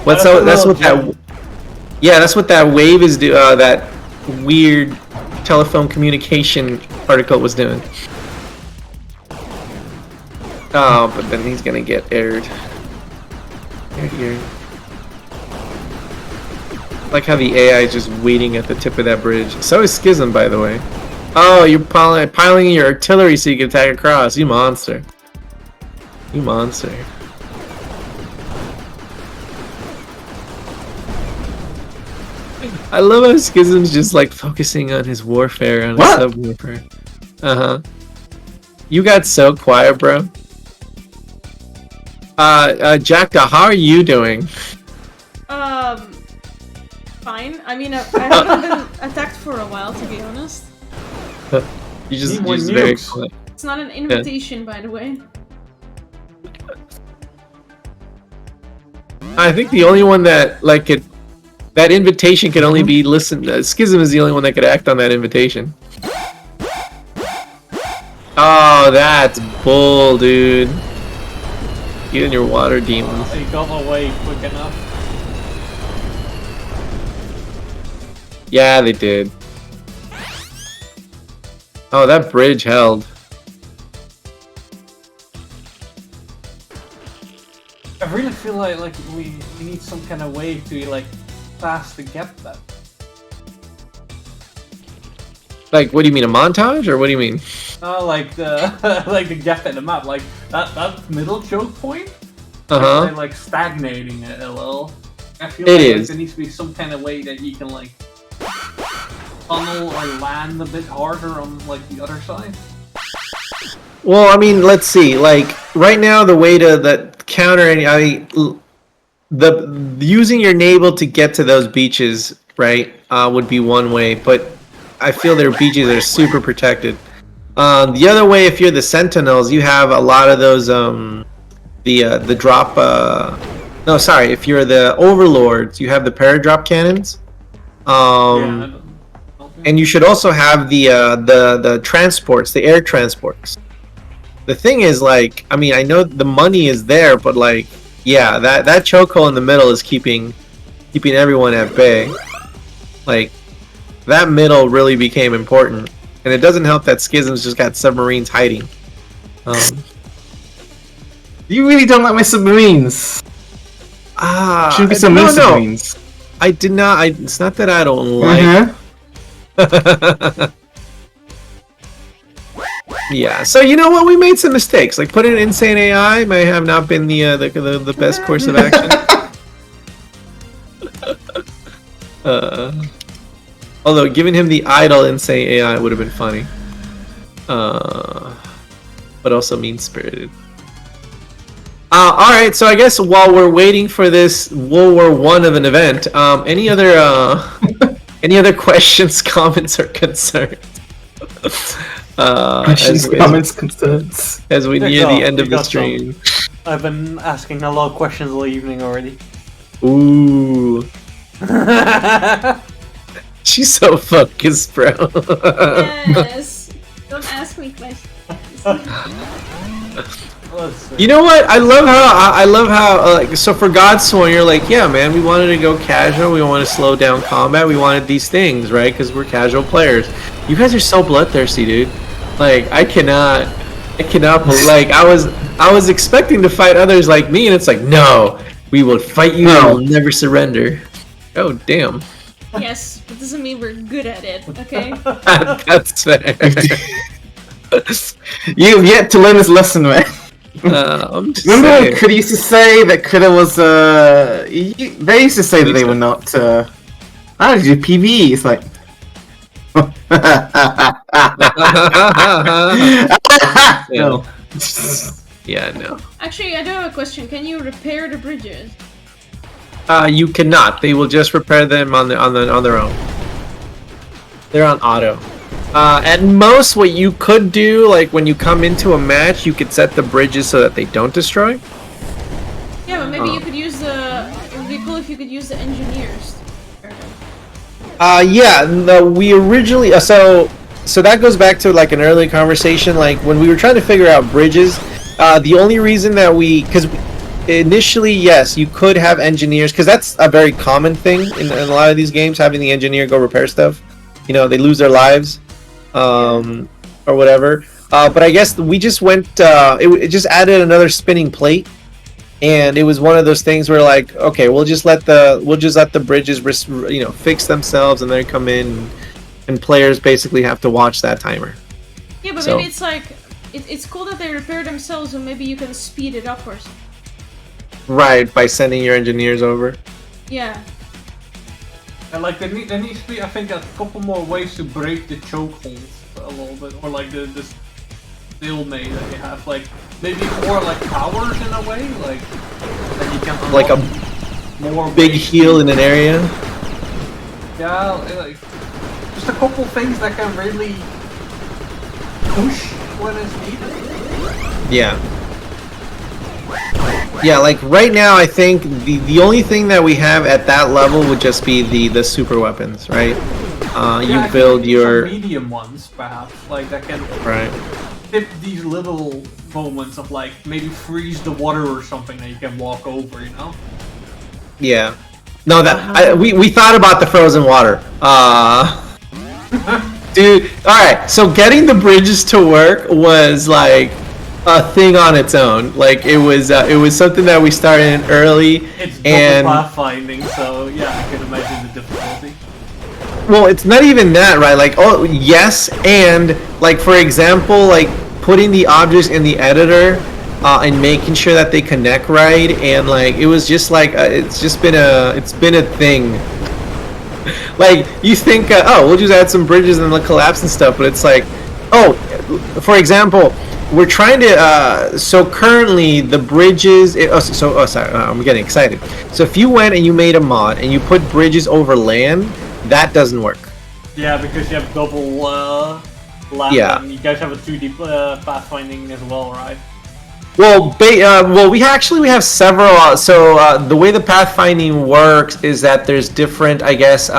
That's what that. Yeah, that's what that wave is do. That weird telephone communication particle was doing. Oh, but then he's gonna get aired. Here. Like how the AI is just waiting at the tip of that bridge. So is Schism, by the way. Oh, you're piling in your artillery so you can attack across. You monster. You monster. I love how Schism's just like focusing on his warfare, on his sub-warfare. You got so quiet, bro. Jackdaw, how are you doing? Fine. I mean, I haven't been attacked for a while, to be honest. You just very quiet. It's not an invitation, by the way. I think the only one that that invitation could only be listened. Schism is the only one that could act on that invitation. Oh, that's bull, dude. You and your water demons. They got away quick enough. Yeah, they did. Oh, that bridge held. I really feel like we need some kind of way to like pass the gap that. Like, what do you mean, a montage, or what do you mean? Like the like the gap in the map, like that middle choke point. Like stagnating it a little. I feel like there needs to be some kind of way that you can like funnel or land a bit harder on like the other side. Well, I mean, let's see. Like right now, the way to that counter any, the using your naval to get to those beaches, right, would be one way. But I feel their beaches are super protected. The other way, if you're the Sentinels, you have a lot of those. The drop. No, sorry. If you're the Overlords, you have the paradrop cannons. And you should also have the transports, the air transports. The thing is, like, I mean, I know the money is there, but like, yeah, that chokehold in the middle is keeping everyone at bay. Like, that middle really became important, and it doesn't help that Schism's just got submarines hiding. You really don't like my submarines. Should be some submarines. I did not. It's not that I don't like. Yeah, so you know what? We made some mistakes. Like putting an insane AI may have not been the best course of action. Although giving him the idle insane AI would have been funny. But also mean-spirited. Alright, so I guess while we're waiting for this World War I of an event, any other questions, comments, or concerns? Questions, comments, concerns. As we near the end of the stream. I've been asking a lot of questions all evening already. Ooh. She's so focused, bro. Yes. Don't ask me questions. You know what? I love how like, so for Godsworn, you're like, yeah, man, we wanted to go casual. We want to slow down combat. We wanted these things, right? Because we're casual players. You guys are so bloodthirsty, dude. Like, I cannot. Like, I was expecting to fight others like me, and it's like, no, we will fight you. No. We'll never surrender. Oh, damn. Yes, but doesn't mean we're good at it. Okay. That's fair. You've yet to learn this lesson, man. Remember when Kuda used to say that Kuda was they used to say that they were not how did you do PvE? It's like no. Yeah, no. Actually, I do have a question. Can you repair the bridges? You cannot. They will just repair them on their own. They're on auto. At most, what you could do, like when you come into a match, you could set the bridges so that they don't destroy. Yeah, but maybe you could use the. It would be cool if you could use the engineers. Yeah. No, we originally so that goes back to like an early conversation, like when we were trying to figure out bridges. The only reason that because initially, yes, you could have engineers, because that's a very common thing in a lot of these games, having the engineer go repair stuff. You know, they lose their lives. Or whatever. But I guess we just went. It just added another spinning plate, and it was one of those things where like, okay, we'll just let the bridges, fix themselves, and then come in, and players basically have to watch that timer. Yeah, but maybe it's like it's cool that they repair themselves, and maybe you can speed it up or something. Right, by sending your engineers over. Yeah. And like there needs to be, I think, a couple more ways to break the chokeholds a little bit, or like the stalemate that you have. Like maybe more like powers in a way, like that you can like a more big heal in an area. Yeah, like just a couple things that can really push when it's needed. Yeah. Yeah, like right now, I think the only thing that we have at that level would just be the super weapons, right? You build your medium ones, perhaps, like that can tip these little moments of like maybe freeze the water or something that you can walk over, you know? Yeah. No, we thought about the frozen water. Dude, all right. So getting the bridges to work was like a thing on its own. Like it was something that we started in early. It's double pathfinding, so yeah, I can imagine the difficulty. Well, it's not even that, right? Like, oh yes, and like for example, like putting the objects in the editor and making sure that they connect right, and like it was just like it's been a thing. Like you think, oh, we'll just add some bridges and they'll collapse and stuff, but it's like, oh, for example. We're trying to, so currently the bridges, sorry, I'm getting excited. So if you went and you made a mod and you put bridges over land, that doesn't work. Yeah, because you have double land, and you guys have a 2D pathfinding as well, right? Well, we have several, the way the pathfinding works is that there's different, I guess,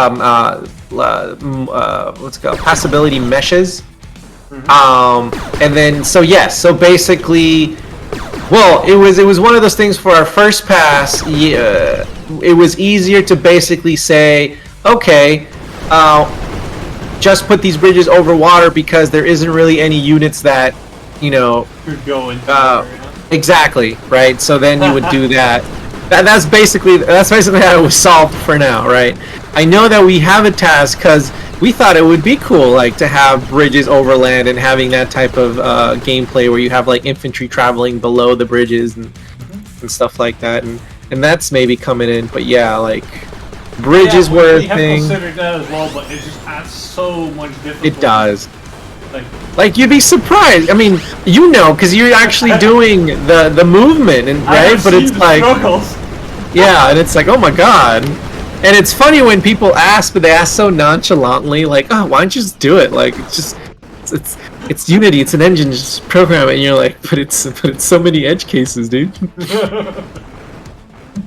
what's it called, passability meshes. And then so basically, well, it was one of those things for our first pass. It was easier to basically say, okay, just put these bridges over water because there isn't really any units that could go into exactly right. So then you would do that. That's basically how it was solved for now, right? I know that we have a task because we thought it would be cool, like, to have bridges over land and having that type of gameplay where you have like infantry traveling below the bridges and stuff like that, and that's maybe coming in. But yeah, like bridges were a thing. We have considered that as well, but it just adds so much difficulty. It does. Like you'd be surprised. I mean, you know, because you're actually doing the movement, and right? But it's like, struggles. yeah, and it's like, oh my god. And it's funny when people ask, but they ask so nonchalantly, like, oh, why don't you just do it? Like, it's Unity, it's an engine, just program it. And you're like, but it's so many edge cases, dude.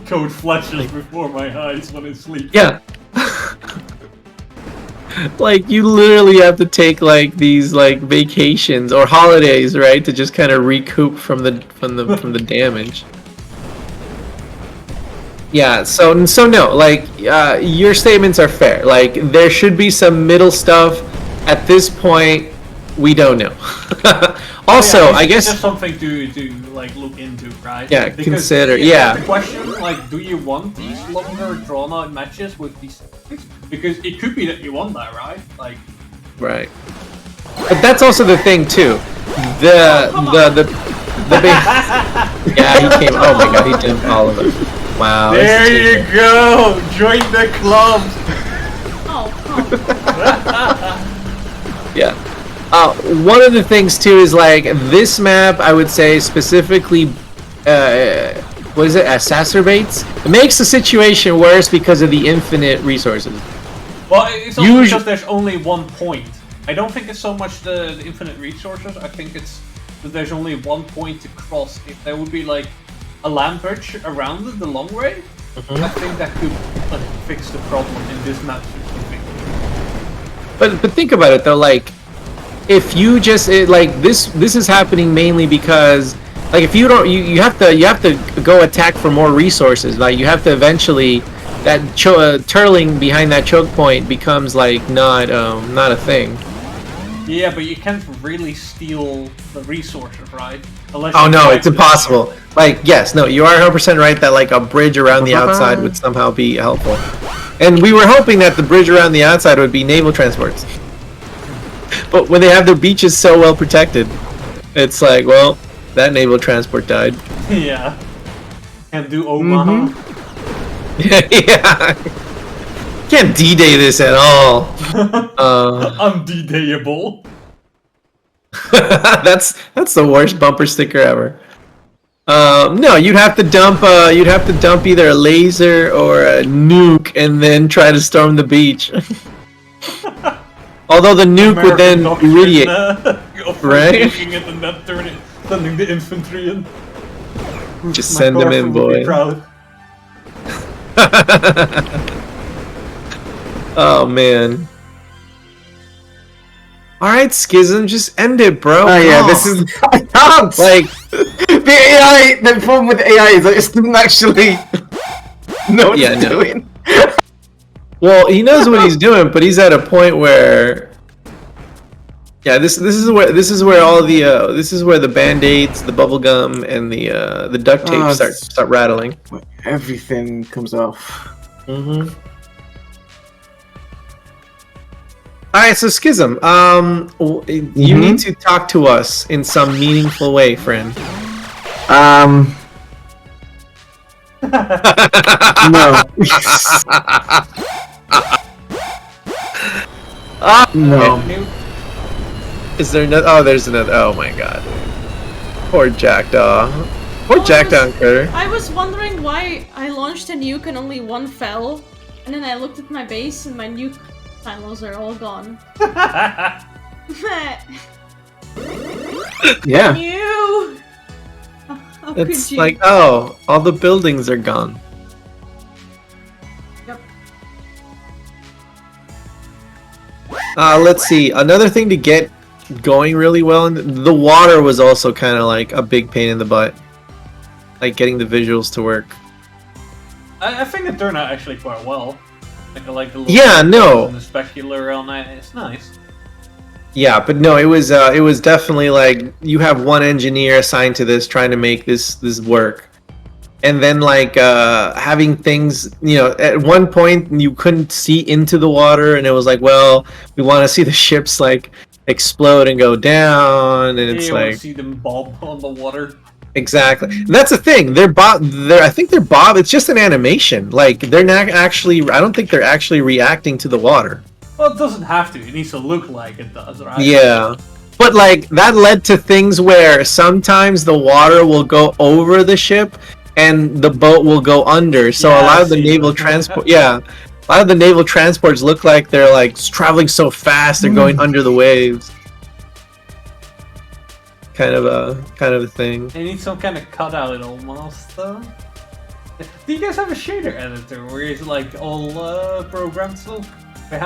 Code flashes before my eyes when I sleep. Yeah. Like, you literally have to take like these like vacations or holidays, right, to just kind of recoup from the damage. Yeah, so no, like your statements are fair. Like, there should be some middle stuff. At this point, we don't know. Also, yeah, I guess it's just something to like look into, right? Yeah, Because consider. it's Yeah. the question, like, do you want these longer drawn-out matches with these things? Because it could be that you want that, right? Like, right. But that's also the thing too. The yeah, he came. Oh my god, he did all of it. Wow. there you go. Join the club. Oh. Yeah. One of the things too is like this map, I would say specifically, what is it? Exacerbates. It makes the situation worse because of the infinite resources. Well, it's also because there's only one point. I don't think it's so much the infinite resources. I think it's that there's only one point to cross. If there would be like a land bridge around it the long way, I think that could fix the problem in this map specifically. But think about it though, like if you just like this is happening mainly because like if you don't you have to go attack for more resources. Like you have to eventually that turtling behind that choke point becomes like not a thing. Yeah, but you can't really steal the resources, right? Unless Oh no, it's impossible. Like, yes, no, you are 100% right that like a bridge around the outside would somehow be helpful. And we were hoping that the bridge around the outside would be naval transports. But when they have their beaches so well protected, it's like, well, that naval transport died. Yeah. Can't do Omaha. Yeah. Can't D-Day this at all. Undayable. That's the worst bumper sticker ever. No, you'd have to dump either a laser or a nuke and then try to storm the beach. Although the nuke would then irradiate, right? It and then sending the infantry in. Just send them in, boy. Oh man. Alright, Schism, just end it, bro. Oh yeah, this is I can't. Like The AI, the problem with AI is that it doesn't actually know what it's doing. Well, he knows what he's doing, but he's at a point where yeah, this is where all the this is where the band-aids, the bubble gum, and the duct tape start rattling. Everything comes off. Alright, so Schism, you need to talk to us in some meaningful way, friend. No. No. Is there no? Oh, there's another. Oh my god. Poor Jackdaw. Poor Jackdaw Critter. I was wondering why I launched a nuke and only one fell, and then I looked at my base and my nuke silos are all gone. Yeah. You. How It's could you? like, oh, all the buildings are gone. Yep. Let's see. Another thing to get going really well, and the water was also kind of like a big pain in the butt. Like getting the visuals to work. I think it turned out actually quite well. Like I like the no. and the specular on it. It's nice. Yeah, but no, it was definitely like you have one engineer assigned to this trying to make this work. and then like having things, you know, at one point you couldn't see into the water, and it was like, well, we want to see the ships like explode and go down, and it's you want like to see them bob on the water. exactly. And that's the thing. I think they're bob. It's just an animation. Like they're not actually. I don't think they're actually reacting to the water. Well, it doesn't have to. It needs to look like it does, right? Yeah. But like that led to things where sometimes the water will go over the ship and the boat will go under. So Yeah, a lot I've of the seen naval those. transport, a lot of the naval transports look like they're like traveling so fast they're going under the waves. Kind of a thing. They need some kind of cutout almost. Do you guys have a shader editor where it's like all programmed still?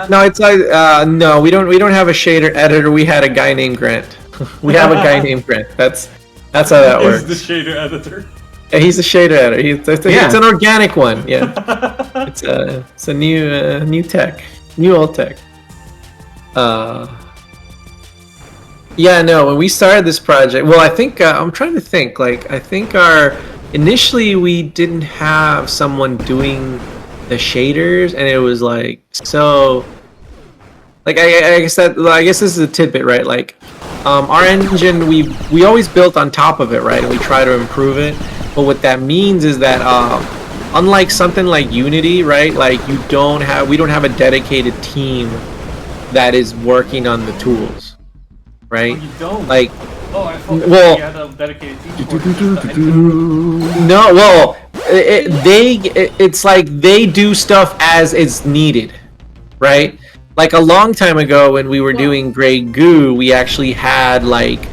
No, it's like no, we don't have a shader editor. We had a guy named Grant. We have a guy named Grant. That's how that works. Is the shader editor? Yeah, he's a shader editor. It's an organic one. Yeah, it's a new tech, new old tech. Yeah, no. When we started this project, well, I think I'm trying to think. Like, I think initially we didn't have someone doing the shaders, and it was like so. Like I guess this is a tidbit, right? Like, our engine we always built on top of it, right? And we try to improve it. But what that means is that unlike something like Unity, right? Like we don't have a dedicated team that is working on the tools, right? Oh, you don't? Like, oh, I thought well, you had a dedicated team for it. no, well, it's like they do stuff as it's needed, right? Like a long time ago when we were doing Grey Goo, we actually had like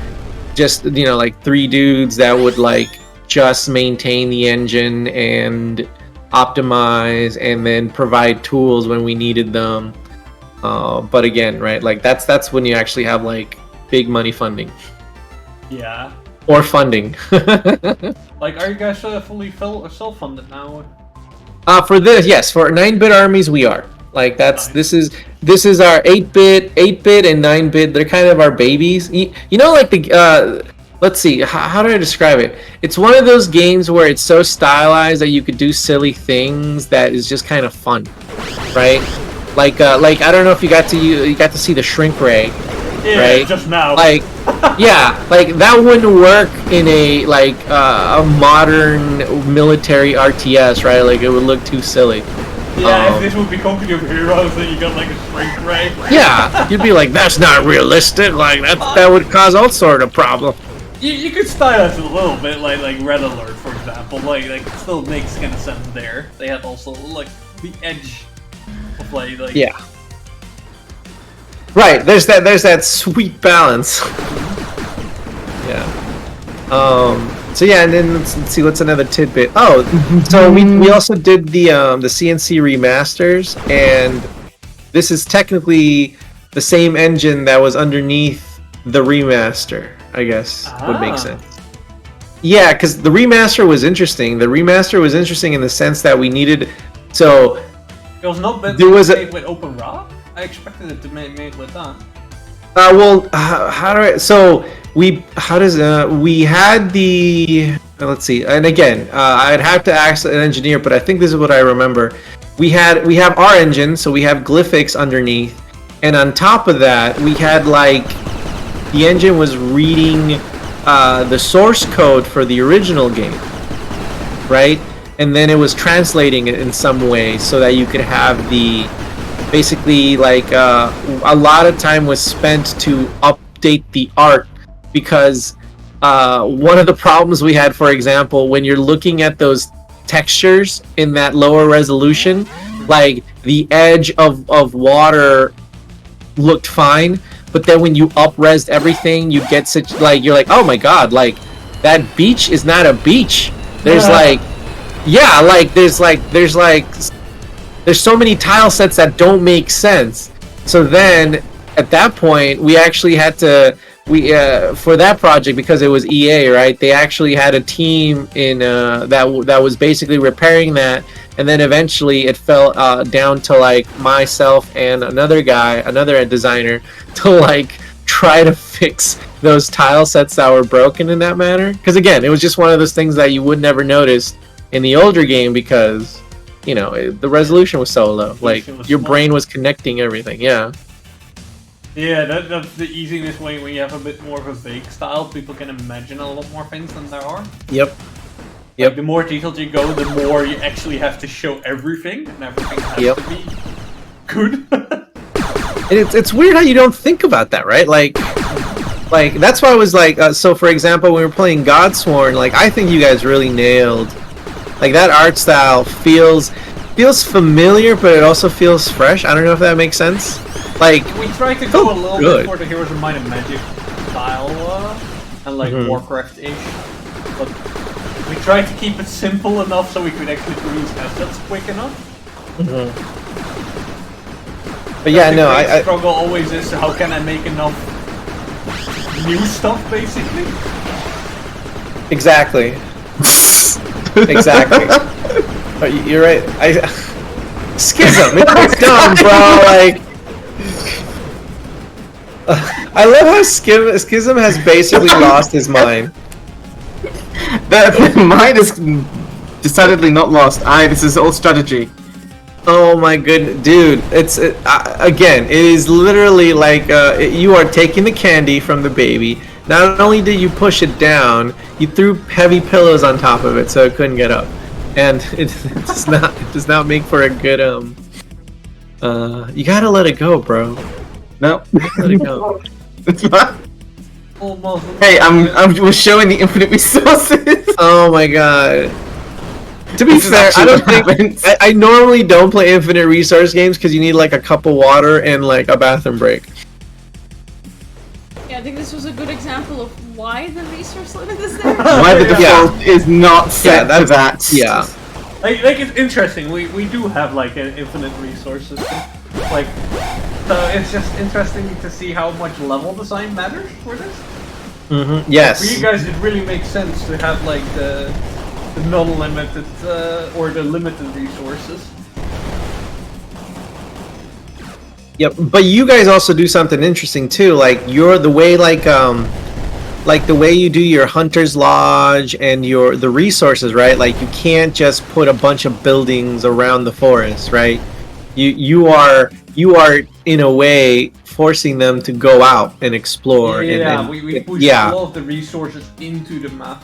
just, you know, like 3 dudes that would like just maintain the engine and optimize and then provide tools when we needed them. But again, right, like that's when you actually have like big money funding. Yeah. Or funding. Like, are you guys fully self-funded now? For this, yes, for 9-bit armies we are. Like that's this is our 8-bit and 9-bit. They're kind of our babies. You know, like the let's see, how do I describe it? It's one of those games where it's so stylized that you could do silly things that is just kind of fun, right? Like I don't know if you got to see the shrink ray, Yeah, right? just now. Like, yeah, like that wouldn't work in a like a modern military RTS, right? Like it would look too silly. Yeah, if this would be Company of Heroes, then you got like a shrink ray. Yeah, you'd be like, that's not realistic. Like that would cause all sort of problem. You could stylize it a little bit, like Red Alert, for example. Like it still makes kind of sense there. They had also like the edge of like yeah. Right. There's that sweet balance. Yeah. So yeah, and then let's see what's another tidbit. Oh, so we also did the CNC remasters, and this is technically the same engine that was underneath the remaster. I guess would make sense. Yeah, because the remaster was interesting. The remaster was interesting in the sense that we needed. So it was not made with Open Raw. I expected it to be made with that. Well, how do I? So we had the let's see, and again, I'd have to ask an engineer, but I think this is what I remember. We have our engine, so we have Glyphics underneath, and on top of that, we had like the engine was reading the source code for the original game, right? And then it was translating it in some way so that you could have the basically like a lot of time was spent to update the art, because one of the problems we had, for example, when you're looking at those textures in that lower resolution, like the edge of water looked fine, but then when you up-resed everything, you get such like you're like, oh my god, like that beach is not a beach. There's like, yeah, like there's so many tile sets that don't make sense. So then at that point, we actually had to for that project, because it was EA, right? They actually had a team in that was basically repairing that, and then eventually it fell down to like myself and another designer to like try to fix those tile sets that were broken in that manner. Because again, it was just one of those things that you would never notice in the older game because, you know, the resolution was so low. Like, your brain was connecting everything, yeah. Yeah, that's the easiest way when you have a bit more of a vague style. People can imagine a lot more things than there are. Yep. Like, the more detailed you go, the more you actually have to show everything, and everything has to be good. And it's weird how you don't think about that, right? Like that's why I was like, so for example, when we were playing Godsworn, like, I think you guys really nailed, like, that art style feels familiar, but it also feels fresh. I don't know if that makes sense. Like, we tried to go a little bit for the Heroes of Might and Magic style, and like Warcraft-ish, but we tried to keep it simple enough so we could actually produce assets quick enough. But yeah, no, the struggle always is, how can I make enough new stuff, basically? Exactly. Exactly. You're right. Schism. It's dumb, bro. Like, I love how Schism has basically lost his mind. The mind is decidedly not lost. This is all strategy. Oh my goodness, dude! Again, it is literally like you are taking the candy from the baby. Not only did you push it down, you threw heavy pillows on top of it so it couldn't get up, and it does not make for a good you gotta let it go, bro. No, let it go. Hey, we're showing the infinite resources. Oh my god. To be fair, I normally don't play infinite resource games because you need like a cup of water and like a bathroom break. Yeah, I think this was a good example of why the resource limit is there. Why the default is not set to that. Yeah. Like it's interesting. We do have like an infinite resource system. Like, so it's just interesting to see how much level design matters for this. Yes. For you guys, it really makes sense to have like the non-limited or the limited resources. Yep, but you guys also do something interesting too. Like the way you do your hunter's lodge and the resources, right? Like, you can't just put a bunch of buildings around the forest, right? You are in a way forcing them to go out and explore. Yeah, we push a lot of the resources into the map,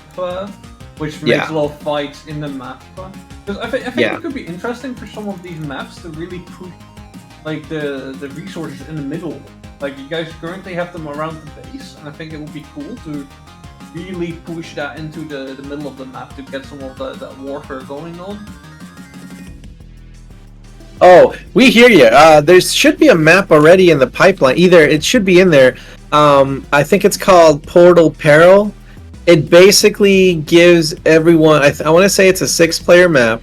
which makes a lot of fights in the map. Because I think it could be interesting for some of these maps to really push like the resources in the middle. Like, you guys currently have them around the base, and I think it would be cool to really push that into the middle of the map to get some of that warfare going on. Oh, we hear you. There should be a map already in the pipeline. Either it should be in there. I think it's called Portal Peril. It basically gives everyone, I want to say it's a 6-player map,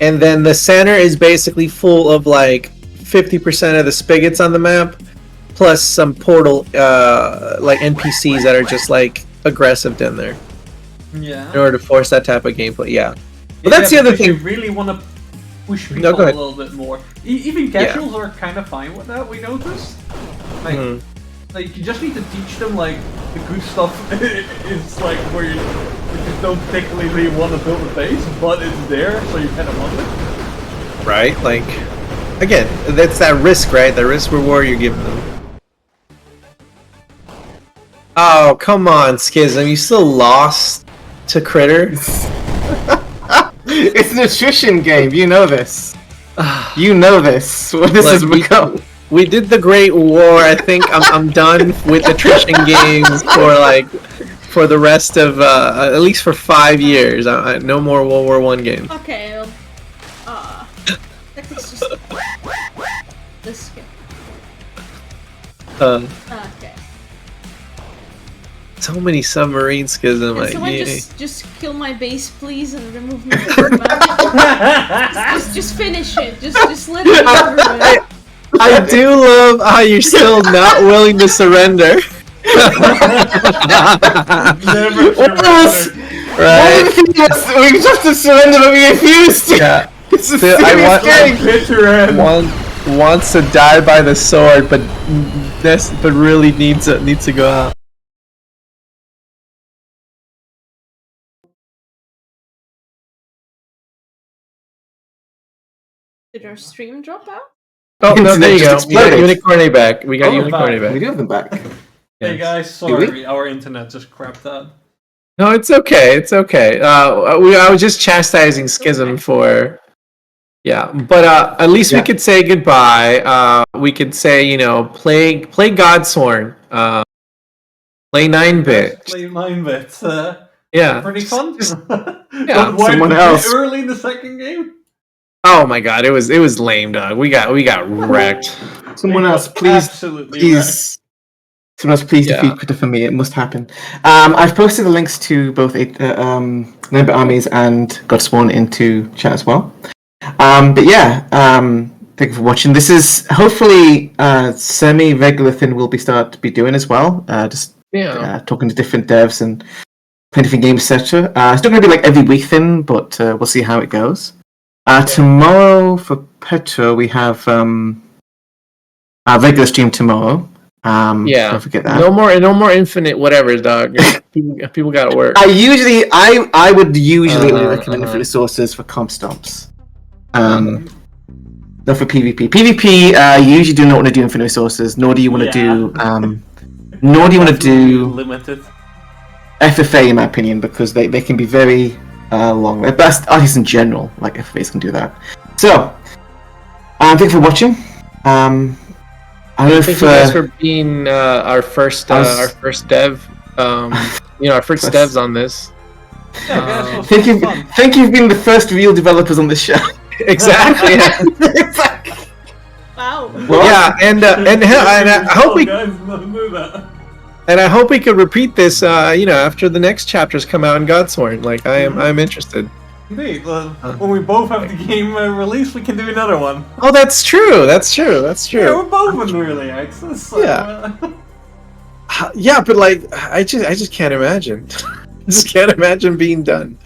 and then the center is basically full of like 50% of the spigots on the map, plus some portal like NPCs that are just like aggressive down there. Yeah. In order to force that type of gameplay, But that's the other thing. You really want to push people a little bit more. Even casuals are kind of fine with that, we noticed. Like, like, you just need to teach them, like, the good stuff is like where you just don't particularly want to build a base, but it's there, so you kind of want it. Right? Like, again, that's that risk, right? The risk reward you're giving them. Oh, come on, Schism. You still lost to Critter? It's an attrition game, you know this. You know this. What this has become. We did the Great War. I think I'm done with attrition games for the rest of at least for 5 years. No more World War I games. Okay. Let's just let's skip. Okay. So many submarine Schism. Can someone just kill my base, please, and remove me from the map? just finish it. Just let it over with. I do love how you're still not willing to surrender. Never surrender. Right? We just have to surrender, but we refuse to. Yeah. It's a serious game. Wants to die by the sword, but really needs to go out. Did our stream drop out? Oh, no, there you go. Just We got exploded. Unicorne back. We got Oh, Unicorne back. We back. do have them back. Hey Yes. guys, Do we? sorry, our internet just crapped out. No, it's okay. It's okay. I was just chastising Schism for. Yeah, but at least we Yeah. could say goodbye. We could say, play Godsworn. Play 9-bit. Play 9-bit. Yeah. Pretty fun. yeah, Got wiped someone a bit else. early in the second game. Oh my god, it was lame, dog. We got wrecked. Someone We else, got please, absolutely please. Someone else, please Yeah. defeat Critter for me. It must happen. I've posted the links to both Member Armies and Godsworn into chat as well. But yeah, thank you for watching. This is hopefully semi-regular thing we'll start to be doing as well. Just Yeah. talking to different devs and playing different games, etc. It's not going to be like every week thing, but we'll see how it goes. Tomorrow for Petro, we have our regular stream tomorrow. Yeah. Don't forget that. No more infinite whatever, dog. people got to work. I would usually only Uh-huh, recommend uh-huh. infinite resources for comp stomps. Not for PvP. PvP, you usually do not want to do infinite resources, nor do you want to do Limited. FFA in my opinion, because they can be very long. At best, artists in general, like FFAs can do that. So, thank you for watching. I don't know Thank if you guys for being our first dev. Our first devs on this. Yeah, guys, it was thank you fun. thank you for being the first real developers on this show. Exactly. Wow. Yeah, and I hope we guys do that. and I hope we could repeat this. After the next chapters come out in Godsworn. Like I'm interested. Indeed. When we both have the game released, we can do another one. Oh, that's true. That's true. Yeah, we're both in early access. So, Yeah. Yeah, but like I just can't imagine. Just can't imagine being done.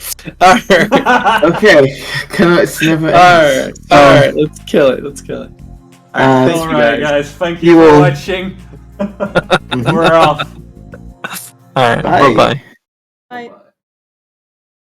All right. Okay, it's never ends. All right. Let's kill it. Thank you, Alright, guys. Thank you You for will- watching. We're off. All right. Bye. Bye. Bye.